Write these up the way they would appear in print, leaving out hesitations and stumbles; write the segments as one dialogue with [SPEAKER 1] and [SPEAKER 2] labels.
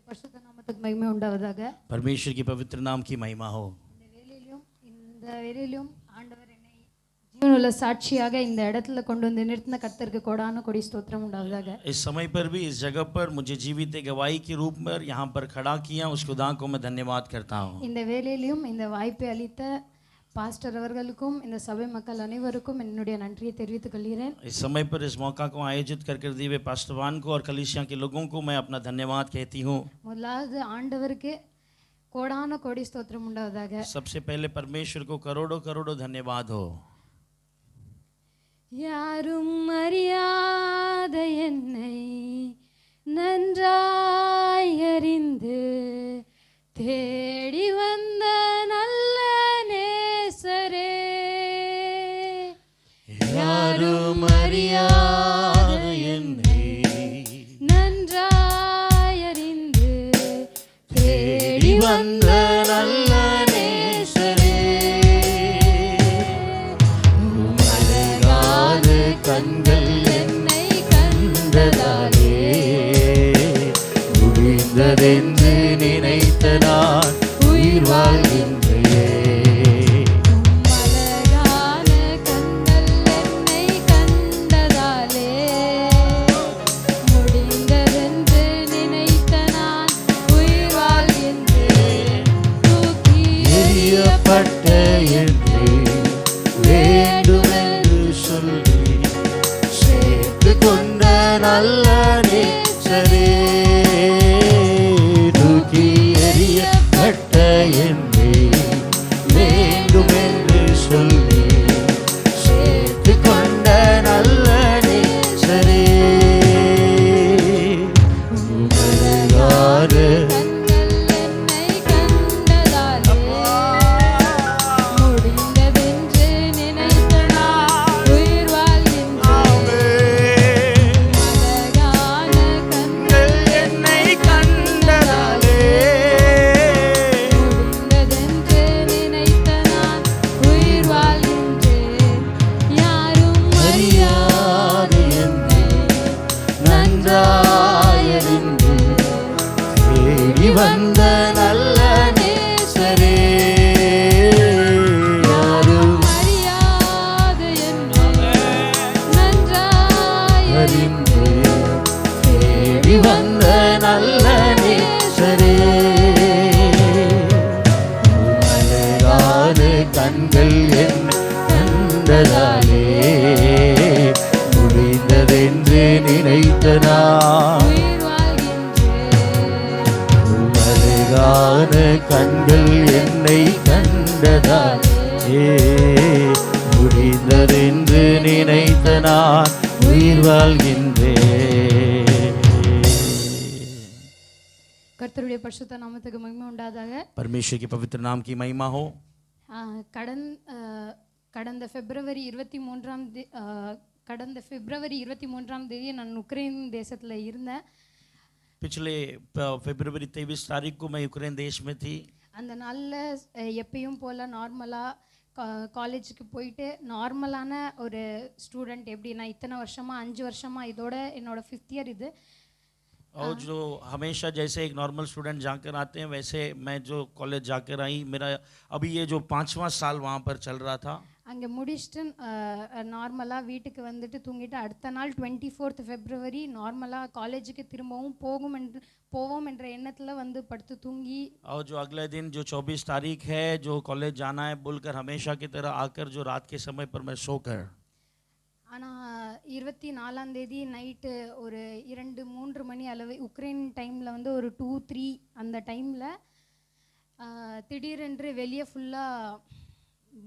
[SPEAKER 1] பரிசுத்த நாமத்துக்கு மகிமை உண்டாவதாக.
[SPEAKER 2] परमेश्वर की पवित्र नाम की महिमा हो।
[SPEAKER 1] இந்த வேளையிலும் ஆண்டவர் என்னை ஜீவனுள்ள சாட்சியாக இந்த இடத்துல கொண்டு வந்து நிறுத்தின கர்த்தருக்கு கோடான கொடி ஸ்தோத்திரம் உண்டாவதாக.
[SPEAKER 2] इस समय पर भी इस जगह पर मुझे जीवित गवाही के रूप में यहाँ पर खड़ा किया, उस खुदा को मैं धन्यवाद करता हूँ।
[SPEAKER 1] இந்த வேளையிலும் இந்த வாய்ப்பை அளித்த பாஸ்டர் அவர்களுக்கும் இந்த சபை மக்கள் அனைவருக்கும் என்னுடைய நன்றியை தெரிவித்துக் கொள்கிறேன்.
[SPEAKER 2] इस समय पर इस मौका को आयोजित कर दिए हुए पास्टरवान को और कलीसिया के लोगों को मैं अपना धन्यवाद कहती हूँ।
[SPEAKER 1] முதலாவது ஆண்டவருக்கு கோடான கொடி ஸ்தோத்திரம் உண்டாவதாக.
[SPEAKER 2] सबसे पहले परमेश्वर को करोड़ों करोड़ों धन्यवाद हो।
[SPEAKER 1] யாரும் அறியாத என்னை நன்றாய் அறிந்து தேடி வந்த நல்ல நேசரே,
[SPEAKER 2] யாரும் அறியாத என்னை
[SPEAKER 1] நன்றாய் அறிந்து தேடி வந்த
[SPEAKER 2] நல்ல நேசரே, அழகான கண்கள்
[SPEAKER 1] என்னை கண்டதாலே
[SPEAKER 2] முடிந்ததென்று நினைத்த நான் உயிர் வாழ்கின்றேன்.
[SPEAKER 1] அழகான கண்கள் என்னை கண்டதாலே முடிந்ததென்று நினைத்த நான் உயிர் வாழ்கின்றேன். தூக்கி
[SPEAKER 2] எறியப்பட்ட என்னை வேண்டுமென்று சொல்லி சேர்த்து கொண்ட நல்ல நேசரே, தூக்கி எறியப்பட்ட என்னை வேண்டுமென்று சொல்லி சேர்த்து கொண்ட நல்ல நேசரே, உமது
[SPEAKER 1] கண்கள் என்னை கண்டதாலே முடிந்ததென்று நினைத்த நான் உயிர் வாழ்கின்றேன். அழகான கண்கள்
[SPEAKER 2] என்னை கண்டதாலே
[SPEAKER 1] முடிந்ததென்று நினைத்த நான் உயிர் வாழ்கின்றேன். யாரும் அறியாத என்னை
[SPEAKER 2] நன்றாயறிந்து தேடி வந்த நல்ல நேசரே, யாரும்
[SPEAKER 1] அறியாத என்னை நன்றாய்
[SPEAKER 2] அறிந்து தேடி வந்த நல்ல நேசரே, அழகான கண்கள் என்னை கண்டதாலே முடிந்ததென்று நினைத்த நான்
[SPEAKER 1] உயிர் வாழ்கின்றேன்.
[SPEAKER 2] அழகான கண்கள் என்னை கண்டதாலே முடிந்ததென்று நினைத்த நான் உயிர் வாழ்கின்றேன்.
[SPEAKER 1] கர்த்தருடைய பரிசுத்த நாமத்துக்கு மகிமை உண்டாதாக.
[SPEAKER 2] परमेश्वर के पवित्र नाम की महिमा हो।
[SPEAKER 1] கடந்த பிப்ரவரி 23ஆம் தேதி நான் உக்ரைன் தேசத்தில் இருந்தேன்.
[SPEAKER 2] पिछले फरवरी 23 तारीख को मैं यूक्रेन देश में थी।
[SPEAKER 1] அந்த நாளில் எப்பயும் போல் நார்மலாக காலேஜுக்கு போயிட்டு நார்மலான ஒரு ஸ்டூடெண்ட் எப்படி நான் இத்தனை வருஷமாக 5 வருஷமாக இதோட என்னோட 5th இயர் இது.
[SPEAKER 2] और जो हमेशा जैसे एक नॉर्मल स्टूडेंट जाकर आते हैं वैसे मैं जो कॉलेज जाकर आई, मेरा अभी ये जो 5वां साल वहाँ पर चल रहा था।
[SPEAKER 1] அங்கே முடிச்சுட்டு நார்மலாக வீட்டுக்கு வந்துட்டு தூங்கிட்டு அடுத்த நாள் 24th ஃபெப்ரவரி நார்மலாக காலேஜுக்கு திரும்பவும் போவோம் என்ற எண்ணத்தில் வந்து படுத்து தூங்கி,
[SPEAKER 2] और जो अगले दिन जो 24 तारीख है जो कॉलेज जाना है बोलकर हमेशा की तरह आकर जो रात के समय पर मैं सोकर,
[SPEAKER 1] ஆனால் 24ஆம் தேதி நைட்டு ஒரு 2-3 மணி அளவு உக்ரைன் டைமில் வந்து ஒரு 2-3 அந்த டைமில் திடீரென்று வெளியே ஃபுல்லாக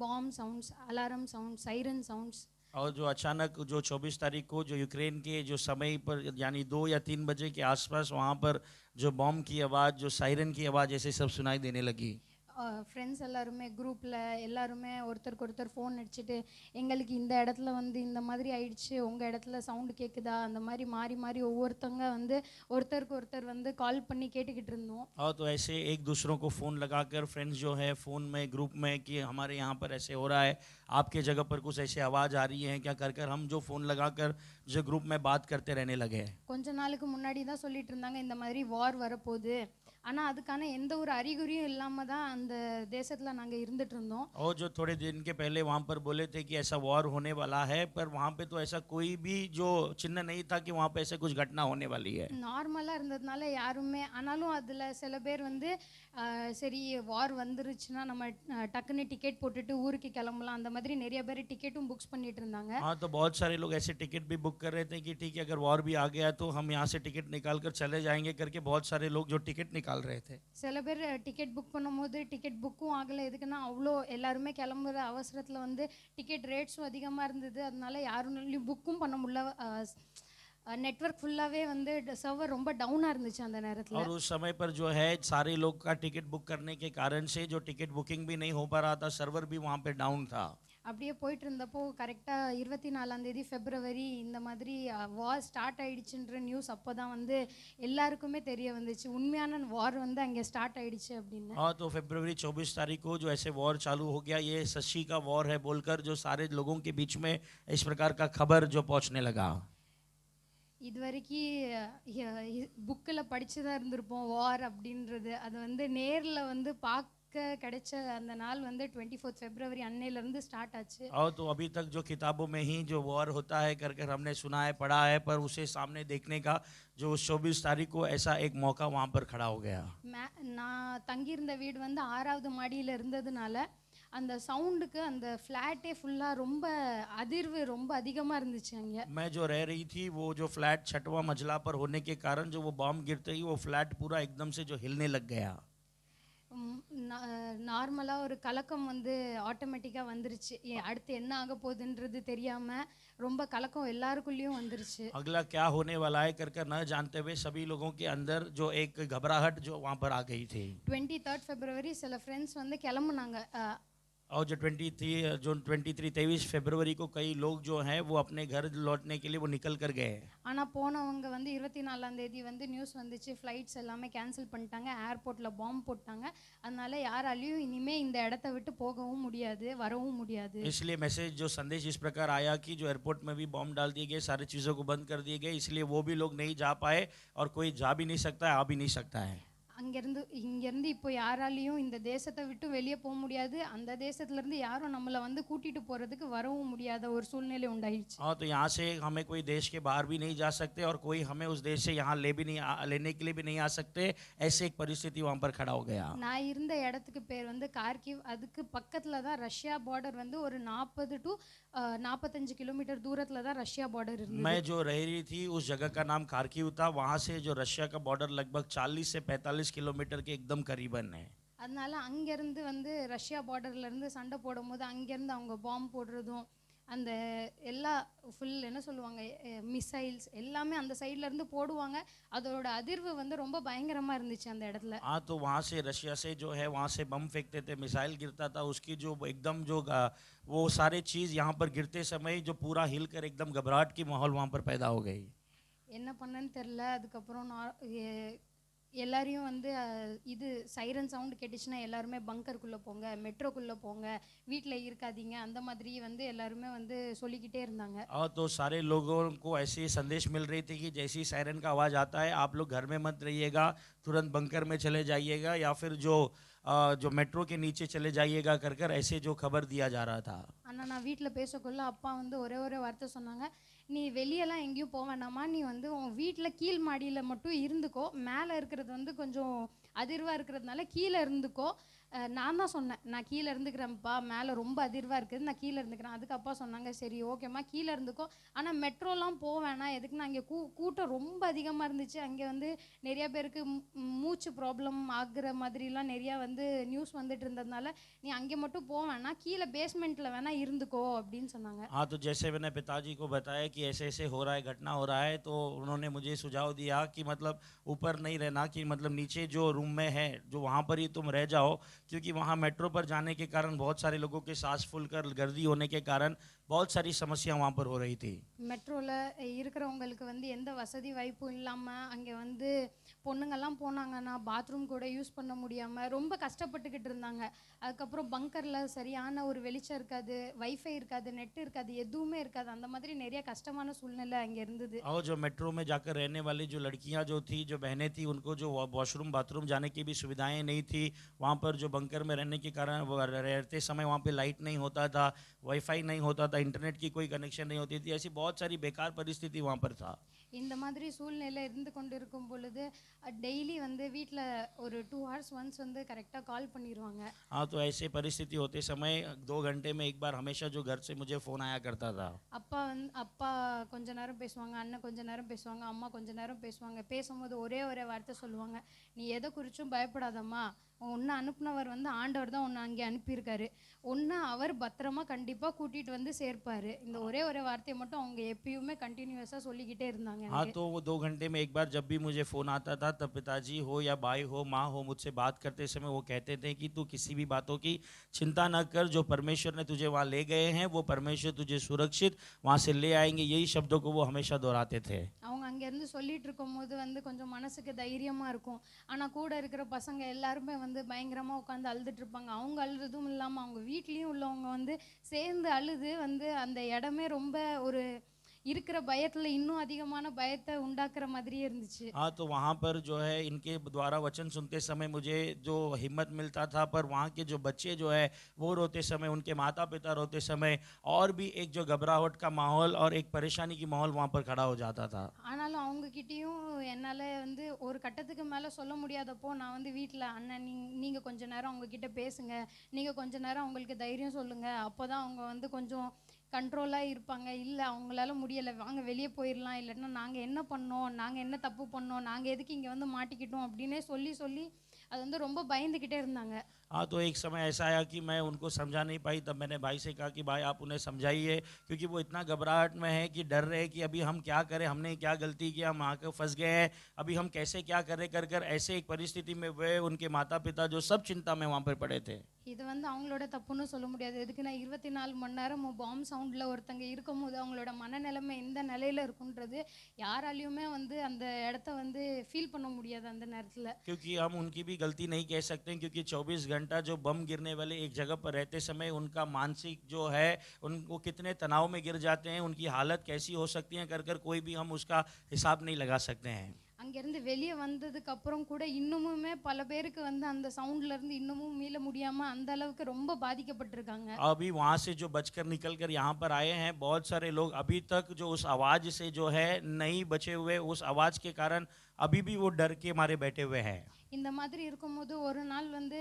[SPEAKER 1] bomb sounds, alarm sounds, siren sounds.
[SPEAKER 2] और जो अचानक जो 24 तारीख को जो यूक्रेन के जो समय पर यानी 2 या 3 बजे के आसपास वहाँ पर जो बॉम्ब की आवाज़, जो सायरन की आवाज़ ऐसे सब सुनाई देने लगी।
[SPEAKER 1] ஃப்ரெண்ட்ஸ் எல்லாருமே குரூப்பில் எல்லாருமே ஒருத்தருக்கு ஒருத்தர் ஃபோன் அடிச்சுட்டு எங்களுக்கு இந்த இடத்துல வந்து இந்த மாதிரி ஆயிடுச்சு, உங்கள் இடத்துல சவுண்டு கேட்குதா, அந்த மாதிரி மாறி மாறி ஒவ்வொருத்தவங்க வந்து ஒருத்தருக்கு ஒருத்தர் வந்து கால் பண்ணி கேட்டுக்கிட்டு இருந்தோம்.
[SPEAKER 2] और तो ऐसे एक दूसरों को फ़ोन लगाकर फ्रेंड्स जो है फ़ोन में ग्रुप में कि हमारे यहाँ पर ऐसे हो रहा है, आपके जगह पर कुछ ऐसे आवाज़ आ रही है क्या कर कर हम जो फ़ोन लगाकर जो ग्रुप में बात करते रहने लगे हैं।
[SPEAKER 1] கொஞ்ச நாளுக்கு முன்னாடி தான் சொல்லிட்டு இருந்தாங்க இந்த மாதிரி வார் வரப்போகுது, ஆனால் அதுக்கான எந்த ஒரு அறிகுறியும் இல்லாமல் தான் அந்த தேசத்தில் நாங்கள் இருந்துட்டு இருந்தோம்.
[SPEAKER 2] और जो थोड़े दिन के पहले वहाँ पर बोले थे कि ऐसा वॉर होने वाला है, पर वहाँ पे तो ऐसा कोई भी जो चिन्ह नहीं था कि वहाँ पे ऐसे कुछ घटना होने वाली है।
[SPEAKER 1] நார்மலாக இருந்ததுனால யாருமே, ஆனாலும் அதில் சில பேர் வந்து சரி வார் வந்துருச்சுன்னா நம்ம டக்குன்னு டிக்கெட் போட்டுட்டு ஊருக்கு கிளம்பலாம், அந்த மாதிரி நிறைய பேர் டிக்கெட்டும் புக்ஸ் பண்ணிட்டு இருந்தாங்க.
[SPEAKER 2] हाँ, तो बहुत सारे लोग ऐसे टिकट भी बुक कर रहे थे कि ठीक है अगर वॉर भी आ गया तो हम यहाँ से टिकट निकाल कर चले जाएंगे करके बहुत सारे लोग जो टिकट निकाल रहे थे।
[SPEAKER 1] சில பேர் டிக்கெட் புக் பண்ணும்போது டிக்கெட் புக்கும் ஆகலை, எதுக்குன்னா அவ்வளோ எல்லாருமே கிளம்புற அவசரத்தில் வந்து டிக்கெட் ரேட்ஸும் அதிகமாக இருந்தது, அதனால யாருனாலையும் புக்கும் பண்ண முடியல. நெட்வொர்க் ஃபுல்லாகவே வந்து சர்வர் ரொம்ப டவுனாக இருந்துச்சு அந்த நேரத்தில்.
[SPEAKER 2] और उस समय पर जो है सारे लोग का टिकट बुक करने के कारण से जो टिकट बुकिंग भी नहीं हो पा रहा था, सर्वर भी वहाँ पे डाउन था।
[SPEAKER 1] அப்படியே போயிட்டு இருந்தப்போ கரெக்டாக 24 ஃபெப்ரவரி இந்த மாதிரி வார் ஸ்டார்ட் ஆயிடுச்சுன்ற நியூஸ் அப்போ தான் வந்து எல்லாருக்குமே தெரிய வந்துச்சு, உண்மையான வார் வந்து அங்கே ஸ்டார்ட் ஆயிடுச்சு அப்படின்னு.
[SPEAKER 2] हाँ, तो फरवरी 24 तारीख को जो ऐसे वॉर चालू हो गया, ये सच्ची का वॉर है बोलकर जो सारे लोगों के बीच में इस प्रकार का खबर जो पहुँचने लगा।
[SPEAKER 1] இது வரைக்கும் புக்கில் படித்து தான் இருந்திருப்போம் வார் அப்படின்றது, அது வந்து நேரில் வந்து பார்க்க கிடைச்ச அந்த நாள் வந்து 24 ஃபெப்ரவரி அன்னையிலேருந்து ஸ்டார்ட் ஆச்சு.
[SPEAKER 2] और तो अभी तक जो किताबों में ही जो वॉर होता है कर कर हमने सुना है पढ़ा है, पर उसे सामने देखने का जो 24 तारीख को ऐसा एक मौका वहाँ पर खड़ा हो गया।
[SPEAKER 1] நான் தங்கியிருந்த வீடு வந்து 6வது மாடியில் இருந்ததுனால அந்த சவுண்டுக்கு அந்த ஃப்ளாட்டே ஃபுல்லாக ரொம்ப அதிர்வு ரொம்ப அதிகமாக இருந்துச்சு அங்கே.
[SPEAKER 2] मैं जो रह रही थी वो जो फ्लैट 6वां मंजिला पर होने के कारण जो वो बॉम्ब गिरते ही वो फ्लैट पूरा एकदम से जो हिलने लग गया।
[SPEAKER 1] நார்மலாக ஒரு கலக்கம் வந்து ஆட்டோமேட்டிக்காக வந்துருச்சு, அடுத்து என்ன ஆக போகுதுன்றது தெரியாமல் ரொம்ப கலக்கம் எல்லாருக்குள்ளேயும் வந்துருச்சு.
[SPEAKER 2] अगला क्या होने वाला है कर कर न जानते हुए सभी लोगों के अंदर जो एक घबराहट जो वहाँ पर आ गई थी।
[SPEAKER 1] 23 ஃபெப்ரவரி சில ஃப்ரெண்ட்ஸ் வந்து கிளம்புனாங்க.
[SPEAKER 2] और जो 23 फरवरी को कई लोग जो हैं वो अपने घर लौटने के लिए वो निकल कर गए।
[SPEAKER 1] ஆனால் போனவங்க வந்து 24 வந்து நியூஸ் வந்துச்சு, ஃப்ளைட்ஸ் எல்லாமே கேன்சல் பண்ணிட்டாங்க, ஏர்போர்ட்டில் பாம்பு போட்டாங்க, அதனால யாராலையும் இனிமே இந்த இடத்த விட்டு போகவும் முடியாது வரவும் முடியாது.
[SPEAKER 2] इसलिए मैसेज जो संदेश इस प्रकार आया कि जो एयरपोर्ट में भी बॉम्ब डाल दिए गए, सारी चीज़ों को बंद कर दिए गए, इसलिए वो भी लोग नहीं जा पाए और कोई जा भी नहीं सकता है, आ भी नहीं सकता है।
[SPEAKER 1] இங்கேருந்து இப்போ யாராலையும் இந்த தேசத்தை விட்டு வெளியே போக முடியாது, அந்த தேசத்துலேருந்து யாரும் நம்மளை வந்து கூட்டிகிட்டு போகிறதுக்கு வரவும் முடியாத ஒரு சூழ்நிலை உண்டாயிடுச்சு.
[SPEAKER 2] हाँ, तो यहाँ से हमें कोई देश के बाहर भी नहीं जा सकते और कोई हमें उस देश से यहाँ लेने के लिए भी नहीं आ सकते, ऐसे एक परिस्थिति वहाँ पर खड़ा हो गया।
[SPEAKER 1] நான் இருந்த இடத்துக்கு பேர் வந்து கார்கிவ், அதுக்கு பக்கத்தில் தான் ரஷ்யா பார்டர் வந்து ஒரு 40 to 45 கிலோமீட்டர் தூரத்தில் தான் ரஷ்யா பார்டர் இருந்தது.
[SPEAKER 2] मैं जो रह रही थी उस जगह का नाम खार्किव था, वहाँ से जो रशिया का बॉर्डर लगभग 40 से 45 किलोमीटर के एकदम करीबन है।
[SPEAKER 1] அதனால அங்கேருந்து வந்து ரஷ்யா பார்டர்லேருந்து சண்டை போடும்போது அங்கேருந்து அவங்க பாம்பு போடுறதும் அந்த எல்லா ஃபுல் என்ன சொல்லுவாங்க மிசைல்ஸ் எல்லாமே அந்த சைட்லேருந்து போடுவாங்க, அதோட அதிர்வு வந்து ரொம்ப பயங்கரமாக இருந்துச்சு அந்த இடத்துல.
[SPEAKER 2] हाँ, तो वहाँ से रशिया से जो है वहाँ से बम फेंकते थे, मिसाइल गिरता था, उसकी जो एकदम जो वो सारे चीज़ यहाँ पर गिरते समय जो पूरा हिल कर एकदम घबराहट की माहौल वहाँ पर पैदा हो गई।
[SPEAKER 1] என்ன பண்ணேன்னு தெரில. அதுக்கப்புறம் எல்லாரையும் வந்து இது சைரன் சவுண்டு கேட்டுச்சுன்னா எல்லாருமே பங்கருக்குள்ளே போங்க, மெட்ரோக்குள்ளே போங்க, வீட்டில் இருக்காதீங்க, அந்த மாதிரி வந்து எல்லாருமே வந்து சொல்லிக்கிட்டே இருந்தாங்க.
[SPEAKER 2] और तो सारे लोगों को ऐसी संदेश मिल रही थी कि जैसी सायरन का आवाज़ आता है आप लोग घर में मत रहिएगा, तुरंत बंकर में चले जाइएगा या फिर जो मेट्रो के नीचे चले जाइएगा कर कर ऐसे जो खबर दिया जा रहा था।
[SPEAKER 1] ஆனால் நான் வீட்டில் பேசக்குள்ள அப்பா வந்து ஒரே வார்த்தை சொன்னாங்க, நீ வெளியெல்லாம் எங்கேயும் போக வேண்டாமா, நீ வந்து உன் வீட்டில் கீழ் மாடியில் மட்டும் இருந்துக்கோ, மேலே இருக்கிறது வந்து கொஞ்சம் அதிர்வாக இருக்கிறதுனால கீழே இருந்துக்கோ. நான் தான் சொன்னேன், நான் கீழே இருந்துக்கிறேன்ப்பா, மேலே ரொம்ப அதிர்வாக இருக்குது, நான் கீழே இருந்துக்கிறேன். அதுக்கு அப்பா சொன்னாங்க, சரி ஓகேம்மா கீழே இருந்துக்கோ, ஆனால் மெட்ரோலாம் போக வேணாம், எதுக்குன்னா அங்கே கூட்டம் ரொம்ப அதிகமாக இருந்துச்சு, அங்கே வந்து நிறையா பேருக்கு மூச்சு ப்ராப்ளம் ஆகுற மாதிரிலாம் நிறையா வந்து நியூஸ் வந்துட்டு இருந்ததுனால நீ அங்கே மட்டும் போக வேணாம், கீழே பேஸ்மெண்ட்டில் வேணால் இருந்துக்கோ அப்படின்னு சொன்னாங்க.
[SPEAKER 2] हाँ, तो जैसे मैंने पिताजी को बताया कि ऐसे-ऐसे हो रहा है, घटना हो रहा है, तो उन्होंने मुझे सुझाव दिया कि मतलब ऊपर नहीं रहना, कि मतलब नीचे जो रूम में है, जो वहाँ पर ही तुम रह जाओ, क्योंकि वहाँ मेट्रो पर जाने के कारण बहुत सारे लोगों के सांस फूलकर गर्दी होने के कारण बहुत सारी समस्या वहाँ पर हो रही थी।
[SPEAKER 1] மெட்ரோல இருக்கிறவங்களுக்கு வந்து எந்த வசதி வாய்ப்பும் இல்லாம அங்க வந்து பொண்ணுங்கெல்லாம் போனாங்கன்னா பாத்ரூம் கூட யூஸ் பண்ண முடியாம ரொம்ப கஷ்டப்பட்டுக்கிட்டு இருந்தாங்க. அதுக்கப்புறம் பங்கர்ல சரியான ஒரு வெளிச்சம் இருக்காது, வைஃபை இருக்காது, நெட் இருக்காது, எதுவுமே இருக்காது. அந்த மாதிரி நிறைய கஷ்டமான சூழ்நிலை அங்க இருந்தது.
[SPEAKER 2] और जो मेट्रो में जाकर रहने वाली जो लड़कियां जो थी, जो बहनें थी, उनको जो वॉशरूम बाथरूम जाने की भी सुविधाएं नहीं थी। वहाँ पर जो बंकर में रहने के कारण वो रहते समय वहाँ पे लाइट नहीं होता था, वाईफाई नहीं होता था, इंटरनेट की कोई कनेक्शन नहीं होती थी, ऐसी बहुत सारी बेकार परिस्थिति वहाँ पर था।
[SPEAKER 1] இந்த மாதிரி சூழ்நிலை இருந்து கொண்டு இருக்கும் பொழுது டெய்லி வந்து வீட்டில் ஒரு 2 hours ஒன்ஸ் வந்து கரெக்டாக கால் பண்ணிடுவாங்க.
[SPEAKER 2] हाँ, तो ऐसे परिस्थिति होते समय 2 घंटे में एक बार हमेशा जो घर से मुझे फ़ोन आया करता था।
[SPEAKER 1] அப்பா கொஞ்ச நேரம் பேசுவாங்க, அண்ணன் கொஞ்ச நேரம் பேசுவாங்க, அம்மா கொஞ்ச நேரம் பேசுவாங்க. பேசும்போது ஒரே வார்த்தை சொல்லுவாங்க, நீ எதை குறிச்சும் பயப்படாதம்மா, உன்னை அனுப்புனவர் வந்து ஆண்டவர் தான் உன்னை அங்கே அனுப்பியிருக்காரு, உன்னை அவர் பத்திரமா கண்டிப்பாக கூட்டிகிட்டு வந்து சேர்ப்பார். இந்த ஒரே வார்த்தையை மட்டும் அவங்க எப்பயுமே கண்டினியூஸாக சொல்லிக்கிட்டே இருந்தாங்க.
[SPEAKER 2] हाँ, तो वो 2 घंटे में एक बार जब भी मुझे फ़ोन आता था, तब पिताजी हो या भाई हो, माँ हो, मुझसे बात करते समय वो कहते थे कि तू किसी भी बातों की चिंता न कर, जो परमेश्वर ने तुझे वहाँ ले गए हैं, वो परमेश्वर तुझे सुरक्षित वहाँ से ले आएंगे। यही शब्दों को वो हमेशा दोहराते थे।
[SPEAKER 1] அவங்க அங்கேருந்து சொல்லிட்டு இருக்கும்போது வந்து கொஞ்சம் மனசுக்கு தைரியமாக இருக்கும். ஆனால் கூட இருக்கிற பசங்க எல்லாருமே வந்து பயங்கரமாக உட்காந்து அழுதுட்டு இருப்பாங்க. அவங்க அழுதும் இல்லாமல் அவங்க வீட்லேயும் உள்ளவங்க வந்து சேர்ந்து அழுது வந்து அந்த இடமே ரொம்ப ஒரு இருக்கிற பயத்தில் இன்னும் அதிகமான பயத்தை உண்டாக்குற மாதிரியே இருந்துச்சு.
[SPEAKER 2] हाँ, तो वहाँ पर जो है इनके द्वारा वचन सुनते समय मुझे जो हिम्मत मिलता था, पर वहाँ के जो बच्चे जो है वो रोते समय, उनके माता पिता रोते समय, और भी एक जो घबराहट का माहौल और एक परेशानी की माहौल वहाँ पर खड़ा हो जाता था।
[SPEAKER 1] ஆனாலும் அவங்கக்கிட்டேயும் என்னால் வந்து ஒரு கட்டத்துக்கு மேலே சொல்ல முடியாதப்போ நான் வந்து வீட்டில் அண்ணன் நீங்கள் கொஞ்ச நேரம் அவங்கக்கிட்ட பேசுங்க, நீங்கள் கொஞ்ச நேரம் அவங்களுக்கு தைரியம் சொல்லுங்கள், அப்போ தான் அவங்க வந்து கொஞ்சம் கண்ட்ரோலாக இருப்பாங்க. இல்லை அவங்களால முடியலை, வாங்க வெளியே போயிடலாம், இல்லைன்னா நாங்கள் என்ன பண்ணோம், நாங்கள் என்ன தப்பு பண்ணோம், நாங்கள் எதுக்கு இங்கே வந்து மாட்டிக்கிட்டோம் அப்படின்னே சொல்லி அது வந்து ரொம்ப பயந்துக்கிட்டே இருந்தாங்க.
[SPEAKER 2] हाँ, तो एक समय ऐसा आया कि मैं उनको समझा नहीं पाई, तब मैंने भाई से कहा कि भाई आप उन्हें समझाइए, क्योंकि वो इतना घबराहट में है कि डर रहे कि अभी हम क्या करें, हमने क्या गलती किया, हम आकर फंस गए हैं, अभी हम कैसे क्या करें कर ऐसे एक परिस्थिति में वे उनके माता पिता जो सब चिंता में वहाँ पर पड़े थे।
[SPEAKER 1] இது வந்து அவங்களோட தப்புன்னு சொல்ல முடியாது. எதுக்குன்னா 24 மணி நேரம் பாம் சவுண்டில் ஒருத்தங்க இருக்கும்போது அவங்களோட மனநிலைமை எந்த நிலையில் இருக்குன்றது யாராலையுமே வந்து அந்த இடத்த வந்து ஃபீல் பண்ண முடியாது அந்த நேரத்தில்.
[SPEAKER 2] क्योंकि हम उनकी भी गलती नहीं कह सकते, क्योंकि 24 घंटा जो बम गिरने वाले एक जगह पर रहते समय उनका मानसिक जो है, उनको कितने तनाव में गिर जाते हैं, उनकी हालत कैसी हो सकती है कर कोई भी हम उसका हिसाब नहीं लगा सकते हैं।
[SPEAKER 1] அங்கேருந்து வெளியே வந்ததுக்கு அப்புறம் கூட இன்னமுமே பல பேருக்கு வந்து அந்த சவுண்ட்ல இருந்து இன்னமும் மீள முடியாம அந்த அளவுக்கு ரொம்ப பாதிக்கப்பட்டிருக்காங்க.
[SPEAKER 2] अभी वहाँ से जो बचकर निकल कर यहाँ पर आए हैं, बहुत सारे लोग अभी तक जो उस आवाज़ से जो है नहीं बचे हुए, उस आवाज़ के कारण अभी भी वो डर के मारे बैठे हुए हैं।
[SPEAKER 1] இந்த மாதிரி இருக்கும்போது ஒரு நாள் வந்து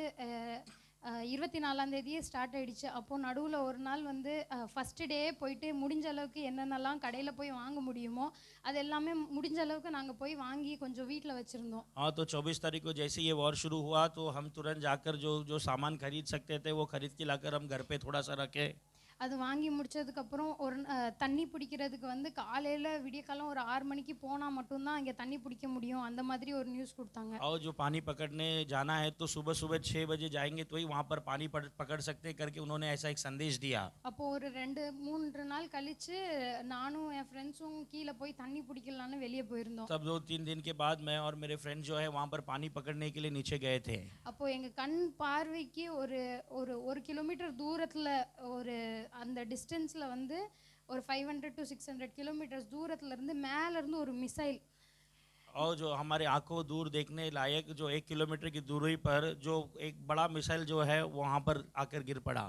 [SPEAKER 1] 24ஆம் தேதியே ஸ்டார்ட் ஆயிடுச்சு. அப்போது நடுவில் ஒரு நாள் வந்து ஃபஸ்ட்டு டே போயிட்டு முடிஞ்ச அளவுக்கு என்னென்னலாம் கடையில் போய் வாங்க முடியுமோ அது எல்லாமே முடிஞ்ச அளவுக்கு நாங்கள் போய் வாங்கி கொஞ்சம் வீட்டில் வச்சுருந்தோம்.
[SPEAKER 2] हाँ, तो 24 तारीख को जैसे ये वॉर शुरू हुआ, तो हम तुरंत जाकर जो जो सामान खरीद सकते थे वो खरीद के लाकर हम घर पे थोड़ा सा रखे।
[SPEAKER 1] அது வாங்கி முடிச்சதுக்கப்புறம் ஒரு தண்ணி பிடிக்கிறதுக்கு வந்து காலையில் விடியக்காலம் ஒரு 6 மணிக்கு போனால் மட்டும்தான் அங்கே தண்ணி பிடிக்க முடியும், அந்த மாதிரி ஒரு நியூஸ் கொடுத்தாங்க.
[SPEAKER 2] और जो पानी पकड़ने जाना है तो सुबह सुबह 6 बजे जाएंगे तो ही वहाँ पर पानी पकड़ सकते करके उन्होंने ऐसा एक संदेश दिया।
[SPEAKER 1] அப்போது ஒரு 2-3 நாள் கழித்து நானும் என் ஃப்ரெண்ட்ஸும் கீழே போய் தண்ணி பிடிக்கலான்னு வெளியே போயிருந்தோம்.
[SPEAKER 2] तब 2-3 दिन के बाद मैं और मेरे फ्रेंड जो है वहाँ पर पानी पकड़ने के लिए नीचे गए थे।
[SPEAKER 1] அப்போது எங்கள் கண் பார்வைக்கு ஒரு கிலோமீட்டர் தூரத்தில் ஒரு அந்த டிஸ்டன்ஸில் வந்து ஒரு 500 to 600 கிலோமீட்டர்ஸ் தூரத்துல இருந்து மேல இருந்து ஒரு மிசைல்,
[SPEAKER 2] और जो हमारे आंखों दूर देखने लायक जो 1 किलोमीटर की दूरी पर जो एक बड़ा मिसाइल जो है वहाँ पर आकर गिर पड़ा।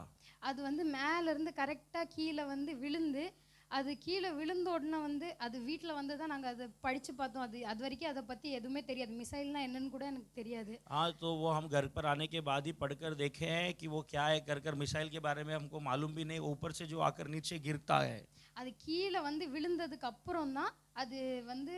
[SPEAKER 1] அது வந்து மேல இருந்து கரெக்டாக கீழே வந்து விழுந்து அது கீழே விழுந்த உடனே வந்து அது வீட்டில் வந்து தான் நாங்கள் அதை படித்து பார்த்தோம். அது வரைக்கும் அதை பற்றி எதுவுமே தெரியாது, மிசைல்னா என்னன்னு கூட எனக்கு தெரியாது.
[SPEAKER 2] हाँ, तो वो हम घर पर आने के बाद ही पढ़कर देखे हैं कि वो क्या है कर मिसाइल के बारे में हमको मालूम भी नहीं, ऊपर से जो आकर नीचे गिरता है।
[SPEAKER 1] அது கீழே வந்து விழுந்ததுக்கு அப்புறம் தான் அது வந்து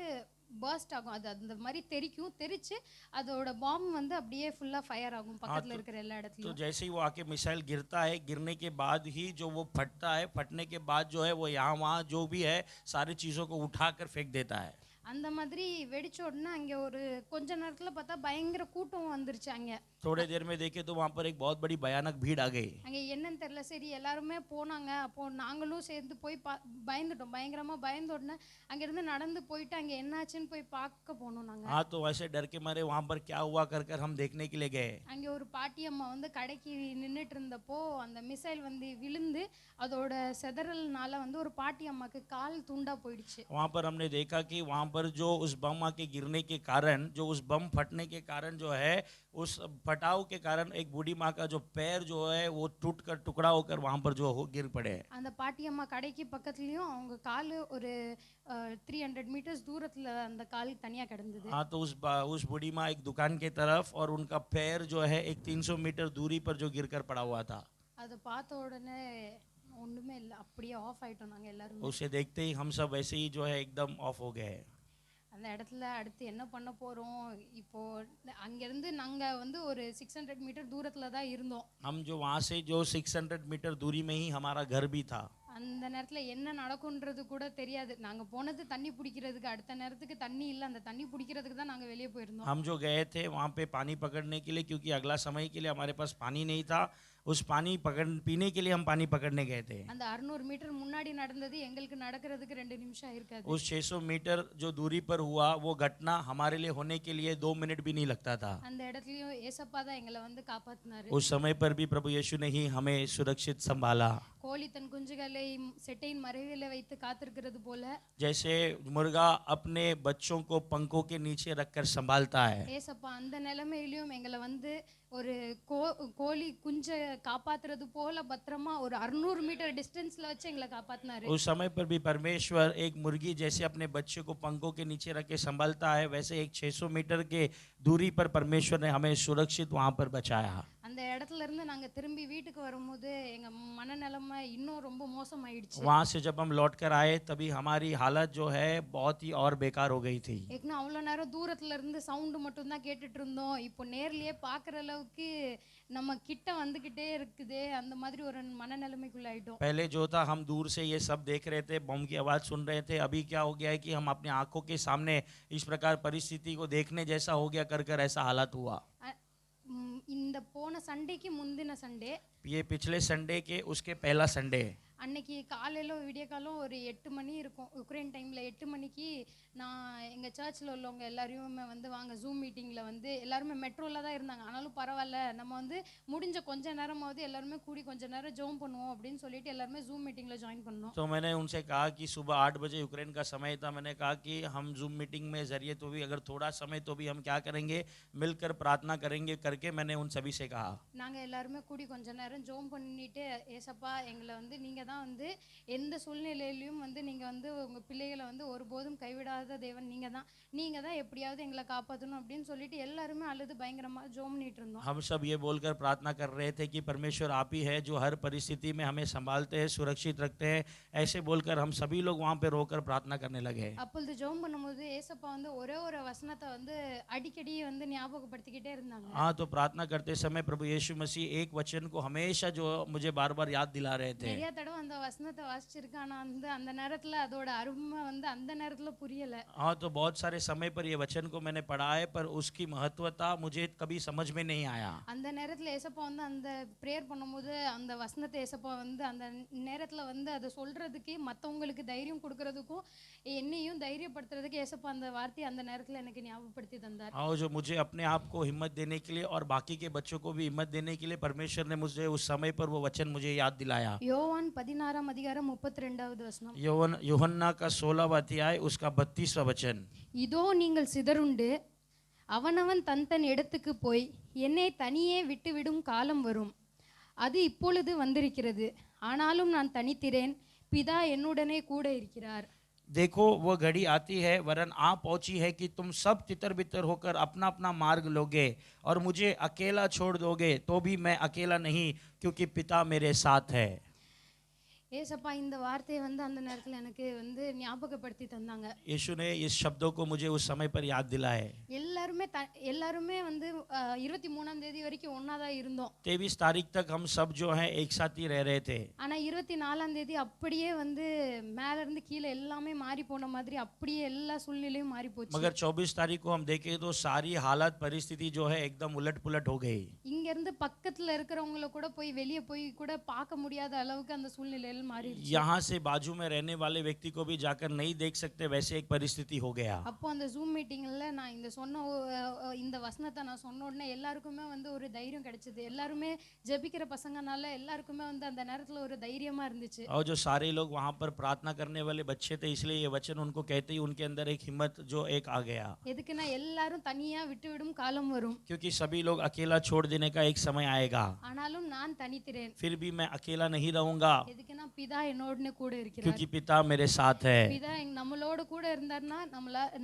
[SPEAKER 1] பர்ஸ்ட் ஆகும், அது அந்த மாதிரி தெரிக்கும், தெரிச்சு அதோட பாம் வந்து அப்படியே ஃபுல்லா ஃபயர் ஆகும் பக்கத்துல இருக்கிற எல்லா
[SPEAKER 2] तो
[SPEAKER 1] இடத்துலயும்.
[SPEAKER 2] जैसे ही वो आके मिसाइल गिरता है, गिरने के बाद ही जो वो फटता है, फटने के बाद जो है वो यहाँ वहाँ जो भी है सारी चीज़ों को उठाकर फेंक देता है।
[SPEAKER 1] அந்த மாதிரி வெடிச்ச உடனே அங்கே ஒரு கொஞ்ச நேரத்துல பார்த்தா பயங்கர கூட்டம் வந்துருச்சு. அங்கே
[SPEAKER 2] थोड़े देर में देखे तो वहाँ पर एक बहुत बड़ी भयानक भीड़ आ गई।
[SPEAKER 1] அங்கே என்னன்னு தெரியல, சரி எல்லாருமே போனாங்க. அப்போ நாங்களும் சேர்ந்து போய் பயந்துட்டோம், பயங்கரமா பயந்த உடனே அங்கேருந்து நடந்து போயிட்டு அங்கே என்னாச்சுன்னு போய் பார்க்க போனோம் நாங்க.
[SPEAKER 2] हाँ, तो वैसे डर के मारे वहाँ पर क्या हुआ कर हम देखने के लिए गए।
[SPEAKER 1] அங்கே ஒரு பாட்டி அம்மா வந்து கடைக்கு நின்றுட்டு இருந்தப்போ அந்த மிசைல் வந்து விழுந்து அதோட செதறல்னால வந்து ஒரு பாட்டி அம்மாக்கு கால் துண்டா போயிடுச்சு.
[SPEAKER 2] वहाँ पर हमने देखा कि वहाँ पर जो उस बम आके गिरने के कारण, जो उस बम फटने के कारण जो है, उस फटाव के कारण एक बूढ़ी माँ का जो पैर जो है वो टूट कर टुकड़ा होकर वहाँ पर जो गिर पड़े।
[SPEAKER 1] அந்த பாட்டி அம்மா கடைக்கு பக்கத்துலயும் அவங்க கால் ஒரு 300 மீட்டர்ஸ் தூரத்துல அந்த கால் தனியா கிடந்தது.
[SPEAKER 2] हाँ, तो उस बूढ़ी माँ एक दुकान के तरफ और उनका पैर जो है एक 300 मीटर दूरी पर जो गिरकर पड़ा हुआ था।
[SPEAKER 1] அதை பார்த்த உடனே ஒண்ணுமே இல்லை, அப்படியே ஆஃப் ஆயிட்டோம் நாங்க எல்லாரும்.
[SPEAKER 2] उसे देखते ही हम सब वैसे ही जो है एकदम ऑफ हो गए।
[SPEAKER 1] அந்த இடத்துல அடுத்து என்ன பண்ண போறோம்? இப்போ அங்கிருந்து நாங்க வந்து ஒரு 600 மீட்டர் தூரத்துல தான் இருந்தோம்.
[SPEAKER 2] हम जो वहाँ से जो 600 मीटर दूरी में ही हमारा घर भी था।
[SPEAKER 1] அந்த நேரத்துல என்ன நடக்கும்ன்றது கூட தெரியாது. நாங்க போனது தண்ணி பிடிக்கிறதுக்கு, அடுத்த நேரத்துக்கு தண்ணி இல்லை, அந்த தண்ணி பிடிக்கிறதுக்கு தான் நாங்க வெளியே போயிருந்தோம்.
[SPEAKER 2] हम जो गए थे वहाँ पे पानी पकड़ने के लिए, क्योंकि अगला समय के लिए हमारे पास पानी नहीं था। उस पानी पीने के लिए हम पानी पकड़ने गए थे।
[SPEAKER 1] அந்த 600 மீட்டர் முன்னாடி நடந்தது எங்களுக்கு நடக்கிறதுக்கு 2 நிமிஷம் இருக்காது.
[SPEAKER 2] उस 600 मीटर जो दूरी पर हुआ वो घटना हमारे लिए होने के लिए 2 मिनट भी नहीं लगता था।
[SPEAKER 1] அந்த இடத்துலயும் ஏசப்பா தான் எங்களை வந்து காப்பாத்தினாரு.
[SPEAKER 2] उस समय पर भी प्रभु यीशु ने ही हमें सुरक्षित संभाला।
[SPEAKER 1] கோழி தன் குஞ்சுகளை செட்டையின் மறைவில வைத்து காத்திருக்கிறது போல
[SPEAKER 2] जैसे मुर्गा अपने बच्चों को पंखों के नीचे रखकर संभालता है,
[SPEAKER 1] ஏசப்பா அந்த நிலைமையிலும் எங்களை வந்து ஒரு கோழி குஞ்சை காப்பாத்துறது போல பத்திரமா ஒரு 600 மீட்டர் டிஸ்டன்ஸ்ல வச்சு எங்களை காப்பாத்தினாரு.
[SPEAKER 2] उस समय पर भी परमेश्वर एक मुर्गी जैसे अपने बच्चे को पंखों के नीचे रख के संभालता है, वैसे एक 600 मीटर के दूरी पर परमेश्वर ने हमें सुरक्षित वहाँ पर बचाया।
[SPEAKER 1] அந்த இடத்துல இருந்து நாங்க திரும்பி வீட்டுக்கு வரும்போது எங்க மனநிலைமை இன்னும் ரொம்ப மோசமாயிடுச்சு.
[SPEAKER 2] वहाँ से जब हम लौट कर आए तभी हमारी हालत जो है बहुत ही और बेकार हो गई थी।
[SPEAKER 1] ஏன்னா அவ்வளோ நேரம் தூரத்துல இருந்து சவுண்டு மட்டும் தான் கேட்டுட்டு இருந்தோம். இப்போ நேர்லயே பார்க்குற அளவுக்கு நம்ம கிட்ட வந்துகிட்டே இருக்குதே, அந்த மாதிரி ஒரு மனநிலைமைக்குள்ள ஆயிட்டோம்.
[SPEAKER 2] पहले जो था हम दूर से ये सब देख रहे थे, बम की आवाज़ सुन रहे थे। अभी क्या हो गया है कि हम अपनी आंखों के सामने इस प्रकार परिस्थिति को देखने जैसा हो गया, कर ऐसा हालत हुआ।
[SPEAKER 1] இந்த போன சண்டேக்கு முந்தின சண்டே,
[SPEAKER 2] ये पिछले संडे के उसके पहला संडे,
[SPEAKER 1] அன்னைக்கு காலையில் விடிய காலம் ஒரு 8 மணி இருக்கும், யுக்ரைன் டைமில் 8 மணிக்கு நான் எங்கள் சர்ச்சில் உள்ளவங்க எல்லாரையுமே வந்து வாங்க ஜூம் மீட்டிங்கில் வந்து எல்லாருமே மெட்ரோவில் தான் இருந்தாங்க. ஆனாலும் பரவாயில்ல, நம்ம வந்து முடிஞ்ச கொஞ்ச நேரமாவது எல்லாருமே கூடி கொஞ்ச நேரம் ஜோம் பண்ணுவோம் அப்படின்னு சொல்லிட்டு எல்லாருமே ஜூம் மீட்டிங்கில் ஜாயின் பண்ணோம்.
[SPEAKER 2] तो मैंने उनसे कहा कि सुबह 8 बजे यूक्रेन का समय था। मैंने कहा कि हम जूम मीटिंग में जरिए तो भी अगर थोड़ा समय तो भी हम क्या करेंगे, मिलकर प्रार्थना करेंगे करके मैंने उन सभी से कहा।
[SPEAKER 1] நாங்கள் எல்லாருமே கூடி கொஞ்ச நேரம் ஜோம் பண்ணிட்டு, ஏசப்பா எங்களை வந்து நீங்கள் தான் வந்து எந்த சூழ்நிலையிலையும் வந்து நீங்கள் வந்து உங்கள் பிள்ளைகளை வந்து ஒருபோதும் கைவிடாத தேவன் நீங்கள் தான் எப்படியாவது எங்களை காப்பாற்றணும் அப்படின்னு சொல்லிட்டு எல்லாருமே அழுது பயங்கரமாக ஜோம் பண்ணிட்டு இருந்தோம்.
[SPEAKER 2] हम सब ये बोलकर प्रार्थना कर रहे थे कि परमेश्वर आप ही है जो हर परिस्थिति में हमें संभालते हैं, सुरक्षित रखते हैं। ऐसे बोलकर हम सभी लोग वहाँ पे रोकर प्रार्थना करने लगे।
[SPEAKER 1] அப்பொழுது ஜோம் பண்ணும்போது ஏசப்பா வந்து ஒரே ஒரு வசனத்தை வந்து அடிக்கடி வந்து ஞாபகப்படுத்திக்கிட்டே இருந்தாங்க.
[SPEAKER 2] हाँ, तो प्रार्थना करते समय प्रभु यीशु मसीह एक वचन को हमेशा जो मुझे बार बार याद दिला रहे थे।
[SPEAKER 1] நிறைய தடவை அந்த வசனத்தை வாசிச்சிருக்கேன், ஆனா அந்த நேரத்துல அதோட அருமை வந்து அந்த நேரத்துல புரியல.
[SPEAKER 2] हाँ, तो बहुत सारे समय पर ये वचन को मैंने पढ़ा है, पर उसकी महत्वता मुझे कभी समझ में नहीं आया।
[SPEAKER 1] அந்த நேரத்துல ஏசப்பா வந்து அந்த பிரேயர் பண்ணும்போது அந்த வசனத்தை ஏசப்பா வந்து அந்த நேரத்துல வந்து அதை சொல்றதுக்கு மற்றவங்களுக்கு தைரியம் கொடுக்கறதுக்கும் என்னையும் தைரியப்படுத்துறதுக்கு ஏசப்பா அந்த வார்த்தையை அந்த நேரத்துல எனக்கு ஞாபகப்படுத்தி தந்தார்.
[SPEAKER 2] और जो मुझे अपने आप को हिम्मत देने के लिए और बाकी के बच्चों को भी हिम्मत देने के लिए परमेश्वर ने मुझे उस समय पर वो वचन मुझे याद दिलाया।
[SPEAKER 1] யோவான் 16 அதிகாரம் 32 வசனம்.
[SPEAKER 2] यूहन्ना का 16वां अध्याय उसका 32वां वचन।
[SPEAKER 1] இதோ நீங்கள் சிதறுண்டு அவனவன் தன் தன் இடத்துக்கு போய் என்னை தனியே விட்டுவிடும் காலம் வரும், அது இப்பொழுது வந்திருக்கிறது. ஆனாலும் நான் தனித்திரேன், பிதா என்னுடனே கூட இருக்கிறார்.
[SPEAKER 2] देखो वो घड़ी आती है, वरन आ पहुंची है कि तुम सब तितर बितर होकर अपना अपना मार्ग लोगे और मुझे अकेला छोड़ दोगे, तो भी मैं अकेला नहीं, क्योंकि पिता मेरे साथ है।
[SPEAKER 1] ஏசப்பா இந்த வார்த்தையை வந்து அந்த நேரத்துல எனக்கு வந்து ஞாபகப்படுத்தி தந்தாங்க.
[SPEAKER 2] यीशु ने इस शब्दों को मुझे उस समय पर याद दिलाए।
[SPEAKER 1] எல்லாருமே வந்து 23ஆம் தேதி வரைக்கும் ஒண்ணா தான் இருந்தோம்.
[SPEAKER 2] 23 तारीख तक हम सब जो है एक साथ ही रह रहे थे।
[SPEAKER 1] ஆனா 24ஆம் தேதி அப்படியே வந்து மேல இருந்து கீழே எல்லாமே மாறி போன மாதிரி அப்படியே எல்லா சூழ்நிலையும் மாறி போச்சு.
[SPEAKER 2] मगर 24 तारीख को हम देखें तो सारी हालत परिस्थिति जो है एकदम उलट पुलट हो गई।
[SPEAKER 1] இங்க இருந்து பக்கத்துல இருக்கிறவங்கள கூட போய் வெளியே போய் கூட பார்க்க முடியாத அளவுக்கு அந்த சூழ்நிலைகள் மாறிடுச்சு.
[SPEAKER 2] यहाँ से बाजू में रहने वाले व्यक्ति को भी जाकर नहीं देख सकते वैसे एक परिस्थिति हो गया।
[SPEAKER 1] அப்போ அந்த ஜூம் மீட்டிங்ல நான் இந்த சொன்ன இந்த வசனத்தை நான் சொன்ன உடனே எல்லாருக்குமே வந்து ஒரு தைரியம் கிடைச்சது. எல்லாருமே ஜெபிக்கிற பசங்கனால எல்லாருக்குமே வந்து அந்த நேரத்துல ஒரு தைரியமா இருந்துச்சு.
[SPEAKER 2] और जो सारे लोग वहाँ पर प्रार्थना करने वाले बच्चे थे इसलिए ये वचन उनको कहते ही उनके अंदर एक हिम्मत जो एक आ गया।
[SPEAKER 1] எதுக்குன்னா எல்லாரும் தனியா விட்டுவிடும் காலம் வரும்.
[SPEAKER 2] क्योंकि सभी लोग अकेला छोड़ देने का एक समय आएगा।
[SPEAKER 1] ஆனாலும் நான் தனித்திரேன்.
[SPEAKER 2] फिर भी मैं अकेला नहीं रहूंगा
[SPEAKER 1] எதுக்குன்னா பிதா என்னோட கூட இருக்கிறார்.
[SPEAKER 2] क्योंकि पिता मेरे साथ है।
[SPEAKER 1] பிதா நம்மளோட கூட இருந்தார்னா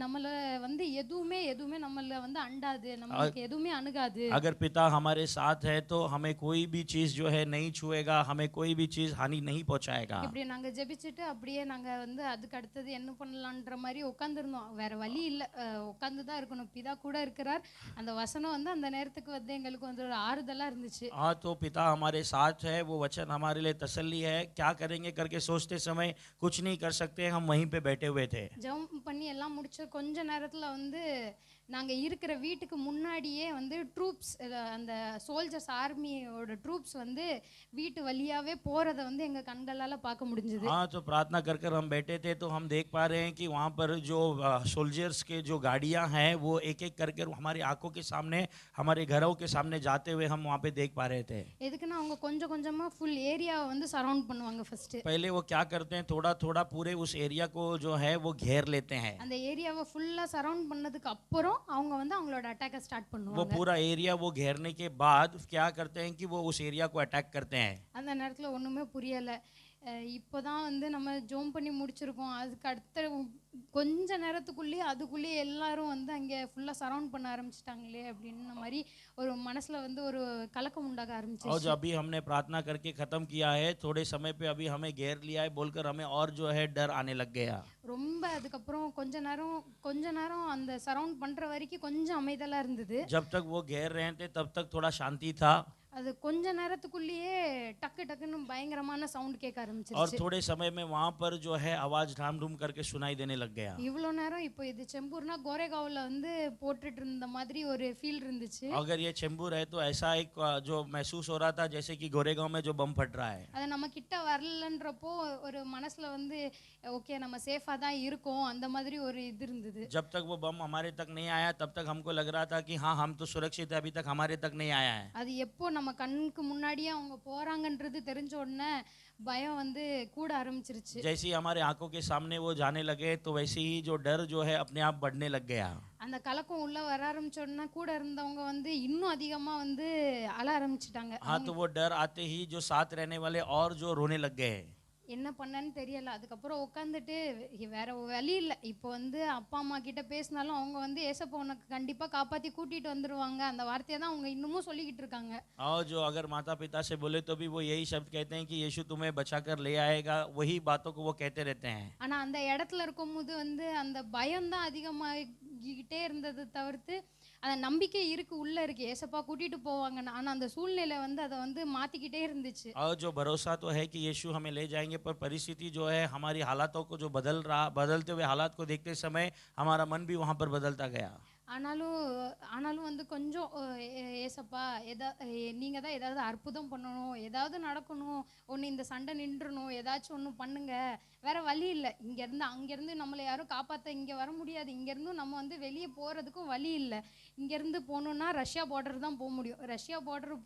[SPEAKER 1] நம்மள வந்து எதுவுமே நம்மள வந்து அண்டாது, நமக்கு எதுவுமே அணுகாது.
[SPEAKER 2] अगर पिता हमारे साथ है तो हमें कोई भी चीज जो है नहीं छुएगा, हमें कोई भी चीज हानि नहीं पहुंचाएगा।
[SPEAKER 1] இப்படி நாங்க ஜெபிச்சிட்டு அப்படியே நாங்க வந்து அதுக்கு அடுத்தது என்ன பண்ணலாம்ன்ற மாதிரி உட்கார்ந்திருந்தோம். வேற வழி இல்ல, உட்கார்ந்து தான் இருக்கணும். பிதா கூட இருக்கிறார். அந்த வசனம் வந்து அந்த நேரத்துக்கு வந்து எங்களுக்கு வந்து ஒரு ஆறுதலா இருந்துச்சு.
[SPEAKER 2] हाँ तो पिता हमारे साथ है, वो वचन हमारे लिए तसल्ली है। क्या करेंगे करके सोचते समय कुछ नहीं कर सकते, हम वहीं पे बैठे हुए थे।
[SPEAKER 1] ஜெபம் பண்ணி எல்லாம் முடிச்ச கொஞ்ச நேரத்துல வந்து நாங்க இருக்கிற வீட்டுக்கு முன்னாடியே வந்து ட்ரூப்ஸ், அந்த சோல்ஜர்ஸ் ஆர்மியோட ட்ரூப்ஸ் வந்து வீட்டு வழியாவே போறத வந்து எங்க கண்களால பார்க்க முடிஞ்சது.
[SPEAKER 2] हाँ तो प्रार्थना कर कर हम बैठे थे तो हम देख पा रहे हैं कि वहाँ पर जो सोल्जर्स के जो गाड़ियाँ हैं वो एक एक करके हमारी आंखों के सामने, हमारे घरों के सामने जाते हुए हम वहाँ पे देख पा रहे थे।
[SPEAKER 1] எதுக்குன்னா அவங்க கொஞ்சம் கொஞ்சமா ஃபுல் ஏரியாவை வந்து சரவுண்ட் பண்ணுவாங்க ஃபர்ஸ்ட்.
[SPEAKER 2] पहले वो क्या करते हैं, थोड़ा थोड़ा पूरे उस एरिया को जो है वो घेर लेते हैं।
[SPEAKER 1] அந்த ஏரியாவை ஃபுல்லா சரவுண்ட் பண்ணதுக்கு அப்புறம் அவங்க வந்து அவங்களோட அட்டாக்க ஸ்டார்ட்
[SPEAKER 2] वो
[SPEAKER 1] பண்ணுவாங்க.
[SPEAKER 2] पूरा एरिया वो घेरने के बाद क्या करते हैं कि वो उस एरिया को अटैक करते हैं।
[SPEAKER 1] அந்த நேரத்துல ஒண்ணுமே புரியல. இப்போதான் வந்து நம்ம ஜோம் பண்ணி முடிச்சிருக்கோம். அதுக்கு அடுத்த கொஞ்ச நேரத்துக்குள்ளேயே அதுக்குள்ளேயே எல்லாரும் வந்து அங்கே ஃபுல்லாக சரவுண்ட் பண்ண ஆரம்பிச்சிட்டாங்களே அப்படின்ற மாதிரி ஒரு மனசில் வந்து ஒரு கலக்கம் உண்டாக
[SPEAKER 2] और
[SPEAKER 1] ஆரம்பிச்சு.
[SPEAKER 2] जो अभी हमने प्रार्थना करके खत्म किया है, थोड़े समय पे अभी हमें घेर लिया है बोलकर हमें और जो है डर आने लग गया।
[SPEAKER 1] ரொம்ப அதுக்கப்புறம் கொஞ்ச நேரம் அந்த சரவுண்ட் பண்ற வரைக்கும் கொஞ்சம் அமைதலா இருந்தது.
[SPEAKER 2] जब तक वो घेर रहे थे तब तक थोड़ा शांति था
[SPEAKER 1] அது கொஞ்ச நேரத்துக்குள்ளேயே டக்குன்னு பயங்கரமான சவுண்ட் கேட்க
[SPEAKER 2] और
[SPEAKER 1] ஆரம்பிச்சிருச்சு.
[SPEAKER 2] थोड़े समय में वहाँ पर जो है आवाज ढाम ढूम करके सुनाई देने लग गया।
[SPEAKER 1] இவ்வளோ நேரம் இப்போ இது செம்பூர்னா கோரேகாவில் வந்து போட்டுட்டு இருந்த மாதிரி ஒரு ஃபீல் இருந்துச்சு.
[SPEAKER 2] अगर ये चेंबूर है तो ऐसा एक जो महसूस हो रहा था जैसे कि गोरेगांव में जो बम फट रहा है।
[SPEAKER 1] அது நம்ம கிட்ட வரலன்றப்போ ஒரு மனசுல வந்து ஓகே நம்ம சேஃபா தான் இருக்கோம் அந்த மாதிரி ஒரு இது இருந்தது.
[SPEAKER 2] जब तक वो बम हमारे तक नहीं आया तब तक हमको लग रहा था कि हाँ हम तो सुरक्षित है, अभी तक हमारे तक नहीं आया है।
[SPEAKER 1] அது எப்போ நம்ம கண்ணுக்கு முன்னாடியே அவங்க போறாங்கன்றது தெரிஞ்ச உடனே பயம் வந்து கூட ஆரம்பிச்சிருச்சு.
[SPEAKER 2] जैसे ही हमारे आंखों के सामने वो जाने लगे तो वैसे ही जो डर जो है अपने आप बढ़ने लग गया।
[SPEAKER 1] அந்த கலக்கம் உள்ள வர ஆரம்பிச்ச உடனே கூட இருந்தவங்க வந்து இன்னும் அதிகமா வந்து அழ ஆரம்பிச்சிட்டாங்க.
[SPEAKER 2] हाँ तो वो डर आते ही जो साथ रहने वाले और जो रोने लग गए।
[SPEAKER 1] என்ன பண்ணன்னு தெரியல. அதுக்கப்புறம் உட்காந்துட்டு வேற வழி இல்லை. இப்போ வந்து அப்பா அம்மா கிட்ட பேசினாலும் அவங்க வந்து ஏசப்பா உனக்கு கண்டிப்பா காப்பாத்தி கூட்டிட்டு வந்துருவாங்க அந்த வார்த்தையை தான் அவங்க இன்னமும் சொல்லிக்கிட்டு இருக்காங்க.
[SPEAKER 2] और जो अगर माता पिता से बोले तो भी वो यही शब्द कहते हैं कि यीशु तुम्हें बचा कर ले आएगा, वही बातों को वो कहते रहते हैं।
[SPEAKER 1] ஆனா அந்த இடத்துல இருக்கும்போது வந்து அந்த பயம் தான் அதிகமாகிட்டே இருந்தது தவிர்த்து அந்த நம்பிக்கை உள்ள இருக்கு ஏசப்பா கூட்டிட்டு போவாங்கன்னு. ஆனா அந்த சூழ்நிலை வந்து அதை வந்து மாத்திக்கிட்டே இருந்துச்சு.
[SPEAKER 2] और जो भरोसा तो है कि यीशु हमें ले जाएंगे, पर परिस्थिति जो है हमारी हालातों को जो बदलते हुए हालात को देखते समय हमारा मन भी वहाँ पर बदलता गया।
[SPEAKER 1] ஆனாலும் வந்து கொஞ்சம் ஏசப்பா நீங்க தான் ஏதாவது அற்புதம் பண்ணணும், ஏதாவது நடக்கணும், ஒன்று இந்த சண்டை நின்றணும், ஏதாச்சும் ஒன்று பண்ணுங்க, வேற வழி இல்லை. அங்கேருந்து நம்மளை யாரும் காப்பாற்ற இங்கே வர முடியாது. இங்கேருந்தும் நம்ம வந்து வெளியே போகிறதுக்கும் வழி இல்லை. இங்கேருந்து போகணுன்னா ரஷ்யா பார்டர் தான் போக முடியும். ரஷ்யா பார்டர்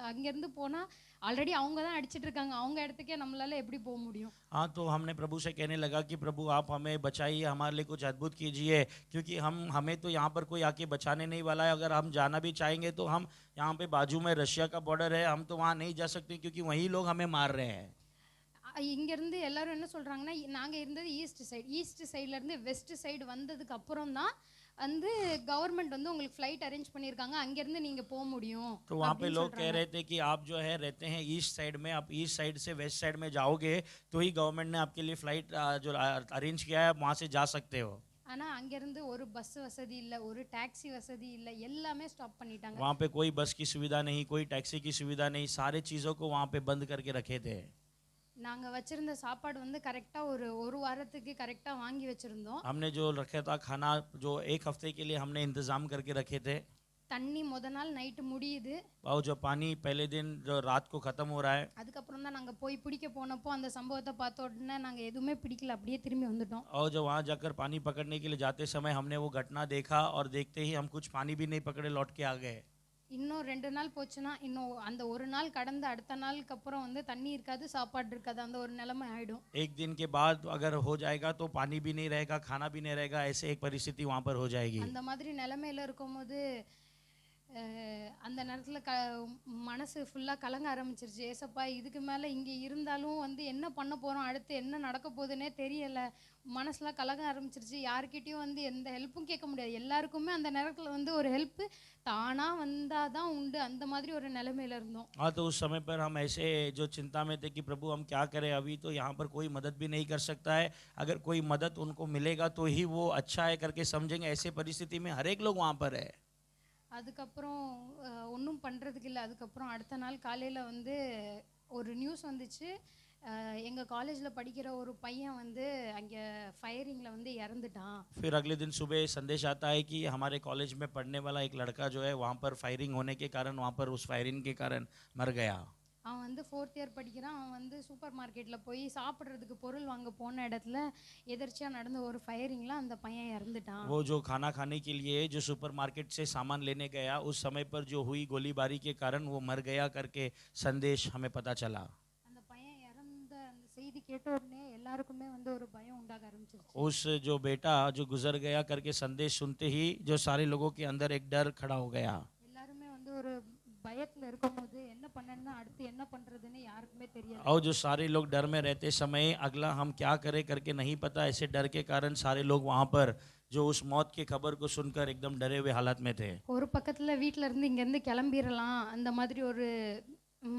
[SPEAKER 1] அங்கேருந்து போனால் ஆல்ரெடி அவங்க தான் அடிச்சிட்டு இருக்காங்க. அவங்க இடத்துக்கே நம்மளால எப்படி போக முடியும்?
[SPEAKER 2] हाँ तो हमने प्रभु से कहने लगा कि प्रभु आप हमें बचाइए, हमारे लिए कुछ अद्भुत कीजिए, क्योंकि हमें तो यहाँ पर कोई आके बचाने नहीं वाला है। अगर हम जाना भी चाहेंगे तो हम यहाँ पे बाजू में रशिया का बॉर्डर है, हम तो वहाँ नहीं जा सकते क्योंकि वही लोग हमें मार रहे हैं।
[SPEAKER 1] இங்கேருந்து எல்லாரும் என்ன சொல்கிறாங்கன்னா நாங்கள் இருந்தது ஈஸ்ட் சைட்லேருந்து வெஸ்ட் சைடு வந்ததுக்கு அப்புறம் தான் வந்து கவர்மெண்ட் வந்து உங்களுக்கு ஃப்ளைட் அரேஞ்ச் பண்ணியிருக்காங்க, அங்கேருந்து நீங்கள் போக முடியும்
[SPEAKER 2] तो वहाँ पे
[SPEAKER 1] அப்படின்னு
[SPEAKER 2] लोग कह
[SPEAKER 1] சொல்கிறாங்க.
[SPEAKER 2] रहे थे कि आप जो है रहते हैं ईस्ट साइड में, आप ईस्ट साइड से वेस्ट साइड में जाओगे तो ही गवर्नमेंट ने आपके लिए फ्लाइट जो अरेंज किया है आप वहाँ से जा सकते हो।
[SPEAKER 1] ஆனால் அங்கேருந்து ஒரு பஸ் வசதி இல்லை, ஒரு டாக்ஸி வசதி இல்லை, எல்லாமே ஸ்டாப் பண்ணிட்டாங்க.
[SPEAKER 2] वहाँ पे कोई बस की सुविधा नहीं, कोई टैक्सी की सुविधा नहीं, सारे चीज़ों को वहाँ पे बंद करके रखे थे।
[SPEAKER 1] நாங்கள் வச்சுருந்த சாப்பாடு வந்து கரெக்டாக ஒரு ஒரு வாரத்துக்கு கரெக்டாக வாங்கி வச்சுருந்தோம்.
[SPEAKER 2] हमने जो रखा था खाना जो एक हफ्ते के लिए हमने इंतज़ाम करके रखे थे,
[SPEAKER 1] தண்ணி முத நாள் நைட்டு முடியுது,
[SPEAKER 2] और जो पानी पहले दिन जो रात को ख़त्म हो रहा है,
[SPEAKER 1] அதுக்கப்புறம் தான் நாங்கள் போய் பிடிக்க போனப்போ அந்த சம்பவத்தை பார்த்த உடனே நாங்கள் எதுவுமே பிடிக்கல, அப்படியே திரும்பி வந்துட்டோம்.
[SPEAKER 2] और जो वहाँ जाकर पानी पकड़ने के लिए जाते समय हमने वो घटना देखा और देखते ही हम कुछ पानी भी नहीं पकड़े लौट के आ गए।
[SPEAKER 1] இன்னும் 2 நாள் போச்சுன்னா இன்னும் அந்த ஒரு நாள் கடந்து அடுத்த நாளுக்கு அப்புறம் வந்து தண்ணி இருக்காது, சாப்பாடு இருக்காது, அந்த ஒரு நிலைமை ஆயிடும்.
[SPEAKER 2] एक दिन के बाद अगर हो जाएगा तो पानी भी नहीं रहेगा, खाना भी नहीं रहेगा, ऐसे एक परिस्थिति वहाँ पर हो जाएगी।
[SPEAKER 1] அந்த மாதிரி நிலைமையில இருக்கும்போது அந்த நேரத்தில் மனசு ஃபுல்லாக கலங்க ஆரம்பிச்சிருச்சு. ஏசப்பா, இதுக்கு மேலே இங்கே இருந்தாலும் வந்து என்ன பண்ண போகிறோம், அடுத்து என்ன நடக்க போகுதுன்னே தெரியலை. மனசுலாம் கலங்க ஆரம்பிச்சிருச்சு. யார்கிட்டயும் வந்து எந்த ஹெல்ப்பும் கேட்க முடியாது. எல்லாருக்குமே அந்த நேரத்தில் வந்து ஒரு ஹெல்ப்பு தானாக வந்தால் தான் உண்டு, அந்த மாதிரி ஒரு நிலைமையில இருந்தோம்.
[SPEAKER 2] हाँ, तो उस समय पर हम ऐसे जो चिंता में थे कि प्रभु हम क्या करें, अभी तो यहाँ पर कोई मदद भी नहीं कर सकता है, अगर कोई मदद उनको मिलेगा तो ही वो अच्छा है करके समझेंगे। ऐसे परिस्थिति में हर एक लोग वहाँ पर है।
[SPEAKER 1] அதுக்கப்புறம் ஒன்றும் பண்ணுறதுக்கு இல்லை. அதுக்கப்புறம் அடுத்த நாள் காலையில் வந்து ஒரு நியூஸ் வந்துச்சு. எங்கள் காலேஜில் படிக்கிற ஒரு பையன் வந்து அங்கே ஃபயரிங்கில் வந்து இறந்துட்டான்.
[SPEAKER 2] फिर अगले दिन सुबह संदेश आता है कि हमारे कॉलेज में पढ़ने वाला एक लड़का जो है वहाँ पर फायरिंग होने के कारण, वहाँ पर उस फायरिंग के कारण मर गया।
[SPEAKER 1] அவன் வந்து 4th இயர் படிக்கிறான். அவன் வந்து சூப்பர் மார்க்கெட்டில் போய் சாப்பிட்றதுக்கு பொருள் வாங்க போன இடத்துல எதர்ச்சியாக நடந்த ஒரு ஃபயரிங்கில் அந்த பையன் இறந்துட்டான்.
[SPEAKER 2] वो जो खाना खाने के लिए जो सुपरमार्केट से सामान लेने गया, उस समय पर जो हुई गोलीबारी के कारण वो मर गया करके संदेश हमें पता चला।
[SPEAKER 1] அந்த பையன் இறந்த அந்த செய்தி கேட்ட உடனே எல்லாருக்குமே வந்து ஒரு பயம் உண்டாக ஆரம்பிச்சிருச்சு.
[SPEAKER 2] उस जो बेटा जो गुजर गया करके संदेश सुनते ही जो सारे लोगों के अंदर एक डर खड़ा हो गया।
[SPEAKER 1] எல்லாருமே வந்து ஒரு பயத்தில் இருக்கும்போது என்ன பண்ணணும்னா அடுத்து என்ன பண்ணுறதுன்னு யாருக்குமே தெரியல.
[SPEAKER 2] और जो सारे लोग डर में रहते समय अगला हम क्या करें करके नहीं पता, ऐसे डर के कारण सारे लोग वहाँ पर जो उस मौत की खबर को सुनकर एकदम डरे हुए हालत में थे।
[SPEAKER 1] ஒரு பக்கத்தில் வீட்டில் இருந்து இங்கேருந்து கிளம்பிடலாம், அந்த மாதிரி ஒரு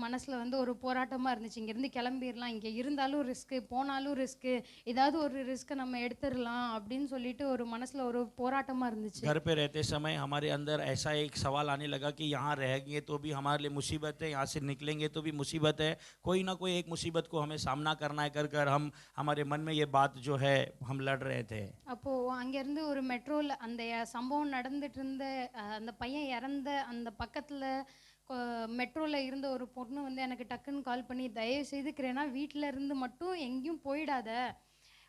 [SPEAKER 1] மனசில் வந்து ஒரு போராட்டமாக இருந்துச்சு. இங்கேருந்து கிளம்பிடலாம், இங்கே இருந்தாலும் ரிஸ்க்கு, போனாலும் ரிஸ்க்கு, ஏதாவது ஒரு ரிஸ்க்கை நம்ம எடுத்துடலாம் அப்படின்னு சொல்லிட்டு ஒரு மனசில் ஒரு போராட்டமாக இருந்துச்சு.
[SPEAKER 2] घर पे रहते समय हमारे अंदर ऐसा एक सवाल आने लगा कि यहाँ रहेंगे तो भी हमारे लिए मुसीबत है, यहाँ से निकलेंगे तो भी मुसीबत है, कोई ना कोई एक मुसीबत को हमें सामना करना है कर कर हम हमारे मन में ये बात जो है हम लड़ रहे थे।
[SPEAKER 1] அப்போது அங்கேருந்து ஒரு மெட்ரோவில் அந்த சம்பவம் நடந்துட்டு இருந்த அந்த பையன் இறந்த அந்த பக்கத்தில் மெட்ரோவில் இருந்த ஒரு பொண்ணு வந்து எனக்கு டக்குன்னு கால் பண்ணி, தயவு செய்து கிரேனா வீட்டில் இருந்து மட்டும் எங்கேயும் போயிடாத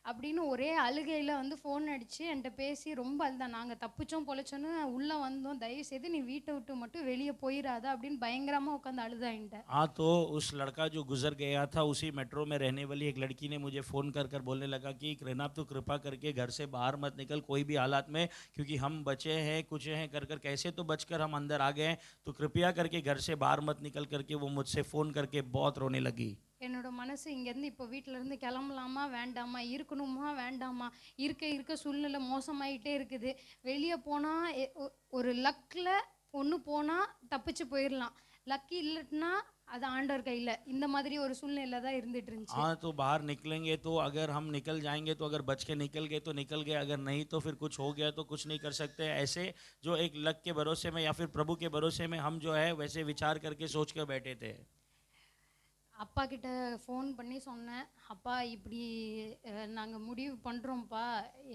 [SPEAKER 1] அப்படின்னு ஒரே அழுகையில் வந்து ஃபோன் அடித்து என்கிட்ட பேசி ரொம்ப அழுதான். நாங்கள் தப்பிச்சோம் பொழைச்சோன்னு உள்ளே வந்தோம், தயவு செய்து நீ வீட்டை விட்டு மட்டும் வெளியே போயிடாத அப்படின்னு பயங்கரமாக உட்காந்து அழுதா என்கிட்ட.
[SPEAKER 2] हाँ, तो उस लड़का जो गुजर गया था उसी मेट्रो में रहने वाली एक लड़की ने मुझे फ़ोन कर कर बोलने लगा कि रेनाब तो कृपा करके घर से बाहर मत निकल कोई भी हालात में, क्योंकि हम बचे हैं कुछ हैं कर कर कैसे तो बचकर हम अंदर आ गए हैं, तो कृपया करके घर से बाहर मत निकल करके वो मुझसे फ़ोन करके बहुत रोने लगी।
[SPEAKER 1] என்னோட மனசு இங்கேருந்து இப்போ வீட்டிலேருந்து கிளம்பலாமா வேண்டாமா, இருக்கணுமா வேண்டாமா, இருக்க இருக்க சூழ்நிலை மோசமாயிட்டே இருக்குது. வெளியே போனால் ஒரு லக்கில் ஒன்று போனால் தப்பிச்சு போயிடலாம், லக்கி இல்லைன்னா அது ஆண்டவர் கையில், இந்த மாதிரி ஒரு சூழ்நிலை தான் இருந்துட்டு இருந்துச்சு.
[SPEAKER 2] हाँ, तो बाहर निकलेंगे तो अगर हम निकल जाएंगे तो अगर बच के निकल गए तो निकल गए, अगर नहीं तो फिर कुछ हो गया तो कुछ नहीं कर सकते। ऐसे जो एक लक के भरोसे में या फिर प्रभु के भरोसे में हम जो है वैसे विचार करके सोच कर बैठे थे।
[SPEAKER 1] அப்பா கிட்ட ஃபோன் பண்ணி சொன்னேன், அப்பா இப்படி நாங்கள் முடிவு பண்ணுறோம்ப்பா,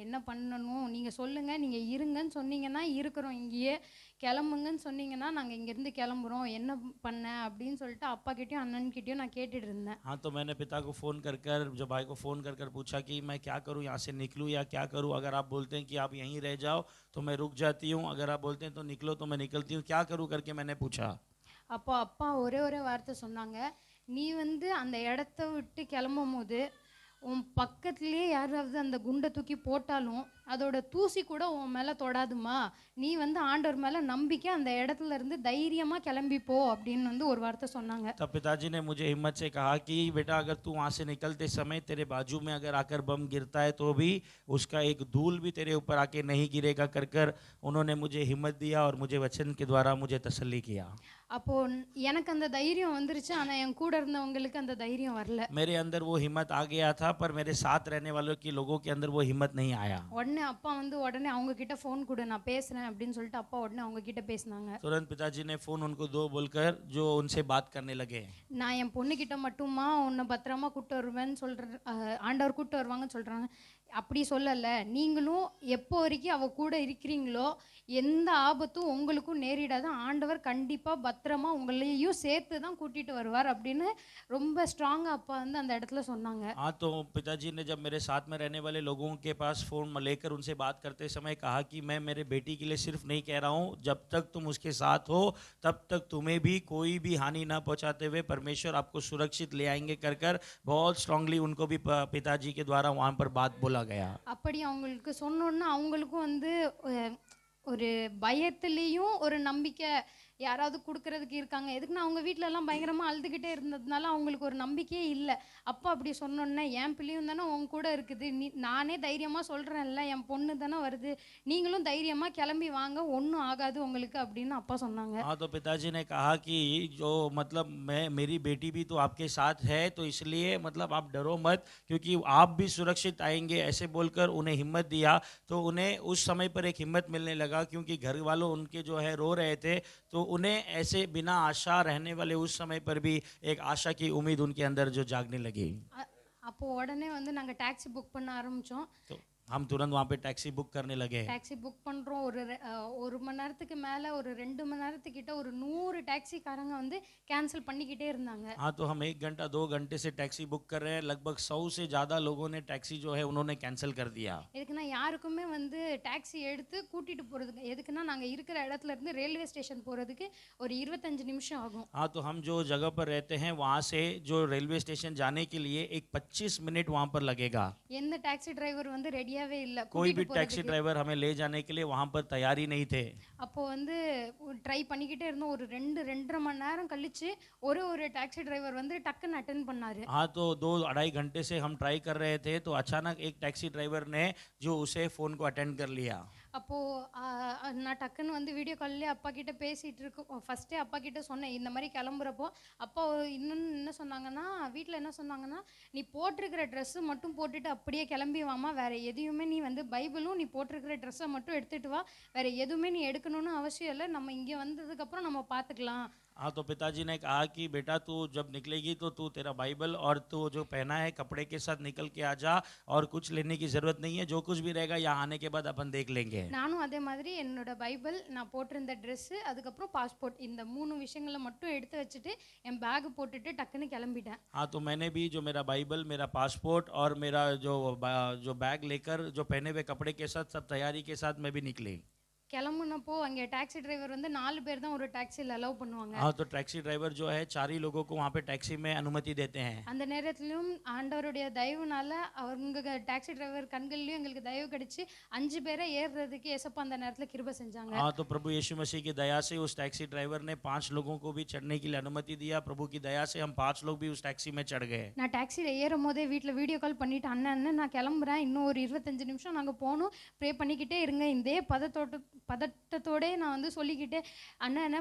[SPEAKER 1] என்ன பண்ணணும் நீங்கள் சொல்லுங்கள், நீங்கள் இருங்கன்னு சொன்னீங்கன்னா இருக்கிறோம் இங்கேயே, கிளம்புங்கன்னு சொன்னீங்கன்னா நாங்கள் இங்கேருந்து கிளம்புறோம், என்ன பண்ண அப்படின்னு சொல்லிட்டு அப்பா கிட்டேயும் அண்ணன்கிட்டயும் நான் கேட்டுட்டு இருந்தேன்.
[SPEAKER 2] हाँ, तो मैंने पिता को फ़ोन कर कर जो भाई को फ़ोन कर कर पूछा कि मैं क्या करूँ, यहाँ से निकलूँ या क्या करूँ। अगर आप बोलते हैं कि आप यहीं रह जाओ तो मैं रुक जाती हूँ, अगर आप बोलते हैं तो निकलो तो मैं निकलती हूँ, क्या करूँ करके मैंने पूछा।
[SPEAKER 1] அப்போ அப்பா ஒரே வார்த்தை சொன்னாங்க, நீ வந்து அந்த இடத்த விட்டு கிளம்பும் போது உன் பக்கத்துலேயே யாராவது அந்த குண்டை தூக்கி போட்டாலும் அதோட தூசி கூட உன் மேல தொடாதுமா, நீ வந்து ஆண்டவர் மேல நம்பிக்கை அந்த இடத்துல இருந்து தைரியமா கிளம்பி போ அப்படின்னு வந்து ஒரு வார்த்தை சொன்னாங்க.
[SPEAKER 2] तब पिताजी ने मुझे हिम्मत से कहा कि बेटा अगर तू वहाँ से निकलते समय तेरे बाजू में अगर आकर बम गिरता है तो भी उसका एक धूल भी तेरे ऊपर आके नहीं गिरेगा कर कर उन्होंने मुझे हिम्मत दिया और मुझे वचन के द्वारा मुझे तसल्ली किया।
[SPEAKER 1] அப்போ எனக்கு அந்த தைரியம் வந்துருச்சு, ஆனா என் கூட இருந்தவங்களுக்கு அந்த தைரியம் வரல.
[SPEAKER 2] मेरे अंदर वो हिम्मत आ गया था पर मेरे साथ रहने वालों के लोगों के अंदर वो हिम्मत नहीं आया।
[SPEAKER 1] உடனே அப்பா வந்து உடனே அவங்க கிட்ட ஃபோன் கொடு நான் பேசுறேன் அப்படின்னு சொல்லிட்டு அப்பா உடனே அவங்க கிட்ட பேசினாங்க.
[SPEAKER 2] तुरंत पिताजी ने फोन उनको दो बोलकर जो उनसे बात करने लगे।
[SPEAKER 1] நான் என் பொண்ணு கிட்ட மட்டுமா உன்னை பத்திரமா கூட்டு வருவேன்னு ஆண்டவர் கூட்டு வருவாங்கன்னு சொல்றாங்க. அப்படி சொல்லல, நீங்களும் எப்போ வரைக்கும் அவ கூட இருக்கிறீங்களோ எந்த ஆபத்தும் உங்களுக்கும் நேரிடாது, ஆண்டவர் கண்டிப்பா பத்திரமா உங்களையும் சேர்த்து தான் கூட்டிட்டு வருவார் அப்படின்னு ரொம்ப ஸ்ட்ராங்கா அப்பா வந்து அந்த இடத்துல சொன்னாங்க.
[SPEAKER 2] हाँ तो पिताजी ने जब मेरे साथ में रहने वाले लोगों के पास फोन लेकर उनसे बात करते समय कहा कि मैं मेरे बेटी के लिए सिर्फ नहीं कह रहा हूँ, जब तक तुम उसके साथ हो तब तक तुम्हें भी कोई भी हानि ना पहुँचाते हुए परमेश्वर आपको सुरक्षित ले आएंगे कर कर बहुत स्ट्रांगली उनको भी पिताजी के द्वारा वहाँ पर बात बोला गया।
[SPEAKER 1] அப்படி அவங்களுக்கு சொன்னோன்னா அவங்களுக்கும் வந்து ஒரு பயத்துலேயும் ஒரு நம்பிக்கை யாராவது கொடுக்கறதுக்கு இருக்காங்க. எதுக்குன்னா அவங்க வீட்டில எல்லாம் பயங்கரமாக அழுதுகிட்டே இருந்ததுனால அவங்களுக்கு ஒரு நம்பிக்கையே இல்லை. அப்பா அப்படி சொன்னோன்னே என் பிள்ளையும் தானே உன் கூட இருக்குது, நானே தைரியமாக சொல்கிறேன்ல, என் பொண்ணு தானே வருது, நீங்களும் தைரியமாக கிளம்பி வாங்க, ஒன்றும் ஆகாது உங்களுக்கு அப்படின்னு அப்பா சொன்னாங்க.
[SPEAKER 2] हाँ तो पिताजी ने कहा कि जो मतलब मैं मेरी बेटी भी तो आपके साथ है तो इसलिए मतलब आप डरो मत क्योंकि आप भी सुरक्षित आएंगे ऐसे बोलकर उन्हें हिम्मत दिया। तो उन्हें उस समय पर एक हिम्मत मिलने लगा क्योंकि घर वालों उनके जो है रो रहे थे तो उन्हें ऐसे बिना आशा रहने वाले उस समय पर भी एक आशा की उम्मीद उनके अंदर जो जागने लगी।
[SPEAKER 1] அப்போ உடனே வந்து நாங்கள் டாக்ஸி புக் பண்ண ஆரம்பித்தோம்.
[SPEAKER 2] तो हम तुरंत वहाँ पे टैक्सी बुक करने लगे।
[SPEAKER 1] டாக்ஸி புக் பண்ணுறோம். ஒரு மணி நேரத்துக்கு மேலே ஒரு 2 மணி நேரத்துக்கிட்ட ஒரு 100 டாக்ஸிக்காரங்க வந்து கேன்சல் பண்ணிக்கிட்டே இருந்தாங்க.
[SPEAKER 2] हाँ तो हम 1 घंटा 2 घंटे से टैक्सी बुक कर रहे हैं, लगभग 100 से ज़्यादा लोगों ने टैक्सी जो है उन्होंने कैंसिल कर दिया।
[SPEAKER 1] எதுக்குன்னா யாருக்குமே வந்து டாக்ஸி எடுத்து கூட்டிட்டு போகிறதுக்கு, எதுக்குன்னா நாங்கள் இருக்கிற இடத்துல இருந்து ரயில்வே ஸ்டேஷன் போகிறதுக்கு ஒரு 25 நிமிஷம் ஆகும்.
[SPEAKER 2] हाँ तो हम जो जगह पर रहते हैं वहाँ से जो रेलवे स्टेशन जाने के लिए एक 25 मिनट वहाँ पर लगेगा।
[SPEAKER 1] எந்த டாக்ஸி டிரைவர் வந்து ரெடியாவே இல்லை
[SPEAKER 2] कोई भी
[SPEAKER 1] கூட்டிட்டு
[SPEAKER 2] टैक्सी
[SPEAKER 1] போகிறதுக்கு.
[SPEAKER 2] ड्राइवर हमें ले जाने के लिए वहाँ पर तैयार ही नहीं थे।
[SPEAKER 1] அப்போ வந்து ட்ரை பண்ணிக்கிட்டே இருந்தோம். ஒரு 2-2.5 மணி நேரம் கழிச்சு ஒரு டாக்ஸி டிரைவர் வந்து டக்குன்னு அட்டென்ட் பண்ணாரு.
[SPEAKER 2] हाँ तो 2-2.5 घंटे से हम ट्राई कर रहे थे तो अचानक एक टैक्सी ड्राइवर ने जो उसे फ़ोन को अटेंड कर लिया।
[SPEAKER 1] அப்போ நான் டக்குன்னு வந்து வீடியோ கால்லே அப்பா கிட்ட பேசிட்டு இருக்கோம். ஃபர்ஸ்டே அப்பா கிட்ட சொன்னேன் இந்த மாதிரி கிளம்புறப்போ. அப்பா இன்னொன்று என்ன சொன்னாங்கன்னா, வீட்டில் என்ன சொன்னாங்கன்னா, நீ போட்டிருக்கிற ட்ரெஸ்ஸு மட்டும் போட்டுட்டு அப்படியே கிளம்பி வாமா, வேற எதையுமே நீ வந்து பைபிளும் நீ போட்டிருக்கிற ட்ரெஸ்ஸை மட்டும் எடுத்துட்டு வா, வேற எதுவுமே நீ எடுக்கணும்னு அவசியம் இல்லை, நம்ம இங்கே வந்ததுக்கப்புறம் நம்ம பார்த்துக்கலாம்.
[SPEAKER 2] हाँ तो पिताजी ने कहा कि बेटा तू जब निकलेगी तो तू तेरा बाइबल और तू जो पहना है कपड़े के साथ निकल के आ जा और कुछ लेने की ज़रूरत नहीं है, जो कुछ भी रहेगा यहाँ आने के बाद अपन देख लेंगे।
[SPEAKER 1] நானும் அதே மாதிரி என்னோட பைபிள், நான் போட்டிருந்த ட்ரெஸ்ஸு, அதுக்கப்புறம் பாஸ்போர்ட், இந்த 3 விஷயங்களை மட்டும் எடுத்து வச்சுட்டு என் பேக் போட்டுட்டு டக்குன்னு கிளம்பிட்டேன்.
[SPEAKER 2] हाँ तो मैंने भी जो मेरा बाइबल, मेरा पासपोर्ट और मेरा जो बैग लेकर जो पहने हुए कपड़े के साथ सब तैयारी के साथ मैं भी निकली।
[SPEAKER 1] கிளம்புனப்போ அங்கே டாக்ஸி டிரைவர் வந்து 4 பேர் தான் ஒரு டாக்ஸியில் அலோவ் பண்ணுவாங்க.
[SPEAKER 2] हाँ तो टैक्सी ड्राइवर जो है 4 ही लोगों को वहाँ पे टैक्सी में अनुमति देते हैं।
[SPEAKER 1] அந்த நேரத்திலும் ஆண்டவருடைய தயவுனால அவங்க டாக்ஸி டிரைவர் கண்கள்லயும் எங்களுக்கு தயவு கிடைச்சு 5 பேரை ஏறுறதுக்கு ஏசப்பா அந்த நேரத்தில் கிருபை செஞ்சாங்க.
[SPEAKER 2] हाँ तो प्रभु यीशु मसीह की दया से उस टैक्सी ड्राइवर ने 5 लोगों को भी चढ़ने के लिए अनुमति दिया। प्रभु की दया से हम 5 लोग भी उस टैक्सी में चढ़ गए।
[SPEAKER 1] நான் டாக்ஸியில் ஏறும் போதே வீட்டில் வீடியோ கால் பண்ணிட்டு, அண்ணன் நான் கிளம்புறேன், இன்னும் ஒரு 25 நிமிஷம் நாங்கள் போகணும், ப்ரே பண்ணிக்கிட்டே இருங்க, இதே பதட்டத்தோட நான் வந்து சொல்லிக்கிட்டே, அண்ணன்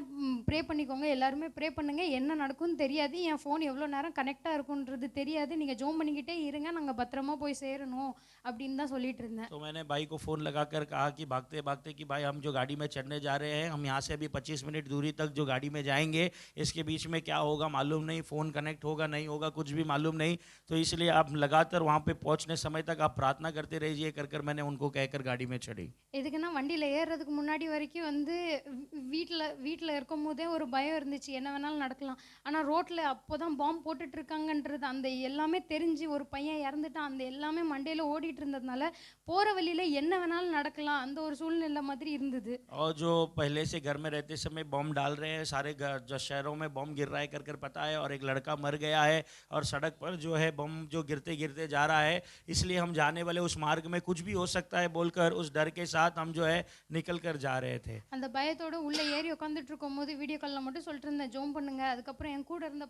[SPEAKER 1] ப்ரே பண்ணிக்கோங்க, எல்லாருமே ப்ரே பண்ணுங்க, என்ன நடக்கும்னு தெரியாது, என் ஃபோன் எவ்வளோ நேரம் கனெக்டாக இருக்குன்றது தெரியாது, நீங்கள் ஜோம் பண்ணிக்கிட்டே இருங்க, நாங்கள் பத்திரமா போய் சேரணும் அப்படின்னு தான் சொல்லிட்டு இருந்தேன்.
[SPEAKER 2] तो मैंने भाई को फ़ोन लगाकर कहा कि भागते भागते कि भाई हम जो गाड़ी में चढ़ने जा रहे हैं, हम यहाँ से अभी 25 मिनट दूरी तक जो गाड़ी में जाएंगे, इसके बीच में क्या होगा मालूम नहीं, फ़ोन कनेक्ट होगा नहीं होगा कुछ भी मालूम नहीं, तो इसलिए आप लगातार वहाँ पे पहुँचने समय तक आप प्रार्थना करते रहिए कर मैंने उनको कहकर गाड़ी में चढ़ी।
[SPEAKER 1] எதுக்குன்னா வண்டியில் ஏறுறதுக்கு முன்னாடி வரைக்கும் வந்து வீட்டில் இருக்கும் போதே ஒரு பயம் இருந்துச்சு, என்ன வேணாலும் நடக்கலாம். ஆனால் ரோட்டில் அப்போ தான் பாம்பு போட்டுட்டு இருக்காங்கன்றது அந்த எல்லாமே தெரிஞ்சு ஒரு பையன் இறந்துட்டான், அந்த எல்லாமே மண்டையில் ஓடிட்டு இருந்ததுனால போகிற வழியில் என்ன வேணாலும் நடக்கலாம், அந்த ஒரு சூழ்நிலை மாதிரி இருந்தது.
[SPEAKER 2] और जो पहले से घर में रहते समय बम डाल रहे हैं, सारे घर जो शहरों में बम गिर रहा है कर पता है, और एक लड़का मर गया है और सड़क पर जो है बम जो गिरते गिरते जा रहा है, इसलिए हम जाने वाले उस मार्ग में कुछ भी हो सकता है बोलकर उस डर के साथ हम जो है निकल कर जा रहे थे।
[SPEAKER 1] அந்த பயத்தோட உள்ள ஏறி உட்காந்துட்டு இருக்கும்போது வீடியோ காலில் மட்டும் சொல்லிட்டு இருந்தேன், ஜோம் பண்ணுங்க. அதுக்கப்புறம் என் கூட இருந்த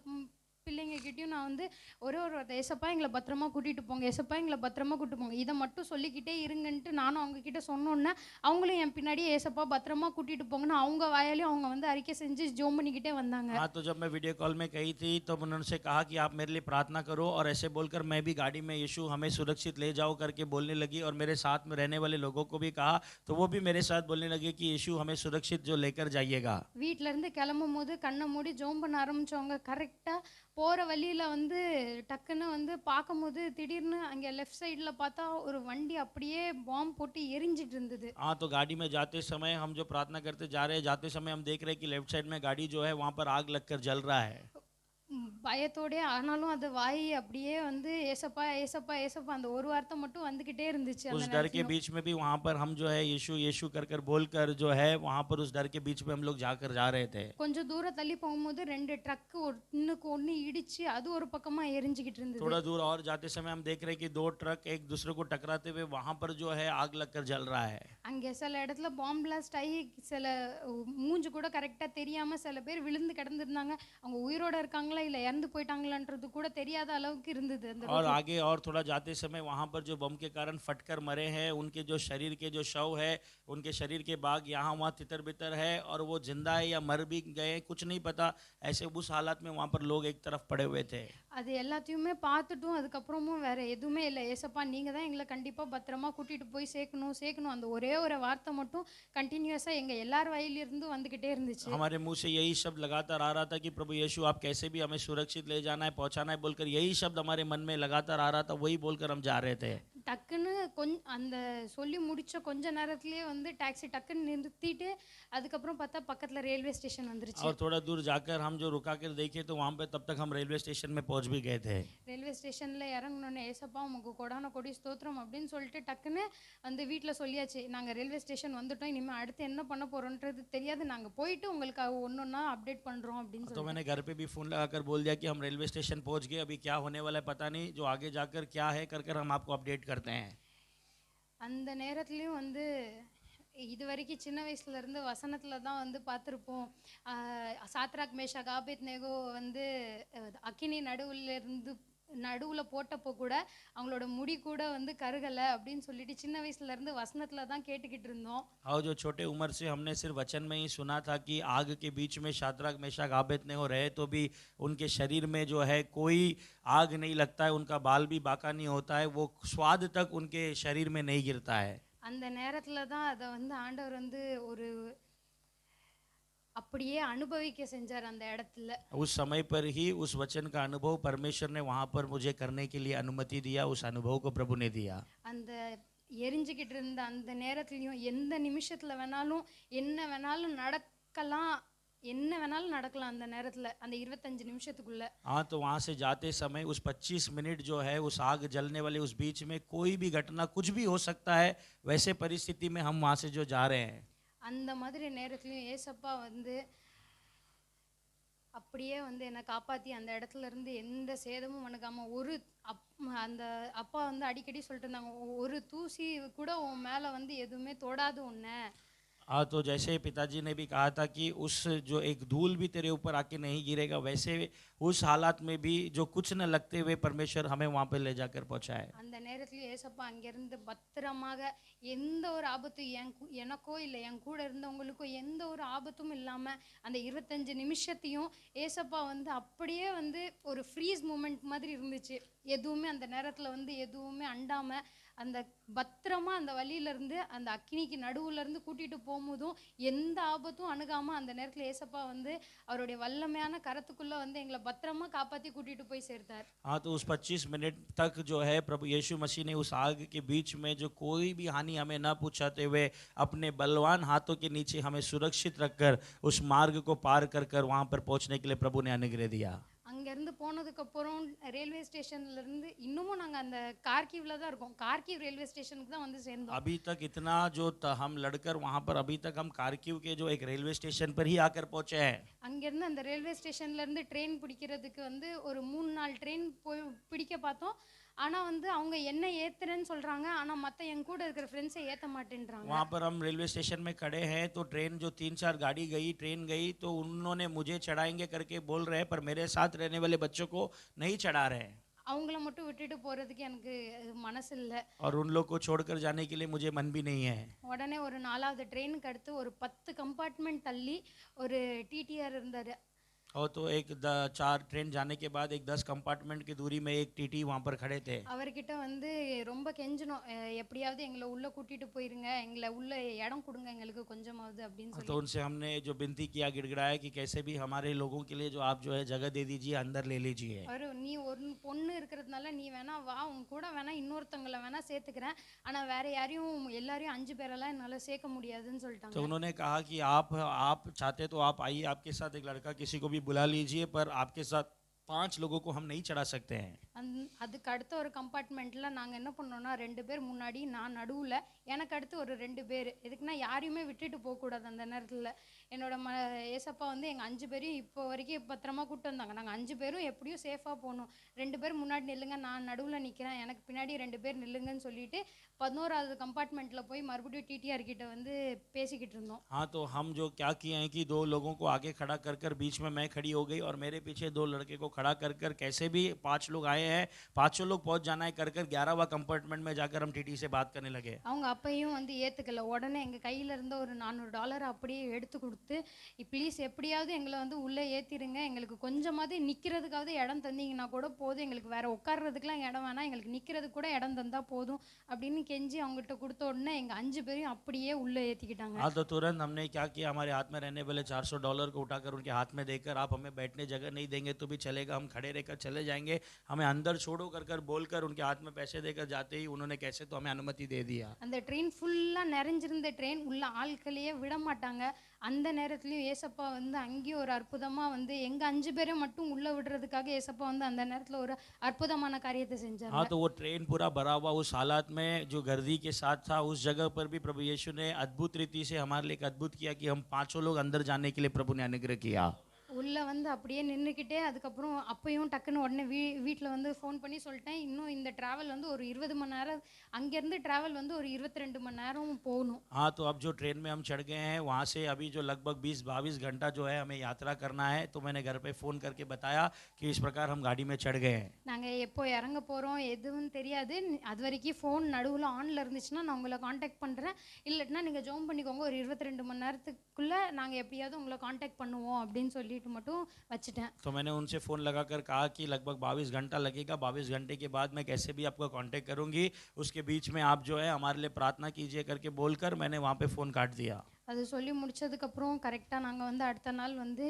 [SPEAKER 1] பிள்ளைங்ககிட்டயும் நான் வந்து ஒரே ஒரு வார்த்தை, ஏசப்பா எங்களை பத்திரமா கூட்டிகிட்டு போங்க, ஏசப்பா எங்களை பத்திரமா கூட்டிட்டு போங்க, இதை மட்டும் சொல்லிக்கிட்டே இருங்கன்ட்டு நானும் அவங்க கிட்ட சொன்னோன்னே அவங்களும் என் பின்னாடியே ஏசப்பா பத்திரமா கூட்டிகிட்டு போங்கன்னு அவங்க வாயாலையும் அவங்க வந்து அறிக்கை செஞ்சு ஜோம் பண்ணிக்கிட்டே வந்தாங்க.
[SPEAKER 2] हाँ, तो जब मैं वीडियो कॉल में कही थी तो उन्होंने उनसे कहा कि आप मेरे लिए प्रार्थना करो, और ऐसे बोलकर मैं भी गाड़ी में यीशु हमें सुरक्षित ले जाओ करके बोलने लगी, और मेरे साथ में रहने वाले लोगों को भी कहा, तो वो भी मेरे साथ बोलने लगे कि यीशु हमें सुरक्षित जो लेकर जाइएगा।
[SPEAKER 1] வீட்டில இருந்து கிளம்பும் போது கண்ணை மூடி ஜோம் பண்ண ஆரம்பிச்சவங்க கரெக்டாக போகிற வழியில் வந்து டக்குன்னு வந்து பார்க்கும்போது திடீர்னு அங்கே லெஃப்ட் சைடில் பார்த்தா ஒரு வண்டி அப்படியே பாம்பு போட்டு எரிஞ்சிட்டு இருந்தது.
[SPEAKER 2] हाँ, तो गाड़ी में जाते समय हम जो प्रार्थना करते जा रहे हैं, जाते समय हम देख रहे हैं कि लेफ्ट साइड में गाड़ी जो है वहाँ पर आग लगकर जल रहा है।
[SPEAKER 1] பயத்தோடே ஆனாலும் அது வாய் அப்படியே வந்து ஏசப்பா ஏசப்பா ஏசப்பா அந்த ஒரு வார்த்தை மட்டும் வந்துக்கிட்டே இருந்துச்சு.
[SPEAKER 2] उस
[SPEAKER 1] அந்த
[SPEAKER 2] डर के
[SPEAKER 1] நேரத்துல
[SPEAKER 2] बीच में भी वहाँ पर हम जो है यीशु यीशु कर बोलकर जो है वहाँ पर उस डर के बीच में हम लोग जाकर जा रहे थे।
[SPEAKER 1] கொஞ்சம் தூரம் தள்ளி போகும்போது ரெண்டு ட்ரக் ஒன்றுக்கு ஒன்று இடிச்சு அது ஒரு பக்கமா எரிஞ்சுக்கிட்டு இருந்தது.
[SPEAKER 2] थोड़ा दूर और जाते समय हम देख रहे हैं कि दो ट्रक एक दूसरे को टकराते हुए वहाँ पर जो है आग लगकर जल रहा है।
[SPEAKER 1] அங்கே சில இடத்துல பாம்பு பிளாஸ்ட் ஆகி சில மூஞ்சு கூட கரெக்டாக தெரியாம சில பேர் விழுந்து கிடந்திருந்தாங்க. அவங்க உயிரோட இருக்காங்களா இல்லை இறந்து போயிட்டாங்களான்றது கூட தெரியாத அளவுக்கு இருந்தது அந்த
[SPEAKER 2] और
[SPEAKER 1] ரோட்ல.
[SPEAKER 2] आगे और थोड़ा जाते समय वहाँ पर जो बम के कारण फटकर मरे हैं, उनके जो शरीर के जो शव है, उनके शरीर के भाग यहाँ वहाँ तितर बितर है, और वो जिंदा है या मर भी गए कुछ नहीं पता, ऐसे उस हालत में वहाँ पर लोग एक तरफ पड़े हुए थे।
[SPEAKER 1] அது எல்லாத்தையுமே பார்த்துட்டும் அதுக்கப்புறமும் வேற எதுவுமே இல்லை, ஏசப்பா நீங்கள் தான் எங்களை கண்டிப்பாக பத்திரமா கூட்டிகிட்டு போய் சேர்க்கணும் சேர்க்கணும், அந்த ஒரே ஒரு வார்த்தை மட்டும் கண்டினியூஸாக எங்கள் எல்லார் வாயிலிருந்து வந்துக்கிட்டே இருந்துச்சு.
[SPEAKER 2] हमारे मुंह से यही शब्द लगातार आ रहा था कि प्रभु यीशु आप कैसे भी हमें सुरक्षित ले जाना है, पहुंचाना है बोलकर यही शब्द हमारे मन में लगातार आ रहा था, वही बोलकर हम जा रहे थे।
[SPEAKER 1] டக்குன்னு அந்த சொல்லி முடிச்ச கொஞ்ச நேரத்திலேயே வந்து டாக்ஸி டக்குன்னு நிறுத்திட்டு அதுக்கப்புறம் பார்த்தா பக்கத்தில் ரயில்வே ஸ்டேஷன் வந்துருச்சு.
[SPEAKER 2] और थोड़ा दूर जाकर हम जो रुका कर देखे तो वहाँ पे तब तक हम रेलवे स्टेशन में पहुँच भी गए थे।
[SPEAKER 1] ரயில்வே ஸ்டேஷனில் இறங்கணுன்னே ஏசப்பா உமக்கு கொடான கொடி ஸ்தோத்திரம் அப்படின்னு சொல்லிட்டு டக்குன்னு வந்து வீட்டில் சொல்லியாச்சு, நாங்கள் ரயில்வே ஸ்டேஷன் வந்துட்டோம், இனிமேல் அடுத்து என்ன பண்ண போகிறோன்றது தெரியாது, நாங்கள் போயிட்டு உங்களுக்கு ஒன்று ஒன்றா அப்டேட் பண்ணுறோம் அப்படின்னு
[SPEAKER 2] तो
[SPEAKER 1] சொல்லி.
[SPEAKER 2] मैंने घर पे भी फ़ोन लगाकर बोल दिया कि हम रेलवे स्टेशन पहुँच गए, अभी क्या होने वाला है पता नहीं, जो आगे जाकर क्या है कर हम आपको अपडेट करते हैं।
[SPEAKER 1] அந்த நேரத்துலையும் வந்து இது வரைக்கும் சின்ன வயசுல இருந்து வசனத்துல தான் வந்து பார்த்துருப்போம். சாத்ராக் மேஷாக் ஆபேத்நேகோ வந்து அக்கினி நடுவில் போட்டப்போ கூட அவங்களோட முடி கூட வந்து கருகலை அப்படின்னு சொல்லிட்டு சின்ன வயசுல இருந்து வசனத்துல தான் கேட்டுக்கிட்டு இருந்தோம்.
[SPEAKER 2] और जो छोटे उम्र से हमने सिर्फ वचन में ही सुना था कि आग के बीच में शाद्राक मेशक आबेदनेगो रहे तो भी उनके शरीर में जो है कोई आग नहीं लगता है, उनका बाल भी बाका नहीं होता है, वो स्वाद तक उनके शरीर में नहीं गिरता है।
[SPEAKER 1] அந்த நேரத்துல தான் அதை வந்து ஆண்டவர் வந்து ஒரு அப்படியே அனுபவிக்க செஞ்சார் அந்த இடத்துல.
[SPEAKER 2] उस समय पर ही उस वचन का अनुभव परमेश्वर ने वहाँ पर मुझे करने के लिए अनुमति दिया, उस अनुभव को प्रभु ने दिया।
[SPEAKER 1] அந்த எரிஞ்சுக்கிட்டு இருந்த அந்த நேரத்துலையும் எந்த நிமிஷத்துல வேணாலும் என்ன வேணாலும் நடக்கலாம், என்ன வேணாலும் நடக்கலாம் அந்த நேரத்துல அந்த 25 நிமிஷத்துக்குள்ள.
[SPEAKER 2] हाँ, तो वहाँ से जाते समय उस 25 मिनट जो है उस आग जलने वाले उस बीच में कोई भी घटना कुछ भी हो सकता है, वैसे परिस्थिति में हम वहाँ से जो जा रहे हैं।
[SPEAKER 1] அந்த மாதிரி நேரத்துலையும் ஏசப்பா வந்து அப்படியே வந்து என்னை காப்பாற்றி அந்த இடத்துல இருந்து எந்த சேதமும் அணுகாம அந்த அப்பா வந்து அடிக்கடி சொல்லிட்டு இருந்தாங்க, ஒரு தூசி கூட உன் மேலே வந்து எதுவுமே தொடாது உன்னை.
[SPEAKER 2] हाँ, तो जैसे पिताजी ने भी कहा था कि उस जो एक धूल भी तेरे ऊपर आके नहीं गिरेगा, वैसे उस हालात में भी जो कुछ न लगते हुए परमेश्वर हमें वहाँ पे ले जाकर पहुँचाए।
[SPEAKER 1] அந்த நேரத்துல ஏசப்பா அங்கிருந்து பத்திரமாக எந்த ஒரு ஆபத்தும் எனக்கோ இல்லை என் கூட இருந்தவங்களுக்கோ எந்த ஒரு ஆபத்தும் இல்லாம அந்த 25 நிமிஷத்தையும் ஏசப்பா வந்து அப்படியே வந்து ஒரு ஃப்ரீஸ் மூமெண்ட் மாதிரி இருந்துச்சு. எதுவுமே அந்த நேரத்துல வந்து எதுவுமே அண்டாம அந்த பத்திரமா அந்த வழியில இருந்து அந்த அக்கினிக்கு நடுவுல இருந்து கூட்டிட்டு போகும்போதும் எந்த ஆபத்தும் அணுகாம அந்த நேரத்துல ஏசப்பா வந்து அவருடைய வல்லமையான கரத்துக்குள்ள வந்து எங்களை பத்திரமா காப்பாத்தி கூட்டிட்டு போய் சேர்த்தார்.
[SPEAKER 2] हाँ, तो उस 25 मिनट तक जो है प्रभु यीशु मसीह ने उस आग के बीच में जो कोई भी हानि हमें न पहुंचाते हुए अपने बलवान हाथों के नीचे हमें सुरक्षित रखकर उस मार्ग को पार कर कर वहां पर पहुंचने के लिए प्रभु ने अनुग्रह दिया।
[SPEAKER 1] அங்க இருந்து போனதுக்கு அப்புறம் ரயில்வே ஸ்டேஷன்ல இருந்து இன்னமும் நாங்க அந்த கார்கிவ்ல தான் இருக்கோம். கார்கிவ் ரயில்வே ஸ்டேஷனுக்கு தான் வந்து சேர்ந்தோம்.
[SPEAKER 2] अभी तक इतना जो हम लड़कर वहां पर अभी तक हम कारगिल के जो एक रेलवे स्टेशन पर ही आकर पहुंचे हैं।
[SPEAKER 1] அங்க இருந்து அந்த ரயில்வே ஸ்டேஷன்ல இருந்து ட்ரெயின் பிடிக்கிறதுக்கு வந்து ஒரு 3-4 ட்ரெயின் போய் பிடிக்க பார்த்தோம். ஆனா வந்து அவங்க என்ன ஏத்துறேன்னு சொல்றாங்க, ஆனா மத்த என் கூட இருக்கிற ஃப்ரெண்ட்ஸை ஏத்த மாட்டேன்றாங்க.
[SPEAKER 2] वहां पर हम रेलवे स्टेशन में खड़े हैं तो ट्रेन जो 3-4 गाड़ी गई ट्रेन गई तो उन्होंने मुझे चढ़ाएंगे करके बोल रहे हैं पर मेरे साथ रहने वाले बच्चों को नहीं चढ़ा रहे हैं
[SPEAKER 1] அவங்கள மட்டும் விட்டுட்டு போறதுக்கு எனக்கு மனசு இல்ல.
[SPEAKER 2] और उन लोग को छोड़कर जाने के लिए मुझे मन भी नहीं है।
[SPEAKER 1] உடனே ஒரு 4வது ட்ரெயினுக்கு அடுத்து ஒரு 10 கம்பார்ட்மெண்ட் தள்ளி ஒரு டிடிஆர் இருந்தாரு.
[SPEAKER 2] और तो एक 4 ट्रेन जाने के बाद एक 10 कंपार्टमेंट की दूरी में एक टीटी वहां पर खड़े थे।
[SPEAKER 1] அவர்கிட்ட வந்து ரொம்ப கெஞ்சணும், எப்படியாவது எங்களை உள்ள கூட்டிட்டு போயிருங்க, எங்களை உள்ள இடம் கொடுங்க எங்களுக்கு கொஞ்சமாவது அப்படின்னு
[SPEAKER 2] तो
[SPEAKER 1] சொல்லி.
[SPEAKER 2] उनसे हमने जो विनती किया गिड़गिड़ाया कि कैसे भी हमारे लोगों के लिए जो आप जो है जगह दे दीजिए अंदर ले लीजिए।
[SPEAKER 1] அவரு நீ ஒரு பொண்ணு இருக்கிறதுனால நீ வேணா வா, உன் கூட வேணா இன்னொருத்தவங்கள வேணா சேர்த்துக்கிறேன், ஆனா வேற யாரையும் எல்லாரையும் 5 பேரெல்லாம் என்னால சேர்க்க முடியாதுன்னு
[SPEAKER 2] तो
[SPEAKER 1] சொல்லிட்டாங்க.
[SPEAKER 2] उन्होंने कहा कि आप चाहते तो आप आइए, आपके साथ एक लड़का किसी को भी बुला लीजिए पर आपके साथ 5 लोगों को हम नहीं चढ़ा सकते हैं।
[SPEAKER 1] அதுக்கு அடுத்த ஒரு கம்பார்ட்மெண்ட்ல நாங்க என்ன பண்ணோம்னா 2 பேர் முன்னாடி நான் நடுவுல, எனக்கு அடுத்து ஒரு 2 பேர். எதுக்குன்னா யாரையுமே விட்டுட்டு போக கூடாது அந்த நேரத்துல. என்னோட ஏசப்பா வந்து எங்க 5 பேரையும் இப்போ வரைக்கும் பத்திரமா கூட்டு வந்தாங்க. நாங்க 5 பேரும் எப்படியும் சேஃபா போகணும். 2 பேர் முன்னாடி நில்லுங்க, நான் நடுவுல நிக்கிறேன், எனக்கு பின்னாடி 2 பேர் நில்லுங்கன்னு சொல்லிட்டு 11வது கம்பார்ட்மெண்ட்ல போய் மறுபடியும் டிடிஆர் கிட்ட வந்து பேசிக்கிட்டு இருந்தோம்.
[SPEAKER 2] हाँ, तो हम जो क्या किए हैं कि 2 लोगों को आगे खड़ा कर कर बीच में मैं खड़ी हो गई और मेरे पीछे 2 लड़के को खड़ा कर कर कैसे भी 5 लोग आए हैं, 5 लोग पहुंच जाना है कर कर 11वां कंपार्टमेंट में जाकर हम टीटी से बात करने लगे।
[SPEAKER 1] அவங்க அப்பையும் வந்து ஏத்துக்கல. உடனே எங்க கையில இருந்த ஒரு $400 அப்படியே எடுத்து கொடுத்து, ப்ளீஸ் எப்படியாவது எங்களை வந்து உள்ள ஏத்திருங்க, எங்களுக்கு கொஞ்சமாவது நிக்கிறதுக்காவது இடம் தந்தீங்கன்னா கூட போதும், எங்களுக்கு வேற உட்கார்றதுக்குலாம் இடம் வேணாம், எங்களுக்கு நிக்கிறதுக்கு கூட இடம் தந்தா போதும் அப்படின்னு கெஞ்சி அவங்ககிட்ட கொடுத்த உடனே எங்க 5 பேரையும் அப்படியே உள்ள ஏத்திக்கிட்டாங்க.
[SPEAKER 2] हाँ, तो तुरंत हमने क्या किया, हमारे हाथ में रहने वाले $400 को उठाकर उनके हाथ में देकर आप हमें बैठने जगह नहीं देंगे तो भी चलेगा, हम खड़े रहकर चले जाएंगे, हमें अंदर छोड़ो कर कर बोलकर उनके हाथ में पैसे देकर जाते ही उन्होंने कैसे तो हमें अनुमति दे दिया।
[SPEAKER 1] அந்த ட்ரெயின் ஃபுல்லா நிறைஞ்சிருந்த ட்ரெயின் உள்ள ஆட்களையே விட மாட்டாங்க. அந்த நேரத்துலயும் ஏசப்பா வந்து அங்கேயும் ஒரு அற்புதமா வந்து எங்க 5 பேரை மட்டும் உள்ள விடுறதுக்காக ஏசப்பா வந்து அந்த நேரத்துல ஒரு அற்புதமான காரியத்தை செஞ்சாங்க.
[SPEAKER 2] हाँ, तो वो ट्रेन पूरा भरा हुआ उस हालात में जो गर्दी के साथ था उस जगह पर भी प्रभु यीशु ने अद्भुत रीति से हमारे लिए एक अद्भुत किया कि हम 5 लोग अंदर जाने के लिए प्रभु ने अनुग्रह किया।
[SPEAKER 1] உள்ள வந்து அப்படியே நின்றுக்கிட்டே அதுக்கப்புறம் அப்பயும் டக்குன்னு உடனே வீட்டில் வந்து ஃபோன் பண்ணி சொல்லிட்டேன், இன்னும் இந்த ட்ராவல் வந்து ஒரு 20 மணி நேரம், அங்கேருந்து ட்ராவல் வந்து ஒரு 22 மணி நேரம் போகணும்.
[SPEAKER 2] हाँ, तो अब जो ट्रेन में हम चढ़ गए हैं वहाँ से अभी जो लगभग 20-22 घंटा जो है हमें यात्रा करना है, तो मैंने घर पे फ़ोन करके बताया कि इस प्रकार हम गाड़ी में चढ़ गए हैं।
[SPEAKER 1] நாங்கள் எப்போ இறங்க போகிறோம் எதுவும் தெரியாது, அது வரைக்கும் ஃபோன் நடுவில் ஆனில் இருந்துச்சுன்னா நான் உங்களை காண்டாக்ட் பண்ணுறேன், இல்லைன்னா நீங்கள் ஜோம் பண்ணிக்கோங்க, ஒரு 22 மணி நேரத்துக்குள்ளே நாங்கள் எப்படியாவது உங்களை காண்டாக்ட் பண்ணுவோம் அப்படின்னு சொல்லிட்டு மட்டும் வச்சுட்டேன்.
[SPEAKER 2] तो मैंने उनसे फ़ोन लगाकर कहा कि लगभग 22 घंटा लगेगा, 22 घंटे के बाद मैं कैसे भी आपको कांटेक्ट करूंगी, उसके बीच में आप जो है हमारे लिए प्रार्थना कीजिए करके बोलकर मैंने वहाँ पे फ़ोन काट दिया।
[SPEAKER 1] அது சொல்லி முடிச்சதுக்கப்புறம் கரெக்டாக நாங்கள் வந்து அடுத்த நாள் வந்து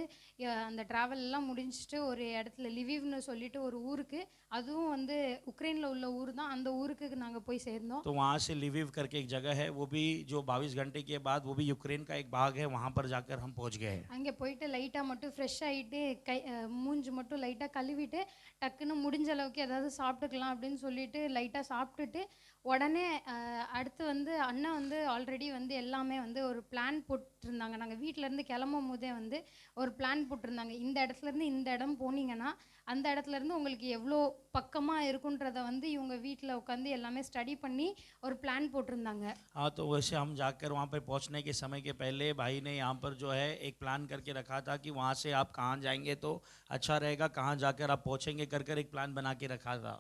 [SPEAKER 1] அந்த ட்ராவல் எல்லாம் முடிஞ்சிட்டு ஒரு இடத்துல லிவிவ்னு சொல்லிட்டு ஒரு ஊருக்கு, அதுவும் வந்து உக்ரைனில் உள்ள ஊர் தான், அந்த ஊருக்கு நாங்கள் போய் சேர்ந்தோம்.
[SPEAKER 2] तो वहाँ से लिविव करके एक जगह है, वो भी जो 22 घंटे के बाद वो भी यूक्रेन का एक भाग है, वहाँ पर जाकर हम पहुँच गए।
[SPEAKER 1] அங்கே போயிட்டு லைட்டாக மட்டும் ஃப்ரெஷ் ஆகிட்டு மூஞ்சி மட்டும் லைட்டாக கழுவிட்டு டக்குன்னு முடிஞ்ச அளவுக்கு ஏதாவது சாப்பிட்டுக்கலாம் அப்படின்னு சொல்லிட்டு லைட்டாக சாப்பிட்டுட்டு உடனே அடுத்து வந்து அண்ணன் வந்து ஆல்ரெடி வந்து எல்லாமே வந்து ஒரு பிளான் போட்டிருந்தாங்க. நாங்கள் வீட்டிலேருந்து கிளம்பும் போதே வந்து ஒரு பிளான் போட்டிருந்தாங்க, இந்த இடத்துலேருந்து இந்த இடம் போனீங்கன்னா அந்த இடத்துலேருந்து உங்களுக்கு எவ்வளோ பக்கமாக இருக்குன்றதை வந்து இவங்க வீட்டில் உட்காந்து எல்லாமே ஸ்டடி பண்ணி ஒரு பிளான் போட்டிருந்தாங்க.
[SPEAKER 2] हाँ, तो वैसे हम जाकर वहाँ पर पहुँचने के समय के पहले भाई ने यहाँ पर जो है एक प्लान करके रखा था कि वहाँ से आप कहाँ जाएंगे तो अच्छा रहेगा, कहाँ जाकर आप पहुँचेंगे कर कर एक प्लान बना के रखा था।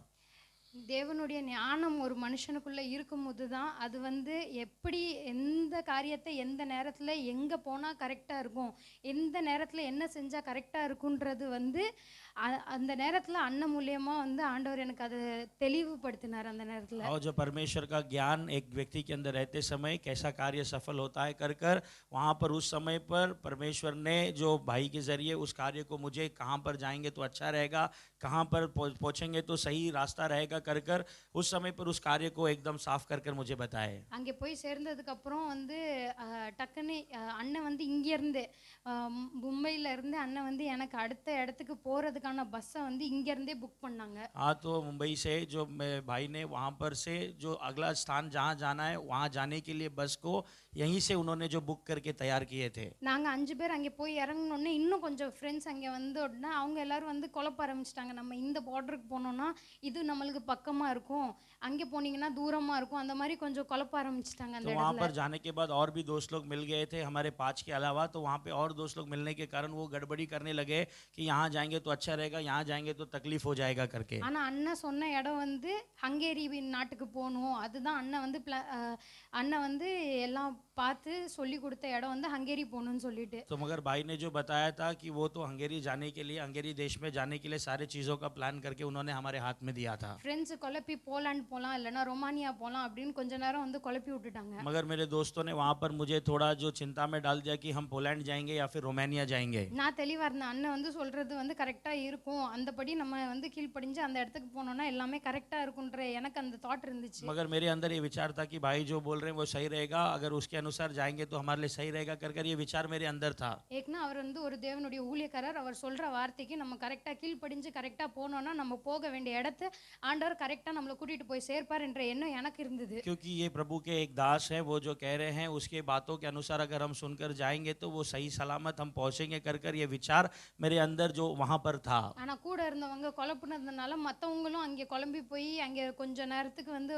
[SPEAKER 1] தேவனுடைய ஞானம் ஒரு மனுஷனுக்குள்ள இருக்கும்போது தான் அது வந்து எப்படி எந்த காரியத்தை எந்த நேரத்தில் எங்கே போனால் கரெக்டாக இருக்கும், எந்த நேரத்தில் என்ன செஞ்சால் கரெக்டாக இருக்குன்றது வந்து அந்த நேரத்தில் அண்ணன் மூலியமா வந்து ஆண்டவர் எனக்கு அதை தெளிவுபடுத்தினார் அந்த நேரத்தில்.
[SPEAKER 2] और जो परमेश्वर का ज्ञान एक व्यक्ति के अंदर रहते समय कैसा कार्य सफल होता है कर कर वहाँ पर उस समय पर परमेश्वर ने जो भाई के जरिए उस कार्य को मुझे कहाँ पर जाएंगे तो अच्छा रहेगा, कहाँ पर पहुँचेंगे तो सही रास्ता रहेगा कर कर उस समय पर उस कार्य को एकदम साफ कर कर मुझे बताए।
[SPEAKER 1] அங்கே போய் சேர்ந்ததுக்கு அப்புறம் வந்து டக்குன்னு அண்ணன் வந்து இங்கேருந்து மும்பையில இருந்து அண்ணன் வந்து எனக்கு அடுத்த இடத்துக்கு போகிறதுக்கான பஸ்ஸை வந்து இங்கேருந்தே புக் பண்ணாங்க.
[SPEAKER 2] हाँ, तो मुंबई से जो मेरे भाई ने वहाँ पर से जो अगला स्थान जहाँ जाना है वहाँ जाने के लिए बस को यहीं से उन्होंने जो बुक करके तैयार किए थे।
[SPEAKER 1] நாங்கள் 5 பேர் அங்கே போய் இறங்கினோடனே இன்னும் கொஞ்சம் ஃப்ரெண்ட்ஸ் அங்கே வந்து உடனே அவங்க எல்லாரும் வந்து குழப்ப ஆரம்பிச்சிட்டாங்க. நம்ம இந்த பார்டருக்கு போனோம்னா இது நம்மளுக்கு பக்கமாக இருக்கும், அங்கே போனீங்கன்னா தூரமாக இருக்கும், அந்த மாதிரி கொஞ்சம் குழப்ப ஆரம்பிச்சிட்டாங்க அந்த
[SPEAKER 2] तो वहाँ
[SPEAKER 1] இடத்துல.
[SPEAKER 2] पर जाने के बाद और भी दोस्त लोग मिल गए थे हमारे 5 के अलावा, तो वहाँ पे और दोस्त लोग मिलने के कारण वो गड़बड़ी करने लगे कि यहाँ जाएंगे तो अच्छा रहेगा, यहाँ जाएंगे तो तकलीफ हो जाएगा करके।
[SPEAKER 1] ஆனால் அண்ணன் சொன்ன இடம் வந்து ஹங்கேரி நாட்டுக்கு போகணும், அதுதான் அண்ணன் வந்து அண்ணன் வந்து எல்லாம் பார்த்து சொல்லி கொடுத்த இடம் வந்து ஹங்கேரி போகணும்னு சொல்லிட்டு.
[SPEAKER 2] तो मगर भाई ने जो बताया था कि वो तो हंगेरी जाने के लिए, हंगेरी देश में जाने के लिए सारे चीज़ों का प्लान करके उन्होंने हमारे हाथ में दिया था।
[SPEAKER 1] ஃப்ரெண்ட்ஸு குழப்பி போலாண்ட் போகலாம் இல்லைன்னா ரொமானியா போகலாம் அப்படின்னு கொஞ்ச நேரம் வந்து குழப்பி விட்டுட்டாங்க.
[SPEAKER 2] मगर मेरे दोस्तों ने वहाँ पर मुझे थोड़ा जो चिंता में डाल दिया कि हम पोलैंड जाएंगे या फिर रोमानिया जाएंगे।
[SPEAKER 1] நான் தெளிவாக இருந்தேன், அண்ணன் வந்து சொல்கிறது வந்து கரெக்டாக இருக்கும், அந்தபடி நம்ம வந்து கீழ்ப்படிஞ்சு அந்த இடத்துக்கு போனோம்னா எல்லாமே கரெக்டாக இருக்குன்ற எனக்கு அந்த தாட் இருந்துச்சு.
[SPEAKER 2] मगर मेरे अंदर ये विचार था कि भाई जो बोल रहे हैं वो सही रहेगा, अगर उसके अनुसार जाएंगे तो हमारे लिए सही रहेगा कर कर ये विचार मेरे अंदर था।
[SPEAKER 1] ஏன்னா அவர் வந்து ஒரு தேவனுடைய ஊழியக்காரர், அவர் சொல்கிற வார்த்தைக்கு நம்ம கரெக்டாக கீழ்ப்படிஞ்சு கரெக்டாக போனோம்னா நம்ம போக வேண்டிய இடத்து ஆண்டவர் கரெக்டாக நம்மளை கூட்டிகிட்டு போய் சேர்ப்பார் என்ற எண்ணம் எனக்கு இருந்தது.
[SPEAKER 2] क्योंकि ये प्रभु के एक दास हैं, वो जो कह रहे हैं उसके बातों के अनुसार अगर हम सुनकर जाएंगे तो वो सही सलामत हम पहुँचेंगे कर कर ये विचार मेरे अंदर जो वहाँ पर था।
[SPEAKER 1] ஆனால் கூட இருந்தவங்க குழப்புனதுனால மற்றவங்களும் அங்கே குழம்பி போய் அங்கே கொஞ்ச நேரத்துக்கு வந்து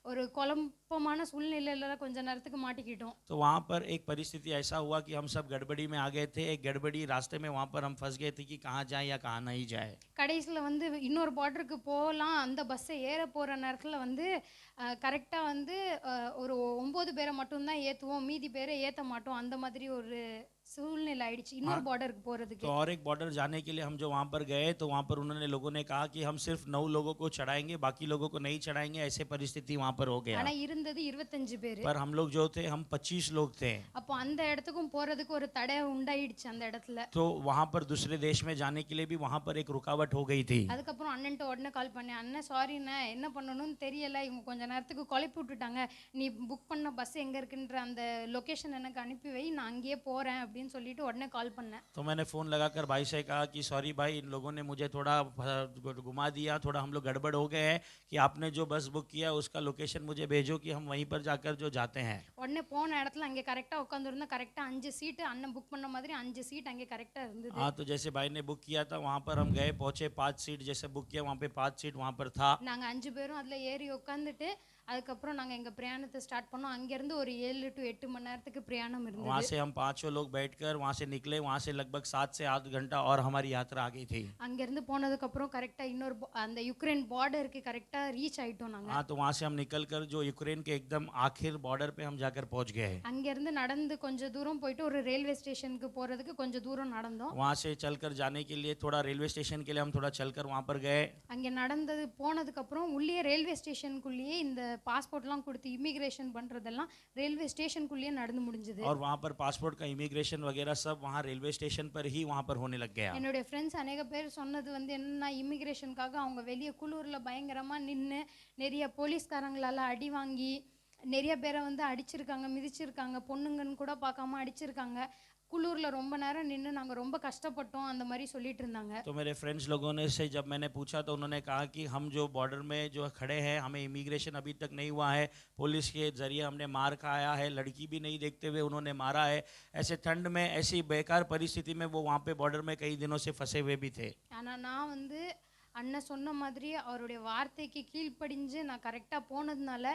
[SPEAKER 1] ஒரு குழப்பமான சூழ்நிலையில கொஞ்ச நேரத்துக்கு மாட்டிக்கிட்டோம்.
[SPEAKER 2] तो वहाँ पर एक परिस्थिति ऐसा हुआ कि हम सब गड़बड़ी में आ गए थे, एक गड़बड़ी रास्ते में वहाँ पर हम फंस गए थे कि कहाँ जाए या कहाँ नहीं जाए।
[SPEAKER 1] கடைசியில் வந்து இன்னொரு பார்டருக்கு போகலாம் அந்த பஸ்ஸை ஏற போகிற நேரத்தில் வந்து கரெக்டாக வந்து ஒரு 9 பேரை மட்டும்தான் ஏற்றுவோம், மீதி பேரை ஏற்ற மாட்டோம், அந்த மாதிரி ஒரு சூழ்நிலை ஆயிடுச்சு இன்னொரு பார்டருக்கு போகிறதுக்கு.
[SPEAKER 2] तो और एक बॉर्डर जाने के लिए हम जो वहाँ पर गए तो वहाँ पर उन्होंने लोगों ने कहा कि हम सिर्फ 9 लोगों को चढ़ाएंगे, बाकी लोगों को नहीं चढ़ाएंगे, ऐसे परिस्थिति वहाँ पर हो गया।
[SPEAKER 1] ஆனால் இருந்தது 25 பேர்.
[SPEAKER 2] पर हम लोग जो थे हम 25 लोग थे।
[SPEAKER 1] அப்போ அந்த இடத்துக்கும் போகிறதுக்கு ஒரு தடை உண்டாயிடுச்சு அந்த இடத்துல.
[SPEAKER 2] तो वहाँ पर दूसरे देश में जाने के लिए भी वहाँ पर एक रुकावट हो गई थी।
[SPEAKER 1] அதுக்கப்புறம் அண்ணன்ட்ட உடனே கால் பண்ணேன், அண்ணன் சாரிண்ணே என்ன பண்ணணும்னு தெரியல, இவங்க கொஞ்ச நேரத்துக்கு குழப்பி விட்டுட்டாங்க, நீ புக் பண்ண பஸ் எங்கே இருக்குன்ற அந்த லொக்கேஷன் எனக்கு அனுப்பி வை, நான் அங்கேயே போகிறேன் அப்படின்னு சொல்லிட்டு உடனே கால் பண்ணேன்.
[SPEAKER 2] तो मैंने फ़ोन लगाकर भाई से कहा कि सॉरी भाई, इन लोगों ने मुझे थोड़ा घुमा दिया, थोड़ा हम लोग गड़बड़ हो गए हैं कि आपने जो बस बुक किया उसका लोकेशन मुझे भेजो कि हम वहीं पर जाकर जो जाते हैं।
[SPEAKER 1] உடனே போன இடத்துல அங்கே கரெக்டாக உட்காந்துருந்தா கரெக்டாக 5 சீட்டு அண்ணன் புக் பண்ண மாதிரி 5 சீட் அங்கே கரெக்டாக இருந்தது.
[SPEAKER 2] हाँ, तो जैसे भाई ने बुक किया था वहाँ पर हम गए, पहुँचे, 5 सीट जैसे बुक किया वहाँ पे 5 सीट वहाँ पर था।
[SPEAKER 1] நாங்கள் 5 பேரும் அதில் ஏறி உட்காந்துட்டு அதுக்கப்புறம் நாங்கள் எங்கள் பிரயாணத்தை ஸ்டார்ட் பண்ணோம். அங்கேருந்து ஒரு 7 to 8 மணி நேரத்துக்கு பிரயாணம்
[SPEAKER 2] वहाँ
[SPEAKER 1] இருந்தது.
[SPEAKER 2] से हम 5 लोग बैठकर वहाँ से निकले, वहाँ से लगभग 7 से 8 घंटा और हमारी यात्रा आ गई थी।
[SPEAKER 1] அங்கேருந்து போனதுக்கப்புறம் கரெக்டாக இன்னொரு அந்த யுக்ரைன் பார்டருக்கு கரெக்டாக ரீச் ஆகிட்டோம் நாங்கள்.
[SPEAKER 2] हाँ, तो वहाँ से हम निकल कर जो यूक्रेन के एकदम आखिर बॉर्डर पे हम जाकर पहुँच गए।
[SPEAKER 1] அங்கேருந்து நடந்து கொஞ்சம் தூரம் போயிட்டு ஒரு ரயில்வே ஸ்டேஷனுக்கு போகிறதுக்கு கொஞ்சம் தூரம் நடந்தோம்.
[SPEAKER 2] वहाँ से चलकर जाने के लिए थोड़ा रेलवे स्टेशन के लिए हम थोड़ा चलकर वहाँ पर गए।
[SPEAKER 1] அங்கே நடந்தது போனதுக்கப்புறம் உள்ளே ரயில்வே ஸ்டேஷனுக்குள்ளேயே இந்த பாஸ்போர்ட்லாம் கொடுத்து இமிக்ரேஷன் பண்ணுறதெல்லாம் ரயில்வே ஸ்டேஷனுக்குள்ளேயே நடந்து முடிஞ்சது.
[SPEAKER 2] और वहाँ पर पासपोर्ट का इमिग्रेशन वगैरह सब वहाँ रेलवे स्टेशन पर ही वहाँ पर होने लग गया।
[SPEAKER 1] என்னுடைய ஃப்ரெண்ட்ஸ் அநேக பேர் சொன்னது வந்து என்னன்னா, இமிக்ரேஷனுக்காக அவங்க வெளியே குளூரில் பயங்கரமாக நின்று நிறைய போலீஸ்காரங்களால் அடி வாங்கி நிறைய பேரை வந்து அடிச்சிருக்காங்க, மிதிச்சிருக்காங்க, பொண்ணுங்கன்னு கூட பார்க்காம அடிச்சிருக்காங்க, குளூரில் ரொம்ப நேரம் நின்று நாங்கள் ரொம்ப கஷ்டப்பட்டோம் அந்த மாதிரி சொல்லிட்டு இருந்தாங்க.
[SPEAKER 2] तो मेरे फ्रेंड्स लोगों ने से जब मैंने पूछा तो उन्होंने कहा कि हम जो बॉर्डर में जो खड़े हैं हमें इमिग्रेशन अभी तक नहीं हुआ है, पुलिस के जरिए हमने मार खाया है, लड़की भी नहीं देखते हुए उन्होंने मारा है, ऐसे ठंड में ऐसी बेकार परिस्थिति में वो वहाँ पे बॉर्डर में कई दिनों से फंसे हुए भी थे।
[SPEAKER 1] ஆனால் நான் வந்து அண்ணன் சொன்ன மாதிரி அவருடைய வார்த்தைக்கு கீழ்ப்படிஞ்சு நான் கரெக்டாக போனதுனால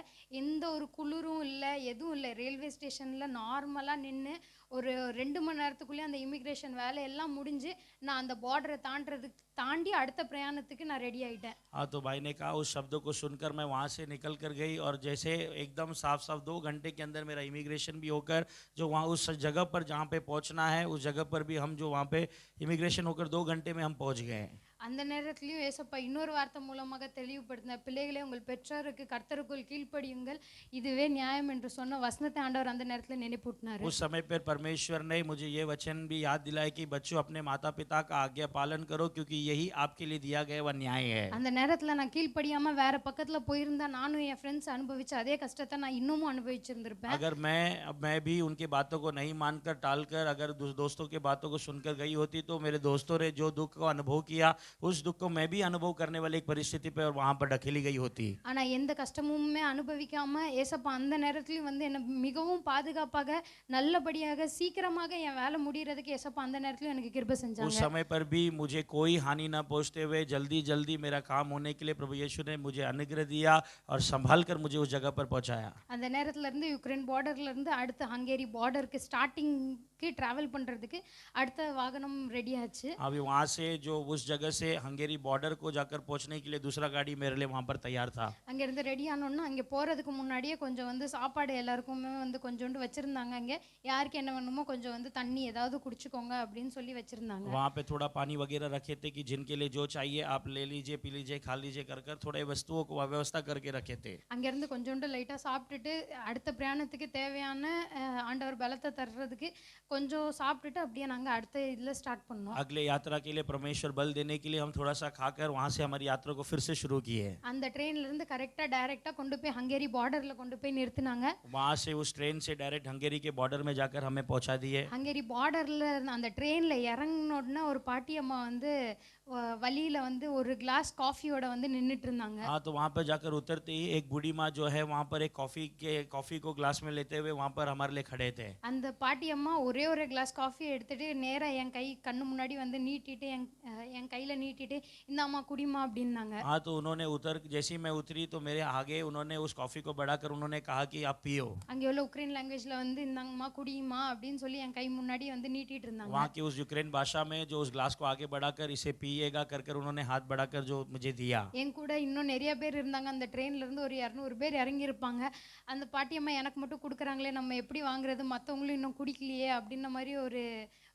[SPEAKER 1] எந்த ஒரு குளிரும் இல்லை, எதுவும் இல்லை. ரயில்வே ஸ்டேஷனில் நார்மலாக நின்று ஒரு 2 மணி நேரத்துக்குள்ளேயே அந்த இமிக்ரேஷன் வேலையெல்லாம் முடிஞ்சு நான் அந்த பார்டரை தாண்டி அடுத்த பிரயாணத்துக்கு நான் ரெடி ஆகிட்டேன்.
[SPEAKER 2] हाँ, तो भाई ने कहा उस शब्दों को सुनकर मैं वहाँ से निकल कर गई और जैसे एकदम साफ साफ 2 घंटे के अंदर मेरा इमिग्रेशन भी होकर जो वहाँ उस जगह पर जहाँ पे पहुँचना है उस जगह पर भी हम जो वहाँ पे इमिग्रेशन होकर 2 घंटे में हम पहुँच गए।
[SPEAKER 1] அந்த நேரத்துலையும் ஏசப்பா இன்னொரு வார்த்தை மூலமாக தெளிவுபடுத்தின, பிள்ளைகளே உங்கள் பெற்றோருக்கு கர்த்தருக்குள் கீழ்ப்படியுங்கள், இதுவே நியாயம் என்று சொன்ன வசனத்தை ஆண்டவர் அந்த நேரத்தில் நினைப்பூட்டினார்.
[SPEAKER 2] उस समय पर परमेश्वर ने मुझे ये वचन भी याद दिलाया कि बच्चों अपने माता पिता का आज्ञा पालन करो क्योंकि यही आपके लिए दिया गया वह न्याय है।
[SPEAKER 1] அந்த நேரத்தில் நான் கீழ்ப்படியாம வேற பக்கத்தில் போயிருந்தா நானும் என் ஃப்ரெண்ட்ஸ் அனுபவிச்ச அதே கஷ்டத்தை நான் இன்னமும் अनुभविச்சிருந்திருப்பேன்.
[SPEAKER 2] अगर मैं भी उनकी बातों को नहीं मानकर टालकर अगर दोस्तों की बातों को सुनकर गई होती तो मेरे दोस्तों ने जो दुख को अनुभव किया उस दुख को मैं भी अनुभव करने वाली एक परिस्थिति पर वहां पर ढकेली गई होती।
[SPEAKER 1] ஆனா எந்த கஷ்டமுமே அனுபவிக்காம ஏசப்பா அந்த நேரத்துலயும் வந்து என்ன மிகவும் பாதுகாப்பாக நல்லபடியாக சீக்கிரமாக என் வேலை முடியறதுக்கு ஏசப்பா அந்த நேரத்துலயும் எனக்கு கிருபை
[SPEAKER 2] उस
[SPEAKER 1] செஞ்சாங்க.
[SPEAKER 2] समय पर भी मुझे कोई हानि न पहुंचते हुए जल्दी जल्दी मेरा काम होने के लिए प्रभु यीशु ने मुझे अनुग्रह दिया और संभाल कर मुझे उस जगह पर पहुंचाया।
[SPEAKER 1] அந்த நேரத்துல இருந்து யுக்ரைன் பார்டர்ல இருந்து அடுத்த ஹங்கேரி பார்டருக்கு ஸ்டார்டிங்க்கு டிராவல் பண்றதுக்கு அடுத்த வாகனம் ரெடி ஆச்சு.
[SPEAKER 2] अभी वहां से जो उस जगह से हंगेरी बॉर्डर को जाकर पहुंचने के लिए दूसरा गाड़ी मेरे लिए वहां पर तैयार था।
[SPEAKER 1] அங்க இருந்து ரெடி ஆனோன்னா அங்கே போறதுக்கு முன்னாடியே கொஞ்சம் வந்து சாப்பாடு எல்லாருக்குமே வந்து கொஞ்சோண்டு வச்சிருந்தாங்க. அங்கே யாருக்கு என்ன வேணுமோ கொஞ்சம் வந்து தண்ணி ஏதாவது குடிச்சுக்கோங்க அப்படின்னு சொல்லி வச்சிருந்தாங்க.
[SPEAKER 2] वहाँ पे थोड़ा पानी वगैरह रखे थे कि जिनके लिए जो चाहिए आप ले लीजिए पी लीजिए खा लीजिए कर कर थोड़े वस्तुओं को व्यवस्था करके रखे थे।
[SPEAKER 1] அங்கேருந்து கொஞ்சோண்டு லைட்டாக சாப்பிட்டுட்டு அடுத்த பிரயாணத்துக்கு தேவையான ஆண்டவர் பலத்தை தர்றதுக்கு கொஞ்சம் சாப்பிட்டுட்டு அப்படியே நாங்கள் அடுத்த இதில் ஸ்டார்ட் பண்ணோம்.
[SPEAKER 2] अगले यात्रा के लिए परमेश्वर बल देने के लिए हम थोड़ा सा खाकर वहाँ से हमारी यात्रा को फिर से शुरू किए।
[SPEAKER 1] அந்த ட்ரெயின்ல இருந்து கரெக்டாக டைரெக்டாக கொண்டு போய் ஹங்கேரி பார்டரில் கொண்டு போய் நிறுத்தினாங்க.
[SPEAKER 2] वहाँ से उस ट्रेन से डायरेक्ट हंगेरी के बॉर्डर में जाकर हमें पहुँचा दिए।
[SPEAKER 1] ஹங்கேரி பார்டரில் அந்த ட்ரெயினில் இறங்கின உடனே ஒரு பாட்டி அம்மா வந்து வழியில் வந்து ஒரு கிளாஸ் காஃபியோட வந்து நின்றுட்டு இருந்தாங்க.
[SPEAKER 2] हाँ, तो वहाँ पर जाकर उतरते ही एक बूढ़ी माँ जो है वहाँ पर एक कॉफी को ग्लास में लेते हुए वहाँ पर हमारे लिए खड़े थे।
[SPEAKER 1] அந்த பாட்டி அம்மா ஒரே ஒரு கிளாஸ் காஃபி எடுத்துட்டு நேரா என் கண்ணு முன்னாடி வந்து நீட்டிட்டு என் கையில நீட்டிட்டு இந்தாம்மா குடிமா அப்படின்னாங்க.
[SPEAKER 2] हाँ, तो उन्होंने जैसे ही मैं उतरी तो मेरे आगे उन्होंने उस कॉफी को बढ़ाकर उन्होंने कहा कि आप पियो।
[SPEAKER 1] அங்கே உள்ள உக்ரைன் லாங்குவேஜ்ல வந்து இந்தாங்கம்மா குடிமா அப்படின்னு சொல்லி என் கை முன்னாடி வந்து நீட்டிட்டு இருந்தாங்க.
[SPEAKER 2] वहाँ की उस यूक्रेन भाषा में जो उस ग्लास को आगे बढ़ाकर इसे पिएगा कर कर उन्होंने हाथ बढ़ाकर जो मुझे दिया।
[SPEAKER 1] என் கூட இன்னும் நிறைய பேர் இருந்தாங்க. அந்த ட்ரெயின்ல இருந்து ஒரு 200 பேர் இறங்கி இருப்பாங்க. அந்த பாட்டி அம்மா எனக்கு மட்டும் கொடுக்குறாங்களே நம்ம எப்படி வாங்குறது, மற்றவங்களும் இன்னும் குடிக்கலையே அப்படின்ன மாதிரி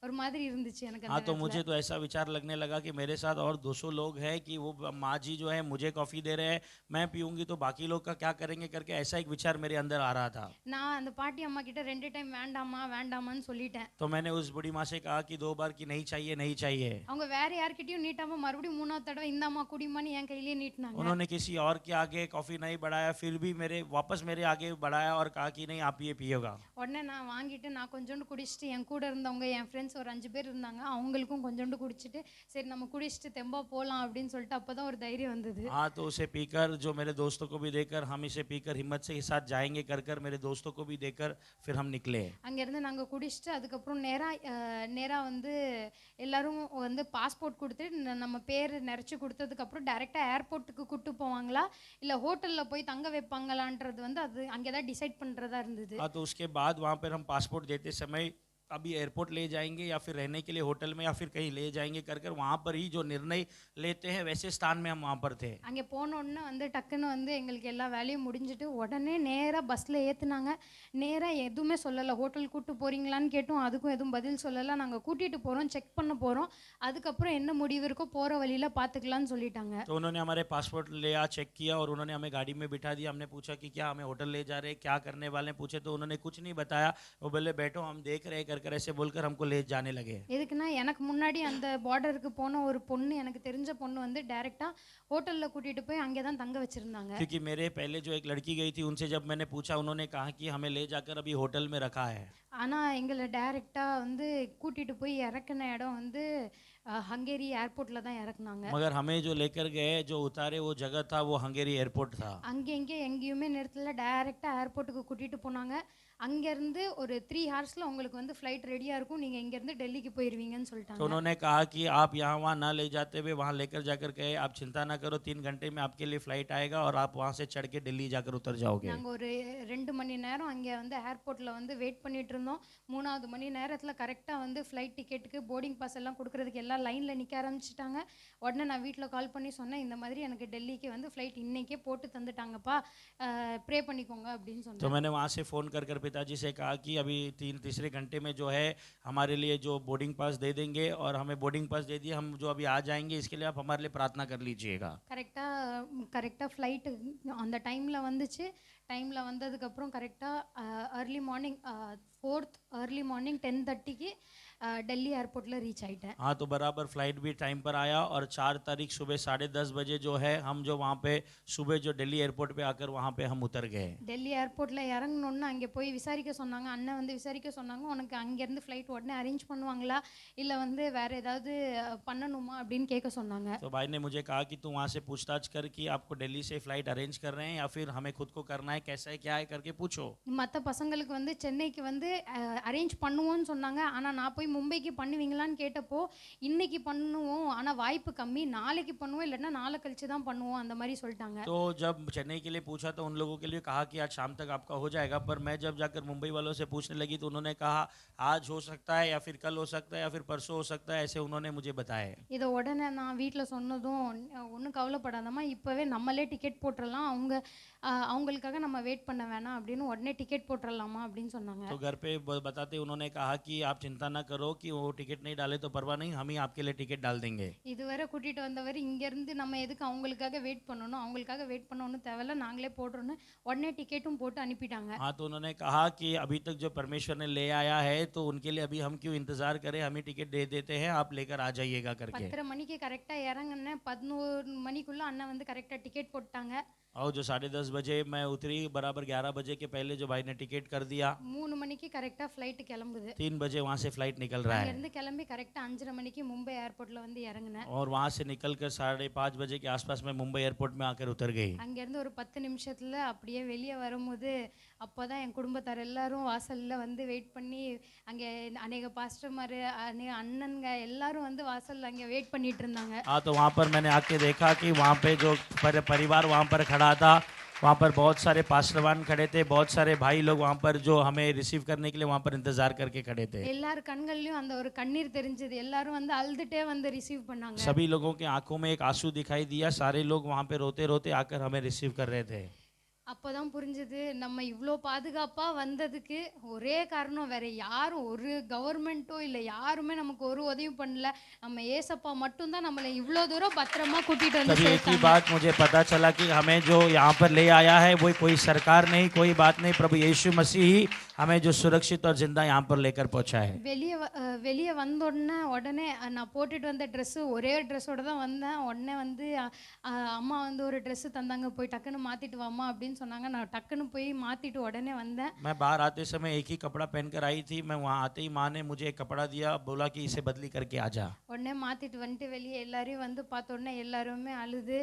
[SPEAKER 1] ஒரு மாதிரி இருந்துச்சு எனக்கு.
[SPEAKER 2] हाँ, तो मुझे तो ऐसा विचार लगने लगा कि मेरे साथ और 200 लोग हैं कि वो माँ जी जो है मुझे कॉफ़ी दे रहे हैं, मैं पीऊँगी तो बाकी लोग का क्या करेंगे करके ऐसा एक विचार मेरे अंदर आ रहा था।
[SPEAKER 1] நான் அந்த பாட்டி அம்மா கிட்ட 2 டைம் வேண்டாமான்னு சொல்லிட்டேன்.
[SPEAKER 2] तो मैंने उस बूढ़ी माँ से कहा कि 2 बार कि नहीं चाहिए नहीं चाहिए।
[SPEAKER 1] அவங்க வேற யார்கிட்டயும் நீட்டாம மறுபடியும் 3வது தடவை இந்தாம்மா குடிமான்னு என் கையிலேயே நீட்டினாங்க.
[SPEAKER 2] उन्होंने किसी और के आगे कॉफ़ी नहीं बढ़ाया फिर भी वापस मेरे आगे बढ़ाया और कहा कि नहीं आप ये पिएगा।
[SPEAKER 1] உடனே நான் வாங்கிட்டு நான் கொஞ்சோண்டு குடிச்சிட்டு என் கூட இருந்தவங்க என் ஃப்ரெண்ட்ஸ் ஒரு 5 பேர் இருந்தாங்க, அவங்களுக்கும் கொஞ்சோண்டு குடிச்சிட்டு சரி நம்ம குடிச்சிட்டு தெம்பா போகலாம் அப்படின்னு சொல்லிட்டு அப்பதான் ஒரு தைரியம் வந்தது.
[SPEAKER 2] हाँ, तो उसे पीकर जो मेरे दोस्तों को भी देकर हम इसे पीकर हिम्मत से के साथ जाएंगे कर कर मेरे दोस्तों को भी देकर फिर हम निकले।
[SPEAKER 1] அங்கேருந்து நாங்கள் குடிச்சிட்டு அதுக்கப்புறம் நேராக வந்து எல்லாரும் வந்து பாஸ்போர்ட் கொடுத்துட்டு நம்ம பேர் நிறைச்சி கொடுத்ததுக்கப்புறம் டைரெக்டாக ஏர்போர்ட்டுக்கு கூப்பிட்டு போவாங்களா இல்லை ஹோட்டலில் போய் தங்க வைப்பாங்களான்றது வந்து அது அங்கே தான் டிசைட் பண்ணுறதா இருந்தது.
[SPEAKER 2] हाँ, तो उसके बाद वहाँ पर हम पासपोर्ट देते समय अभी एयरपोर्ट ले जाएंगे या फिर रहने के लिए होटल में या फिर कहीं ले जाएंगे कर कर वहाँ पर ही जो निर्णय लेते हैं वैसे स्थान में हम वहाँ पर थे।
[SPEAKER 1] அங்கே போன உடனே வந்து டக்குன்னு வந்து எங்களுக்கு எல்லா வேலையும் முடிஞ்சிட்டு உடனே நேராக பஸ்ஸில் ஏற்றுனாங்க. நேராக எதுவுமே சொல்லலை, ஹோட்டல் கூப்பிட்டு போகிறீங்களான்னு கேட்டோம், அதுக்கும் எதுவும் பதில் சொல்லலை. நாங்கள் கூட்டிகிட்டு போகிறோம், செக் பண்ண போகிறோம், அதுக்கப்புறம் என்ன முடிவு இருக்கோ போகிற வழியில் பார்த்துக்கலான்னு சொல்லிட்டாங்க.
[SPEAKER 2] तो उन्होंने हमारे पासपोर्ट लिया चेक किया और उन्होंने हमें गाड़ी में बिठा दिया। हमने पूछा कि क्या हमें होटल ले जा रहे क्या करने वाले पूछे तो उन्होंने कुछ नहीं बताया। वो बोले बैठो हम देख रहे कर कर ऐसे बोलकर हमको ले जाने लगे।
[SPEAKER 1] எதுக்குன்னா எனக்கு முன்னாடி அந்த பார்டருக்கு போன ஒரு பொண்ணு, எனக்கு தெரிஞ்ச பொண்ணு வந்து டைரெக்டாக ஹோட்டலில் கூட்டிகிட்டு போய் அங்கே தான் தங்க வச்சுருந்தாங்க.
[SPEAKER 2] क्योंकि मेरे पहले जो एक लड़की गई थी उनसे जब मैंने पूछा उन्होंने कहा कि हमें ले जाकर अभी होटल में रखा है।
[SPEAKER 1] ஆனால் எங்களை டைரெக்டாக வந்து கூட்டிகிட்டு போய் இறக்குன இடம் வந்து ஹங்கேரி ஏர்போர்ட்டில் தான் இறக்குனாங்க.
[SPEAKER 2] मगर हमें जो लेकर गए जो उतारे वो जगह था वो हंगेरी एयरपोर्ट था।
[SPEAKER 1] அங்கே இங்கே எங்கேயுமே நிறுத்தல, டைரெக்டாக ஏர்போர்ட்டுக்கு கூட்டிகிட்டு போனாங்க. அங்கேருந்து ஒரு 3 ஹார்ஸில் உங்களுக்கு வந்து ஃப்ளைட் ரெடியாக இருக்கும், நீங்கள் இங்கேருந்து டெல்லிக்கு போயிடுவீங்கன்னு
[SPEAKER 2] तो
[SPEAKER 1] சொல்லிட்டாங்க.
[SPEAKER 2] उन्होंने कहा कि आप यहाँ वहाँ ना ले जाते हुए वहाँ लेकर जाकर गए, आप चिंता ना करो, 3 घंटे में आपके लिए फ्लाइट आएगा और आप वहाँ से चढ़ के दिल्ली जाकर उतर जाओगे।
[SPEAKER 1] நாங்கள் ஒரு 2 மணி நேரம் அங்கே வந்து ஏர்போர்ட்டில் வந்து வெயிட் பண்ணிட்டு இருந்தோம். 3வது மணி நேரத்தில் கரெக்டாக வந்து ஃப்ளைட் டிக்கெட்டுக்கு போர்டிங் பாஸ் எல்லாம் கொடுக்கறதுக்கு எல்லாம் லைனில் நிற்க ஆரம்பிச்சிட்டாங்க. உடனே நான் வீட்டில் கால் பண்ணி சொன்னேன், இந்த மாதிரி எனக்கு டெல்லிக்கு வந்து ஃப்ளைட் இன்னைக்கே போட்டு தந்துட்டாங்கப்பா, ப்ரே பண்ணிக்கோங்க அப்படின்னு
[SPEAKER 2] तो
[SPEAKER 1] சொன்னேன்.
[SPEAKER 2] मैंने वहाँ से फ़ोन कर पिताजी से कहा कि अभी तीसरे घंटे में जो है हमारे लिए जो बोर्डिंग पास दे देंगे और हमें बोर्डिंग पास दे दिए, हम जो अभी आ जाएंगे इसके लिए आप हमारे लिए प्रार्थना कर लीजिएगा।
[SPEAKER 1] கரெக்டாக ஃப்ளைட்டு அந்த டைமில் வந்துச்சு. டைமில் வந்ததுக்கப்புறம் கரெக்டாக early morning 4th early morning 10:30க்கு டெல்லி ஏர்போர்ட்டில் ரீச் ஆகிட்டேன்.
[SPEAKER 2] हाँ, तो बराबर फ्लाइट भी टाइम पर आया और 4 तारीख सुबह 10:30 बजे जो है हम जो वहाँ पे सुबह जो दिल्ली एयरपोर्ट पे आकर वहाँ पे हम उतर गए।
[SPEAKER 1] டெல்லி ஏர்போர்ட்டில் இறங்கணுன்னு அங்கே போய் விசாரிக்க சொன்னாங்க. அண்ணன் வந்து விசாரிக்க சொன்னாங்க, உனக்கு அங்கேருந்து ஃப்ளைட் உடனே அரேஞ்ச் பண்ணுவாங்களா இல்லை வந்து வேறு ஏதாவது பண்ணணுமா அப்படின்னு கேட்க சொன்னாங்க.
[SPEAKER 2] तो भाई ने मुझे कहा कि तू वहाँ से पूछताछ कर कि आपको दिल्ली से फ्लाइट अरेंज कर रहे हैं या फिर हमें खुद को करना है, कैसा है क्या है करके पूछो।
[SPEAKER 1] மற்ற பசங்களுக்கு வந்து சென்னைக்கு வந்து அரேஞ்ச் பண்ணுவோன்னு சொன்னாங்க. ஆனால் நான் போய் மும்பைக்கு பண்ணுவீங்களான்னு கேட்டப்போ இன்னைக்கு பண்ணுவோம், ஆனால் வாய்ப்பு கம்மி, நாளைக்கு பண்ணுவோம் இல்லைன்னா நாளை கழிச்சு தான் பண்ணுவோம் அந்த மாதிரி சொல்லிட்டாங்க.
[SPEAKER 2] तो जब चेन्नई के लिए पूछा तो उन लोगों के लिए कहा कि आज शाम तक आपका हो जाएगा, पर मैं जब जाकर मुंबई वालों से पूछने लगी तो उन्होंने कहा आज हो सकता है या फिर कल हो सकता है या फिर परसों हो सकता है, ऐसे उन्होंने मुझे बताया।
[SPEAKER 1] இதை உடனே நான் வீட்டில் சொன்னதும், ஒன்றும் கவலைப்படாதம்மா, இப்போவே நம்மளே டிக்கெட் போட்டுடலாம், அவங்களுக்காக நம்ம வெயிட் பண்ண வேணாம் அப்படின்னு உடனே டிக்கெட் போட்டுடலாமா அப்படின்னு சொன்னாங்க.
[SPEAKER 2] तो घर पे बताते उन्होंने कहा कि आप चिंता ना करो कि वो टिकट नहीं डाले तो परवाह नहीं, हम ही आपके लिए टिकट डाल देंगे।
[SPEAKER 1] இதுவரை கூட்டிகிட்டு வந்தவர் இங்கேருந்து நம்ம எதுக்கு அவங்களுக்காக வெயிட் பண்ணணும், அவங்களுக்காக வெயிட் பண்ணணும்னு தேவையில்ல, நாங்களே போடுறோன்னு உடனே டிக்கெட்டும் போட்டு அனுப்பிட்டாங்க.
[SPEAKER 2] हाँ, तो उन्होंने कहा कि अभी तक जो परमेश्वर ने ले आया है तो उनके लिए अभी हम क्यों इंतजार करें, हम ही टिकट दे देते हैं, आप लेकर आ जाइएगा करके।
[SPEAKER 1] 10:30 மணிக்கு கரெக்டாக இறங்குனேன். 11 மணிக்குள்ளே அண்ணன் வந்து கரெக்டாக டிக்கெட் போட்டாங்க.
[SPEAKER 2] और जो 10:30 बजे मैं उतरी, बराबर 11 बजे के पहले जो भाई ने टिकट कर दिया।
[SPEAKER 1] 3 மணிக்கு கரெக்டாக ஃப்ளைட்டு கிளம்புது.
[SPEAKER 2] 3 बजे वहाँ से फ्लाइट निकल रहा है
[SPEAKER 1] அங்கேருந்து கிளம்பி கரெக்டாக 5:30 மணிக்கு மும்பை ஏர்போர்ட்டில் வந்து இறங்குனேன்.
[SPEAKER 2] और वहाँ से निकलकर 5:30 बजे के आसपास में मुंबई एयरपोर्ट में आकर उतर गई।
[SPEAKER 1] அங்கேருந்து ஒரு 10 நிமிஷத்தில் அப்படியே வெளியே வரும்போது அப்போ தான் என் குடும்பத்தார் எல்லாரும் வாசலில் வந்து வெயிட் பண்ணி, அங்கே அநேக பாஸ்டர்மார் அநேக அண்ணனுங்க எல்லாரும் வந்து வாசலில் அங்கே வெயிட் பண்ணிட்டு இருந்தாங்க.
[SPEAKER 2] हाँ, तो वहाँ पर मैंने आके देखा कि वहाँ पे जो परिवार वहाँ पर खड़ा था, वहाँ पर बहुत सारे पास्टरवान खड़े थे, बहुत सारे भाई लोग वहाँ पर जो हमें रिसीव करने के लिए वहाँ पर इंतजार करके खड़े थे।
[SPEAKER 1] எல்லார் கண்கள்லையும் அந்த ஒரு கண்ணீர் தெரிஞ்சது. எல்லாரும் வந்து அழுதுட்டே வந்து ரிசீவ் பண்ணாங்க.
[SPEAKER 2] सभी लोगों के आंखों में एक आंसू दिखाई दिया, सारे लोग वहाँ पे रोते रोते आकर हमें रिसीव कर रहे थे।
[SPEAKER 1] அப்போதான் புரிஞ்சது, நம்ம இவ்வளோ பாதுகாப்பாக வந்ததுக்கு ஒரே காரணம் வேற யாரும், ஒரு கவர்மெண்ட்டோ இல்லை யாருமே நமக்கு ஒரு உதவி பண்ணல, நம்ம ஏசப்பா மட்டும்தான் நம்மளை இவ்வளோ தூரம் பத்திரமா கூட்டிட்டு வந்து
[SPEAKER 2] तभी एक ही
[SPEAKER 1] சேர்த்தாங்க.
[SPEAKER 2] बात मुझे पता चला कि हमें जो यहाँ पर ले आया है वो कोई सरकार नहीं, कोई बात नहीं, प्रभु यीशु मसीह ही हमें जो सुरक्षित और जिंदा यहाँ पर लेकर पहुँचा है।
[SPEAKER 1] வெளியே வந்த உடனே நான் போட்டுட்டு வந்த ட்ரெஸ்ஸு ஒரே ட்ரெஸ்ஸோட தான் வந்தேன். உடனே வந்து அம்மா வந்து ஒரு ட்ரெஸ்ஸு தந்தாங்க, போய் டக்குன்னு மாற்றிட்டு வாம்மா அப்படின்னு சொன்னாங்க. நான் டக்குன்னு போய் மாற்றிட்டு உடனே வந்தேன்.
[SPEAKER 2] मैं बाहर आते समय एक ही कपड़ा पहनकर आई थी, मैं वहाँ आते ही माँ ने मुझे एक कपड़ा दिया, बोला कि इसे बदली करके आ जा।
[SPEAKER 1] உடனே மாற்றிட்டு வந்துட்டு வெளியே எல்லாரையும் வந்து பார்த்த உடனே எல்லாருமே அழுது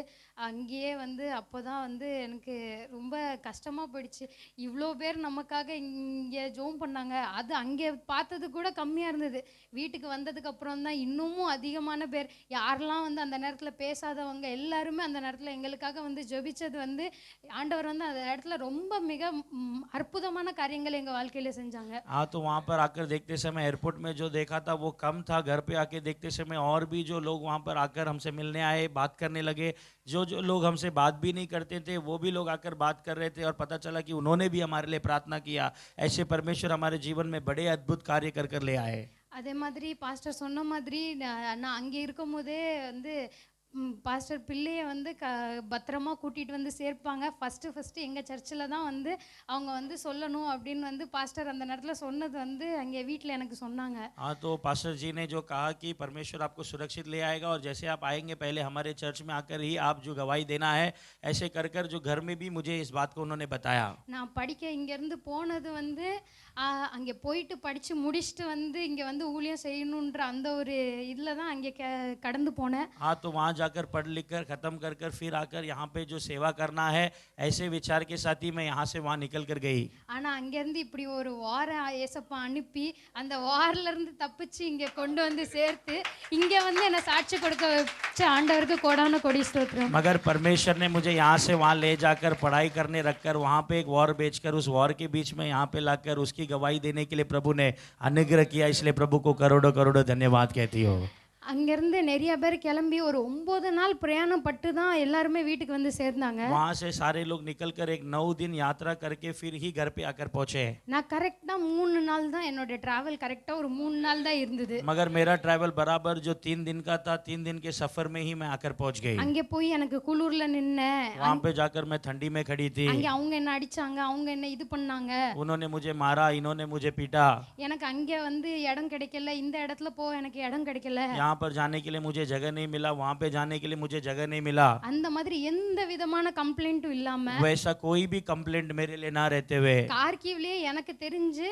[SPEAKER 1] அங்கேயே வந்து அப்போ தான் வந்து எனக்கு ரொம்ப கஷ்டமாக போயிடுச்சு. இவ்வளோ பேர் நமக்காக இங்கே ஜோம் பண்ணாங்க, அது அங்கே பார்த்தது கூட கம்மியாக இருந்தது. வீட்டுக்கு வந்ததுக்கு அப்புறம் தான் இன்னமும் அதிகமான பேர், யாரெல்லாம் வந்து அந்த நேரத்தில் பேசாதவங்க எல்லாருமே அந்த நேரத்தில் எங்களுக்காக வந்து ஜெபிச்சது வந்து ஆண்டவர் வந்து அந்த இடத்துல ரொம்ப மிக அற்புதமான காரியங்கள் எங்கள் வாழ்க்கையில செஞ்சாங்க.
[SPEAKER 2] हाँ, तो वहाँ पर आकर देखते समय एयरपोर्ट में जो देखा था वो कम था, घर पे आके देखते समय और भी जो लोग वहाँ पर आकर हमसे मिलने आए, बात करने लगे, जो लोग हमसे बात भी नहीं करते थे वो भी लोग आकर बात कर रहे थे और पता चला कि उन्होंने भी हमारे लिए प्रार्थना किया। ऐसे परमेश्वर हमारे जीवन में बड़े अद्भुत कार्य कर कर ले आए।
[SPEAKER 1] அதே மாதிரி பாஸ்டர் சொன்ன மாதிரி நான் அங்கே இருக்கும் போதே வந்து பாஸ்டர் பிள்ளையை வந்து பத்திரமா கூட்டிகிட்டு வந்து சேர்ப்பாங்க. ஃபஸ்ட்டு எங்கள் சர்ச்சில் தான் வந்து அவங்க வந்து சொல்லணும் அப்படின்னு வந்து பாஸ்டர் அந்த நேரத்தில் சொன்னது வந்து அங்கே வீட்டில் எனக்கு சொன்னாங்க.
[SPEAKER 2] हाँ, तो पास्टर जी ने जो कहा कि परमेश्वर आपको सुरक्षित ले आएगा और जैसे आप आएंगे पहले हमारे चर्च में आकर ही आप जो गवाही देना है, ऐसे कर कर जो घर में भी मुझे इस बात को उन्होंने बताया।
[SPEAKER 1] நான் படிக்க இங்கேருந்து போனது வந்து அங்கே போயிட்டு படித்து முடிச்சுட்டு வந்து இங்கே வந்து ஊழியம் செய்யணுன்ற அந்த ஒரு இதில் தான் அங்கே கடந்து போனேன்.
[SPEAKER 2] हाँ, तो वहाँ जाकर पढ़ लिख कर ख़त्म कर कर फिर आकर यहाँ पे जो सेवा करना है, ऐसे विचार के साथ ही मैं यहाँ से वहाँ निकल कर गई।
[SPEAKER 1] ஆனால் அங்கேருந்து இப்படி ஒரு வாரம் ஏசப்பா அனுப்பி அந்த வாரிலேருந்து தப்பிச்சு இங்கே கொண்டு வந்து சேர்த்து இங்கே வந்து என்னை சாட்சி கொடுக்க வச்ச ஆண்டவருக்கு கோடான कोടി स्तोत्रम।
[SPEAKER 2] मगर परमेश्वर ने मुझे यहाँ से वहाँ ले जाकर पढ़ाई करने रखकर वहाँ पे एक वॉर बेचकर उस वॉर के बीच में यहाँ पे लाकर उसकी गवाही देने के लिए प्रभु ने अनुग्रह किया, इसलिए प्रभु को करोड़ों करोड़ों धन्यवाद कहती हो।
[SPEAKER 1] அங்கேருந்து நிறைய பேர் கிளம்பி ஒரு 9 நாள் பிரயாணம் பட்டு தான் எல்லாருமே வீட்டுக்கு வந்து சேர்ந்தாங்க.
[SPEAKER 2] वहाँ से सारे लोग निकलकर एक 9 दिन यात्रा करके फिर ही घर पे आकर पहुँचे।
[SPEAKER 1] நான் கரெக்டாக 3 நாள் தான் என்னோட டிராவல் கரெக்டாக ஒரு 3 நாள் தான் இருந்தது.
[SPEAKER 2] मगर मेरा ट्रैवल बराबर जो 3 दिन का था, 3 दिन के सफर में ही मैं आकर पहुँच गई।
[SPEAKER 1] அங்கே போய் எனக்கு குளிர்ல நின்னேன்.
[SPEAKER 2] वहाँ पे जाकर मैं ठंडी में खड़ी थी।
[SPEAKER 1] அங்கே அவங்க என்ன அடிச்சாங்க, அவங்க என்ன இது பண்ணாங்க.
[SPEAKER 2] उन्होंने मुझे मारा, इन्होंने मुझे पीटा।
[SPEAKER 1] எனக்கு அங்கே வந்து இடம் கிடைக்கல, இந்த இடத்துல போ எனக்கு இடம் கிடைக்கல.
[SPEAKER 2] यहाँ पर जाने के लिए मुझे जगह नहीं मिला, वहाँ पे जाने के लिए मुझे जगह नहीं मिला।
[SPEAKER 1] அந்த மாதிரி எந்த விதமான கம்ப்ளைண்ட்டும் இல்லாம
[SPEAKER 2] वैसा कोई भी कंप्लेंट मेरे लिए ना रहते हुए
[SPEAKER 1] கார்கிவ்லயே எனக்கு தெரிஞ்சு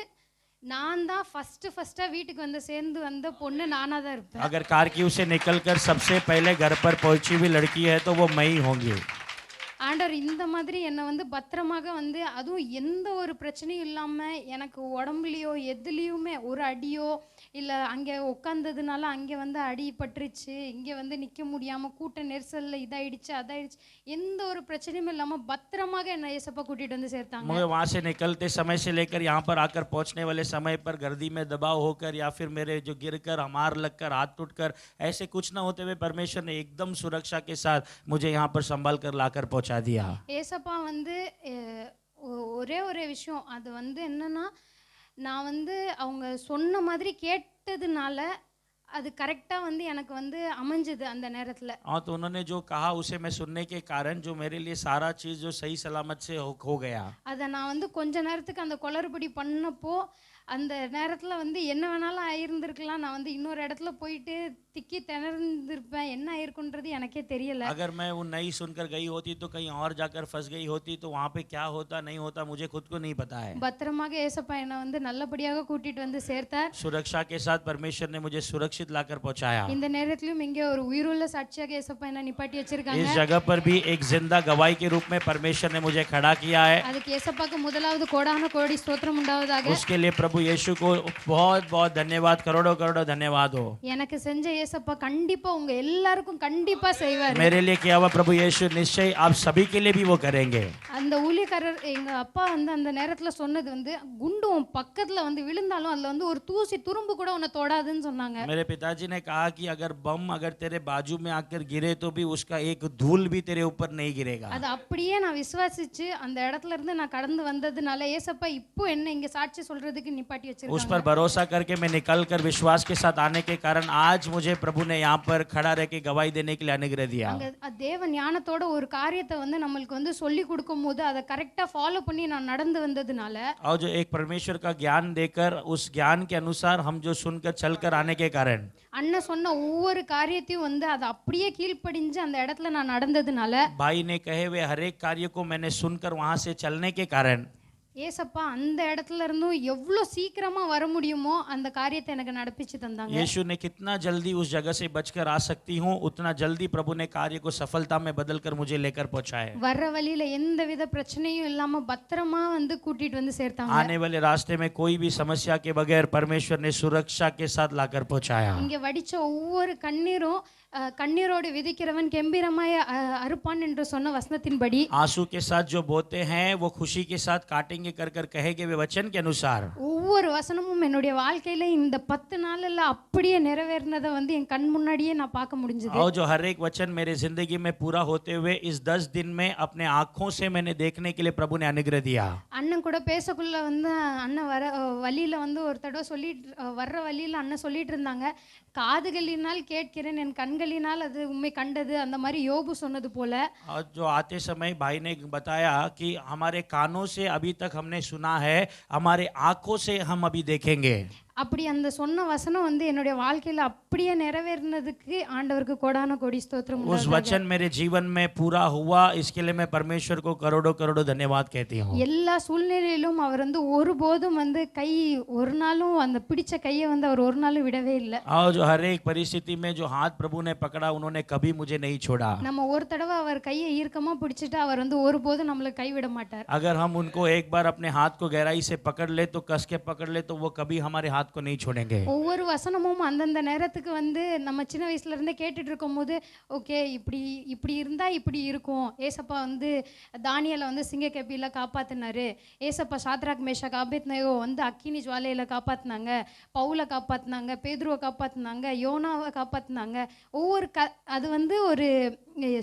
[SPEAKER 1] நான் தான் ஃபர்ஸ்டா வீட்டுக்கு வந்து சேர்ந்து வந்த பொண்ணு நானா தான் இருப்பேன்.
[SPEAKER 2] अगर कारगिल से निकलकर सबसे पहले घर पर पहुंची हुई लड़की है तो वो मैं ही होंगी।
[SPEAKER 1] ஆண்டவர் இந்த மாதிரி என்னை வந்து பத்திரமாக வந்து அதுவும் எந்த ஒரு பிரச்சனையும் இல்லாமல் எனக்கு உடம்புலையோ எதுலேயுமே ஒரு அடியோ இல்லை அங்கே உட்காந்ததுனால அங்கே வந்து அடி பட்டுருச்சு, இங்கே வந்து நிற்க முடியாமல் கூட்ட நெரிசலில் இதாயிடுச்சு அதாயிடுச்சு, எந்த ஒரு பிரச்சனையும் இல்லாமல் பத்திரமாக என்னை ஏசப்பா கூட்டிகிட்டு வந்து சேர்த்தாங்க.
[SPEAKER 2] मुझे वहाँ से निकलते समय से लेकर यहाँ पर आकर पहुँचने वाले समय पर गर्दी में दबाव होकर या फिर मेरे जो गिरकर हमार लगकर हाथ टूटकर ऐसे कुछ ना होते हुए परमेश्वर ने एकदम सुरक्षा के साथ मुझे यहाँ पर संभाल कर लाकर पहुँचा दिया।
[SPEAKER 1] ஏசப்பா வந்து ஒரே ஒரு விஷயம், அது வந்து என்னன்னா நான் வந்து அவங்க சொன்ன மாதிரி கேட்டதுனால அது கரெக்டாக வந்து எனக்கு வந்து அமைஞ்சது அந்த நேரத்தில்.
[SPEAKER 2] हाँ, तो उन्होंने जो कहा उसे मैं सुनने के कारण जो मेरे लिए सारा चीज़ जो सही सलामत से हो गया।
[SPEAKER 1] அதை நான் வந்து கொஞ்ச நேரத்துக்கு அந்த குளறுபடி பண்ணப்போ அந்த நேரத்தில் வந்து என்ன வேணாலும் ஆயிருந்திருக்கலாம், நான் வந்து இன்னொரு இடத்துல போயிட்டு திக்கி திணறந்திருப்பேன், என்ன ஆயிருக்குன்றது எனக்கே தெரியல.
[SPEAKER 2] अगर मैं वो नहीं सुनकर गई होती तो कहीं और जाकर फंस गई होती तो वहाँ पे क्या होता नहीं होता मुझे खुद को नहीं पता है।
[SPEAKER 1] பத்திரமாக ஏசப்பா என்னை வந்து நல்லபடியாக கூட்டிட்டு வந்து சேர்த்தார்.
[SPEAKER 2] सुरक्षा के साथ परमेश्वर ने मुझे सुरक्षित लाकर पहुँचाया।
[SPEAKER 1] இந்த நேரத்திலும் இங்கே ஒரு உயிருள்ள சாட்சியாக ஏசப்பா என்ன நிப்பாட்டி வச்சிருக்காங்க.
[SPEAKER 2] इस जगह पर भी एक जिंदा गवाही के रूप में परमेश्वर ने मुझे खड़ा किया है।
[SPEAKER 1] அதுக்கு ஏசப்பாக்கு முதலாவது கோடான கோடி ஸ்தோத்திரம் உண்டாவதாக.
[SPEAKER 2] उसके लिए प्रभु यीशु को बहुत बहुत धन्यवाद, करोड़ों करोड़ों धन्यवाद हो।
[SPEAKER 1] எனக்கு செஞ்ச ஏசப்பா கண்டிப்பா உங்க எல்லாருக்கும் கண்டிப்பா செய்வார்.
[SPEAKER 2] मेरे लिए किया हुआ प्रभु यीशु निश्चय आप सभी के लिए भी वो करेंगे।
[SPEAKER 1] அந்த ஊழியக்காரர் எங்க அப்பா வந்து அந்த நேரத்துல சொன்னது வந்து குண்டு உன் பக்கத்துல வந்து விழுந்தாலும் அதுல வந்து ஒரு தூசி துரும்பு கூட உன்னை தொடாதுன்னு சொன்னாங்க.
[SPEAKER 2] मेरे पिताजी ने कहा कि अगर बम अगर तेरे बाजू में आकर गिरे तो भी उसका एक धूल भी तेरे ऊपर नहीं गिरेगा।
[SPEAKER 1] அது அப்படியே நான் விசுவாசிச்சு அந்த இடத்துல இருந்து நான் கடந்து வந்ததுனால ஏசப்பா இப்போ என்ன இங்க சாட்சி சொல்றதுக்கு நிப்பாட்டி
[SPEAKER 2] उस
[SPEAKER 1] வச்சிருக்காங்க.
[SPEAKER 2] पर भरोसा करके मैं निकल कर विश्वास के साथ आने के कारण आज मुझे प्रभु ने यहाँ पर खड़ा रह के गवाही देने के लिए अनुग्रह दिया।
[SPEAKER 1] அங்க தேவ ஞானத்தோட ஒரு காரியத்தை வந்து நம்மளுக்கு வந்து சொல்லி கொடுக்கும்போது அதை கரெக்டா ஃபாலோ பண்ணி நான் நடந்து வந்ததுனால
[SPEAKER 2] और जो एक परमेश्वर का ज्ञान देकर उस ज्ञान के अनुसार हम जो सुनकर चलकर आने के कारण
[SPEAKER 1] அண்ணன் சொன்ன ஒவ்வொரு காரியத்தையும் வந்து அதை அப்படியே கீழ்ப்படிஞ்சு அந்த இடத்துல நான் நடந்ததுனால
[SPEAKER 2] भाई ने कहे हुए हर एक कार्य को मैंने सुनकर वहां से चलने के कारण
[SPEAKER 1] ஏசப்பா அந்த இடத்துல இருந்தும் எவ்வளோ சீக்கிரமா வர முடியுமோ அந்த காரியத்தை எனக்கு நடப்பிச்சு தந்தாங்க.
[SPEAKER 2] यीशु ने कितना जल्दी उस जगह से बचकर आ सकती हूँ उतना जल्दी प्रभु ने कार्य को सफलता में बदलकर मुझे लेकर पहुंचा है।
[SPEAKER 1] வர்ற வழியில எந்த வித பிரச்சனையும் இல்லாம பத்திரமா வந்து கூட்டிட்டு வந்து சேர்த்தாங்க.
[SPEAKER 2] आने वाले रास्ते में कोई भी समस्या के बगैर परमेश्वर ने सुरक्षा के साथ लाकर पहुंचाया।
[SPEAKER 1] இங்க வடிச்ச ஒவ்வொரு கண்ணீரும் கண்ணீரோடு விதிக்கிறவன் கெம்பீரமாய் அறுப்பான் என்று சொன்ன வசனத்தின்படி
[SPEAKER 2] आंसू के साथ जो बोते हैं वो खुशी के साथ काटेंगे करेंगे कर कर कहेंगे वे वचन के अनुसार।
[SPEAKER 1] ஒவ்வொரு வசனமும் என்னுடைய வாழ்க்கையில இந்த 10 நாள்ல அப்படியே நிறைவேறினதை வந்து என் கண் முன்னாடியே நான் பார்க்க முடிஞ்சது.
[SPEAKER 2] और जो हर एक वचन मेरे जिंदगी में पूरा होते हुए इस 10 दिन में अपने आंखों से मैंने देखने के लिए प्रभु ने अनुग्रह दिया।
[SPEAKER 1] அண்ணன் கூட பேசக்குள்ள வந்து அண்ணன் வர வழியில வந்து ஒரு தடவை சொல்லிட்டு வர்ற வழியில அண்ணன் சொல்லிட்டு இருந்தாங்க, காதுகளினால் கேட்கிறேன் என் கண்களினால் அது உண்மை கண்டது, அந்த மாதிரி யோபு சொன்னது போல.
[SPEAKER 2] और जो आते समय भाई ने बताया कि हमारे कानों से अभी तक हमने सुना है, हमारे आंखों से हम अभी देखेंगे।
[SPEAKER 1] அப்படி அந்த சொன்ன வசனம் வந்து என்னுடைய வாழ்க்கையில அப்படியே நிறைவேறினதுக்கு ஆண்டவருக்கு கோடான கோடி ஸ்தோத்திரம்
[SPEAKER 2] उस
[SPEAKER 1] உண்டாவதாக.
[SPEAKER 2] वचन मेरे जीवन में पूरा हुआ, इसके लिए मैं परमेश्वर को करोड़ों करोड़ों धन्यवाद कहती हूँ।
[SPEAKER 1] எல்லா சூழ்நிலையிலும் அவர் வந்து ஒருபோதும் வந்து கை ஒரு நாளும் அந்த பிடிச்ச கையை வந்து அவர் ஒரு நாளும் விடவே இல்லை.
[SPEAKER 2] और जो हर एक परिस्थिति में जो हाथ प्रभु ने पकड़ा, उन्होंने कभी मुझे नहीं छोड़ा।
[SPEAKER 1] நம்ம ஒரு தடவை அவர் கையை ஈர்க்கமா பிடிச்சிட்டு அவர் வந்து ஒருபோதும் நம்மளை கைவிட மாட்டார்.
[SPEAKER 2] अगर हम उनको एक बार अपने हाथ को गहराई से पकड़ ले तो कस के पकड़ ले तो वो कभी हमारे हाथ को नहीं छोड़ेंगे।
[SPEAKER 1] ஒவ்வொரு வசனமும் அந்தந்த நேரத்துக்கு வந்து நம்ம சின்ன வயசுல இருந்தே கேட்டுட்டு இருக்கும்போது ஓகே இப்படி இப்படி இருந்தா இப்படி இருக்கும். ஏசப்பா வந்து தானியேலை வந்து சிங்க கெபியில காப்பாத்தினாரு, ஏசப்பா சாத்ராக் மேஷாக் ஆபேத்நேகோ வந்து அக்கினி ஜுவாலையில காப்பாத்தினாங்க, பவுலை காப்பாத்தினாங்க, பேதுருவை காப்பாத்தினாங்க, யோனாவை காப்பாத்தினாங்க. ஒவ்வொரு அது வந்து ஒரு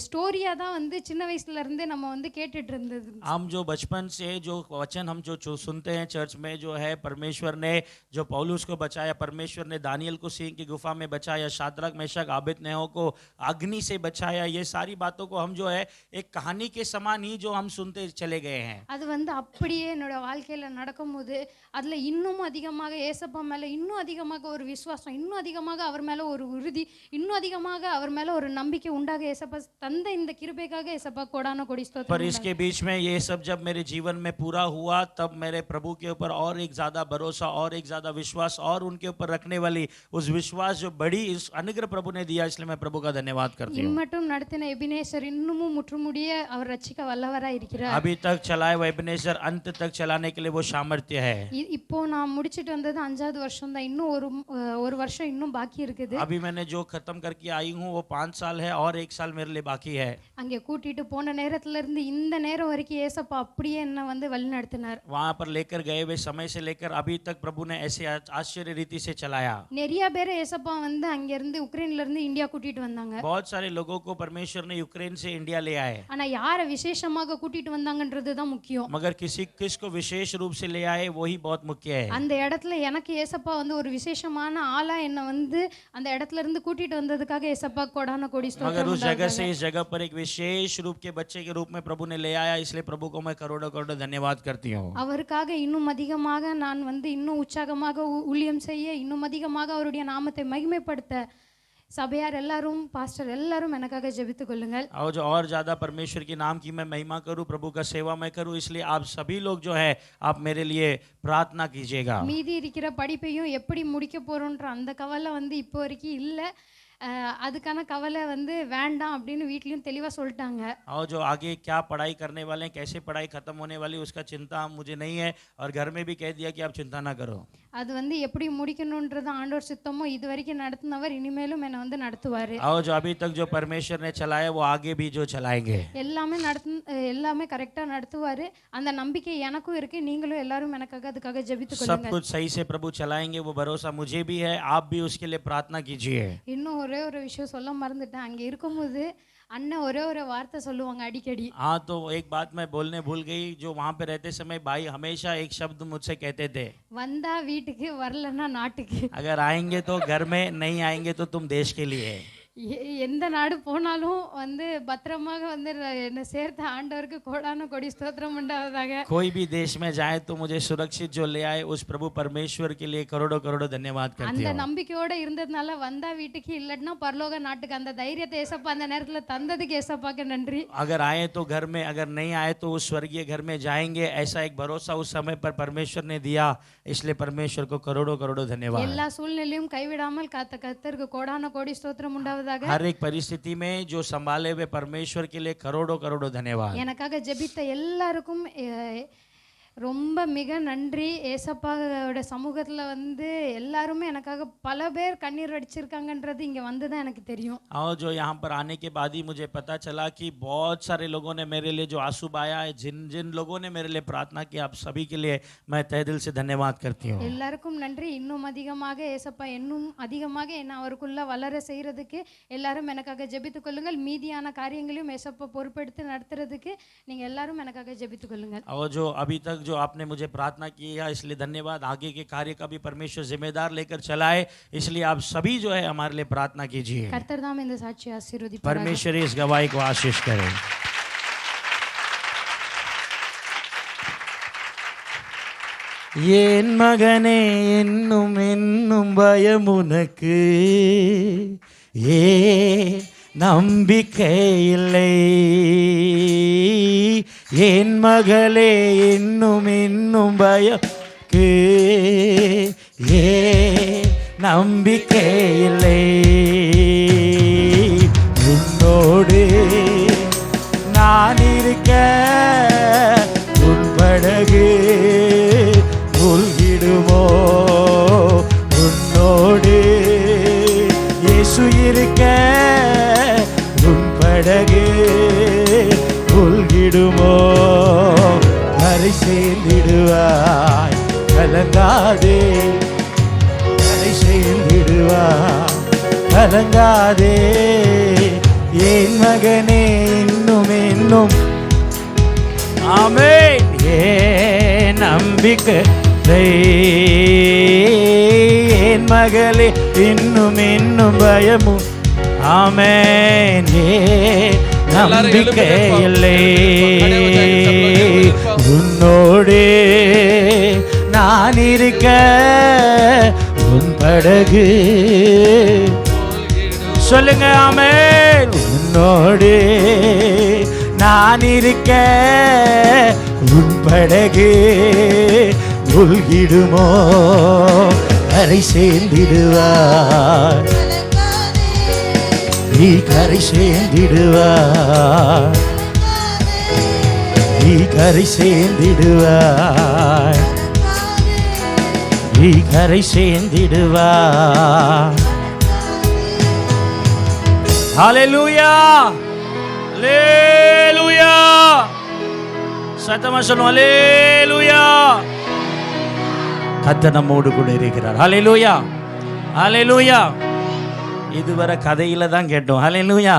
[SPEAKER 1] ஸ்டோரியா தான் வந்து சின்ன வயசுல இருந்தே நம்ம வந்து கேட்டுட்டு இருந்தது.
[SPEAKER 2] हम जो बचपन से जो वचन हम जो सुनते हैं चर्च में, जो है परमेश्वर ने जो पौलुस को बचाया, परमेश्वर ने दानियल को सिंह की गुफा में बचाया, शाद्रक मेशक आबेदनेगो को अग्नि से बचाया, ये सारी बातों को हम जो है एक कहानी के समान ही जो हम सुनते चले गए हैं।
[SPEAKER 1] அது வந்து அப்படியே என்னோட வாழ்க்கையில நடக்கும்போது அதுல இன்னும் அதிகமாக ஏசப்பா மேல இன்னும் அதிகமாக ஒரு விசுவாசம், இன்னும் அதிகமாக அவர் மேல ஒரு உறுதி, இன்னும் அதிகமாக அவர் மேல ஒரு நம்பிக்கை உண்டாக ஏசப்பா தந்த இந்த கிருபைக்காக ஏசப்பா கோடான கோடி ஸ்தோத்திரம்.
[SPEAKER 2] पर इसके बीच में ये सब जब मेरे जीवन में पूरा हुआ, तब मेरे प्रभु के ऊपर और एक ज्यादा भरोसा और एक ज्यादा विश्वास और उनके ऊपर रखने वाली उस विश्वास जो बड़ी इस अनुग्रह प्रभु ने दिया, इसलिए मैं प्रभु का धन्यवाद करती हूँ।
[SPEAKER 1] இம்மட்டும் நடத்தின எபினேசர் இன்னமும் முற்றுமுடிய அவர் ரட்சிக்க வல்லவராய் இருக்கிறார்.
[SPEAKER 2] अभी तक चलाए वो एबेनेजर अंत तक चलाने के लिए वो सामर्थ्य है।
[SPEAKER 1] இப்போ நான் முடிச்சிட்டு வந்தது 5வது வருஷம் தான், இன்னும் ஒரு வருஷம் இன்னும் பாக்கி இருக்குது.
[SPEAKER 2] अभी मैंने जो खत्म करके आई हूँ वो 5 साल है और 1 साल मेरे लिए बाकी है।
[SPEAKER 1] அங்கே கூட்டிட்டு போன நேரத்துல இருந்து இந்த நேரம் வரைக்கும் ஏசப்பா அப்படியே என்ன வந்து வழி நடத்தினார்.
[SPEAKER 2] वहाँ पर लेकर गए हुए समय से लेकर अभी तक प्रभु ने ऐसे आश्चर्य रीति से चलाया।
[SPEAKER 1] நிறைய பேர் ஏசப்பா வந்து அங்க இருந்து உக்ரைன்ல இருந்து இந்தியா கூட்டிட்டு வந்தாங்க.
[SPEAKER 2] बहुत सारे लोगों को परमेश्वर ने यूक्रेन से इंडिया ले आए,
[SPEAKER 1] ஆனா யாரை விசேஷமாக கூட்டிட்டு வந்தாங்கன்றது தான் முக்கியம்.
[SPEAKER 2] मगर किसको विशेष रूप से ले आए वही बहुत मुख्य है।
[SPEAKER 1] அந்த இடத்துல எனக்கு ஏசப்பா வந்து ஒரு விசேஷமான ஆளா என்ன வந்து அந்த இடத்துல இருந்து கூட்டிட்டு வந்ததுக்காக ஏசப்பா கோடான கோடி
[SPEAKER 2] मगर
[SPEAKER 1] ஸ்தோத்திரம்
[SPEAKER 2] उस जगह
[SPEAKER 1] உண்டாவதாக.
[SPEAKER 2] से इस जगह पर एक विशेष रूप के बच्चे के रूप में प्रभु ने ले आया, इसलिए प्रभु को मैं करोड़ों करोड़ों धन्यवाद करती हूँ।
[SPEAKER 1] அவருக்காக இன்னும் அதிகமாக நான் வந்து இன்னும் உற்சாகமாக ஊழியம் செய்ய, இன்னும் அதிகமாக அவருடைய நாமத்தை மகிமைப்படுத்த சபையார் எல்லாரும் பாஸ்டர் எல்லாரும் எனக்காக ஜெபித்துக் கொள்ளுங்கள்.
[SPEAKER 2] और जो और ज्यादा परमेश्वर के नाम की मैं महिमा करूं, प्रभु का सेवा मैं करूं, इसलिए आप सभी लोग जो है आप मेरे लिए प्रार्थना कीजिएगा।
[SPEAKER 1] மீதி இருக்கிற படிப்பையும் எப்படி முடிக்க போறோன்ற அந்த கவலை வந்து இப்போ வரைக்கும் இல்லை. அதுக்கான கவலை வந்து வேண்டாம் அப்படின்னு வீட்லயும் தெளிவா சொல்லிட்டாங்க.
[SPEAKER 2] और जो आगे क्या पढ़ाई करने वाले हैं, कैसे पढ़ाई खत्म होने वाली, उसका चिंता मुझे नहीं है, और घर में भी कह दिया कि आप चिंता ना करो।
[SPEAKER 1] அது வந்து எப்படி முடிக்கணும்ன்றது ஆண்டவர் சித்தமோ இது வரைக்கும் நடத்துனவர் இனிமேலும் என்ன வந்து நடத்துவாரு.
[SPEAKER 2] और जो अभी तक जो परमेश्वर ने चलाया वो आगे भी जो चलाएंगे।
[SPEAKER 1] எல்லாமே கரெக்டா நடத்துவாரு. அந்த நம்பிக்கை எனக்கும் இருக்கு. நீங்களும் எல்லாரும் எனக்காக அதுக்காக ஜெபித்துக்
[SPEAKER 2] सब
[SPEAKER 1] கொள்ளுங்க.
[SPEAKER 2] कुछ सही से प्रभु चलाएंगे, वो भरोसा मुझे भी है, आप भी उसके लिए प्रार्थना कीजिए।
[SPEAKER 1] இன்னும் ஒரே ஒரு விஷயம் சொல்ல மறந்துட்டேன். அங்க இருக்கும்போது அண்ணன் ஒரே ஒரு வார்த்தை சொல்லுவாங்க அடிக்கடி.
[SPEAKER 2] हाँ, तो एक बात मैं बोलने भूल गई, जो वहाँ पे रहते समय भाई हमेशा एक शब्द मुझसे कहते थे,
[SPEAKER 1] வந்தா வீட்டுக்கு வரலன்னா நாட்டுக்கு.
[SPEAKER 2] अगर आएंगे तो घर में, नहीं आएंगे तो तुम देश के लिए।
[SPEAKER 1] எந்த நாடு போனாலும் வந்து பத்திரமாக வந்து என்ன சேர்த்த ஆண்டவருக்கு கோடான கோடி ஸ்தோத்திரம் உண்டாவதாக.
[SPEAKER 2] कोई भी देश में जाए तो मुझे सुरक्षित जो ले आए, उस प्रभु परमेश्वर के लिए करोड़ों करोड़ों धन्यवाद करती
[SPEAKER 1] அந்த
[SPEAKER 2] हूँ।
[SPEAKER 1] நம்பிக்கையோட இருந்ததுனால வந்தா வீட்டுக்கு இல்லைன்னா பரலோக நாட்டுக்கு அந்த தைரியத்தை ஏசப்பா அந்த நேரத்துல தந்ததுக்கு ஏசப்பாக்கு நன்றி.
[SPEAKER 2] अगर आए तो घर में, अगर नहीं आए तो उस स्वर्गीय घर में जाएंगे, ऐसा एक भरोसा उस समय पर परमेश्वर ने दिया, इसलिए परमेश्वर को करोड़ों करोड़ों धन्यवाद।
[SPEAKER 1] எல்லா சூழ்நிலையும் கைவிடாமல் காத்த கர்த்தருக்கு கோடான கோடி ஸ்தோத்திரம் உண்டாவதாக.
[SPEAKER 2] हर एक परिस्थिति में जो संभाले हुए परमेश्वर के लिए करोड़ों करोड़ों धन्यवाद।
[SPEAKER 1] எனக்காக ஜெபித்த எல்லாருக்கும் ரொம்ப மிக நன்றி. ஏசப்பாவோட சமூகத்தில் வந்து எல்லாருமே எனக்காக பல பேர் கண்ணீர் வடிச்சிருக்காங்கன்றது இங்கே வந்து தான் எனக்கு தெரியும்.
[SPEAKER 2] और जो यहाँ पर आने के बाद ही मुझे पता चला कि बहुत सारे लोगों ने मेरे लिए जो आंसू बहाया है, जिन जिन लोगों ने मेरे लिए प्रार्थना की, आप सभी के लिए मैं तहे दिल से धन्यवाद करती हूँ.
[SPEAKER 1] எல்லாருக்கும் நன்றி. இன்னும் அதிகமாக ஏசப்பா இன்னும் அதிகமாக என்ன அவருக்குள்ள வளர செய்கிறதுக்கு எல்லாரும் எனக்காக ஜெபித்துக் கொள்ளுங்கள். மீதியான காரியங்களையும் ஏசப்பா பொறுப்பெடுத்து நடத்துறதுக்கு நீங்கள் எல்லாரும் எனக்காக ஜெபித்துக் கொள்ளுங்கள்.
[SPEAKER 2] और जो अभी तक जो आपने मुझे प्रार्थना की है इसलिए धन्यवाद. आगे के कार्य का भी परमेश्वर जिम्मेदार लेकर चलाए, इसलिए आप सभी जो है हमारे लिए प्रार्थना कीजिए.
[SPEAKER 1] கர்த்தர் தாம் இந்த சாட்சி ஆசீர்வதிப்பாராக.
[SPEAKER 2] परमेश्वर इस गवाही को आशीष करे. என் மகனே என்னும் என்னும் பயம் உனக்கு ஏ நம்பிக்கை இல்லை. என் மகளே என்னும் என்னும் பயக்கு ஏ நம்பிக்கை இல்லை. உன்னோடு நான் இருக்க உன் படகு மூழ்கிடுமோ. உன்னோடு இயேசு இருக்க உன் படகு மூழ்கிடுமோ. கரை சேர்ந்திடுவாய் கலங்காதே. கரை சேர்ந்திடுவாய் கலங்காதே. என் மகனே இன்னும் இன்னும் ஆமென். ஏன் நம்பிக்கை என் மகளே இன்னும் இன்னும் பயமும் ஆமென். ஏன் நம்பிக்கை இல்லை. உன்னோடு நான் இருக்க உன் படகு சொல்லுங்க ஆமென். உன்னோடு நான் இருக்க உன் படகு மூழ்கிடுமோ. கரை சேர்ந்திடுவார் நீ கரை சேர்ந்திடுவார். நீ கரை சேர்ந்திடுவார். நீ கரை சேர்ந்திடுவார். ஹல்லேலூயா ஹல்லேலூயா. சத்தமா சொல்லுங்க ஹல்லேலூயா. கர்த்தர் நம்மோடு கூட இருக்கிறார். ஹல்லேலூயா ஹல்லேலூயா. இதுவரை கதையில தான் கேட்டோம். ஹல்லேலூயா.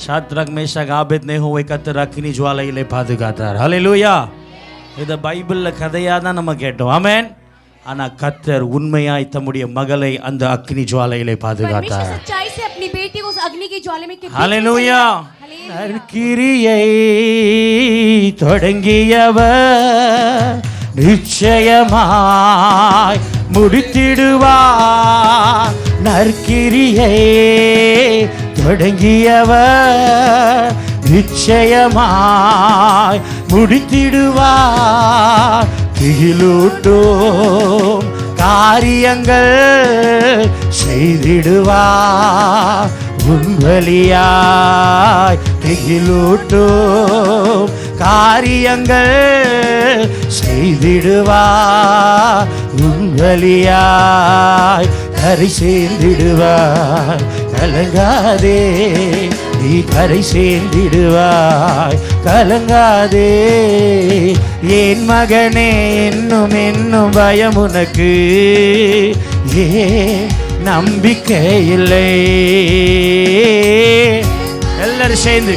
[SPEAKER 2] சாத்ராக் மேஷாக் ஆபேத்நேகோவை கர்த்தர் அக்கினி ஜுவாலையிலே பாதுகாத்தார். ஹல்லேலூயா. இது பைபிள்ல கதையா தான் நம்ம கேட்டோம். ஆமென். ஆனா கர்த்தர் உண்மையாய் தம்முடைய மகளை அந்த அக்கினி ஜுவாலையிலே பாதுகாத்தார்.
[SPEAKER 3] सच्चाई से अपनी बेटी को उस अग्नि की ज्वाला में
[SPEAKER 2] ஹல்லேலூயா. நற்கிரியை தொடங்கியவர் நிச்சயமாய் முடித்திடுவார். நற்கிரியை தொடங்கியவர் நிச்சயமாய் முடித்திடுவார். திகிலூட்டும் காரியங்கள் செய்திடுவார். உன் வழியாய் திகிலூட்டும் காரியங்கள் செய்திடுவார். உன் வழியாய் கரை சேர்ந்திடுவாய் கலங்காதே. நீ கரை சேர்ந்திடுவாய் கலங்காதே. என் மகனே என்னும் என்னும் பயம் உனக்கு ஏ நம்பிக்கை இல்லை. எல்லாரும் சேர்ந்து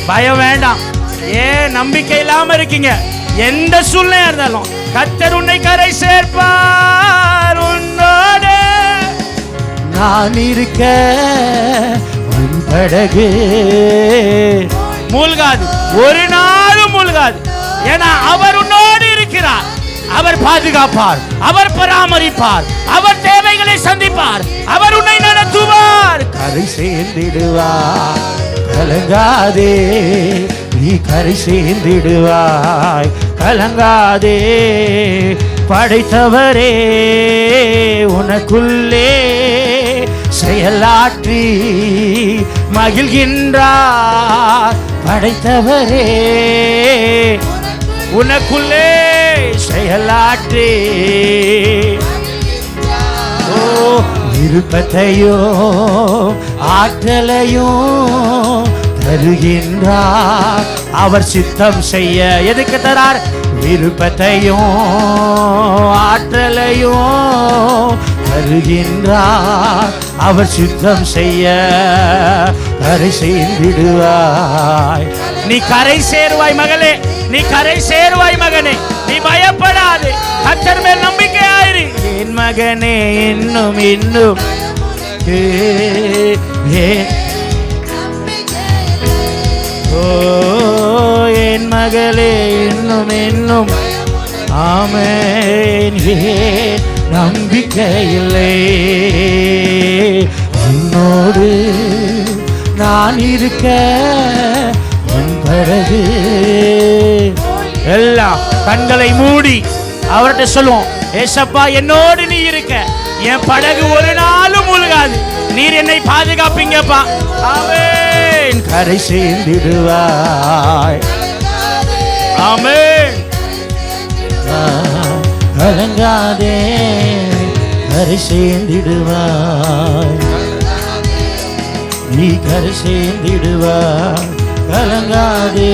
[SPEAKER 2] பயம் வேண்டாம். ஏன் நம்பிக்கை இல்லாம இருக்கீங்க? எந்த சூழ்நிலையா இருந்தாலும் கர்த்தர் உன்னை கரை சேர்ப்பார். உன்னோடு நான் இருக்க உன் படகு மூழ்காது. ஒரு நாளும் மூழ்காது. ஏன்னா அவர் உன்னோடு இருக்கிறார். அவர் பாதுகாப்பார். அவர் பராமரிப்பார். அவர் தேவைகளை சந்திப்பார். அவர் உன்னை நடத்துவார். கரை சேர்ந்திடுவார் கலங்காதே. நீ கரை சேர்ந்திடுவாய் கலங்காதே. படைத்தவரே உனக்குள்ளே செயலாற்றி மகிழ்கின்றார். படைத்தவரே உனக்குள்ளே செயலாற்றே ஓ விருப்பத்தையோ ஆற்றலையோ தருகின்றார். அவர் சித்தம் செய்ய எதுக்கு தரார்? விருப்பத்தையும் ஆற்றலையும் தருகின்றார். அவர் சித்தம் செய்ய கரை சேர்ந்திடுவாய். நீ கரை சேருவாய் மகளே, நீ கரை சேருவாய் மகனே, நீ பயப்படாதே, கர்த்தர் மேல் நம்பிக்கையாயிரு. என் மகனே இன்னும் இன்னும் ஓ என் மகளே இன்னும் இன்னும் ஆமென். நம்பிக்கை இல்லை, உன்னோடு நான் இருக்க என் பிறகு எல்லாம் கண்களை மூடி அவர்கிட்ட சொல்லுவோம், ஏசப்பா என்னோடு நீ இருக்க, என் படகு ஒரு நாளும் மூழ்காது, நீர் என்னை பாதுகாப்பீங்கப்பா. ஆமென். கரை சேர்ந்திடுவாய். ஆமென். கலங்காதே, கரை சேர்ந்திடுவாய், நீ கரை சேர்ந்திடுவாய், கலங்காதே.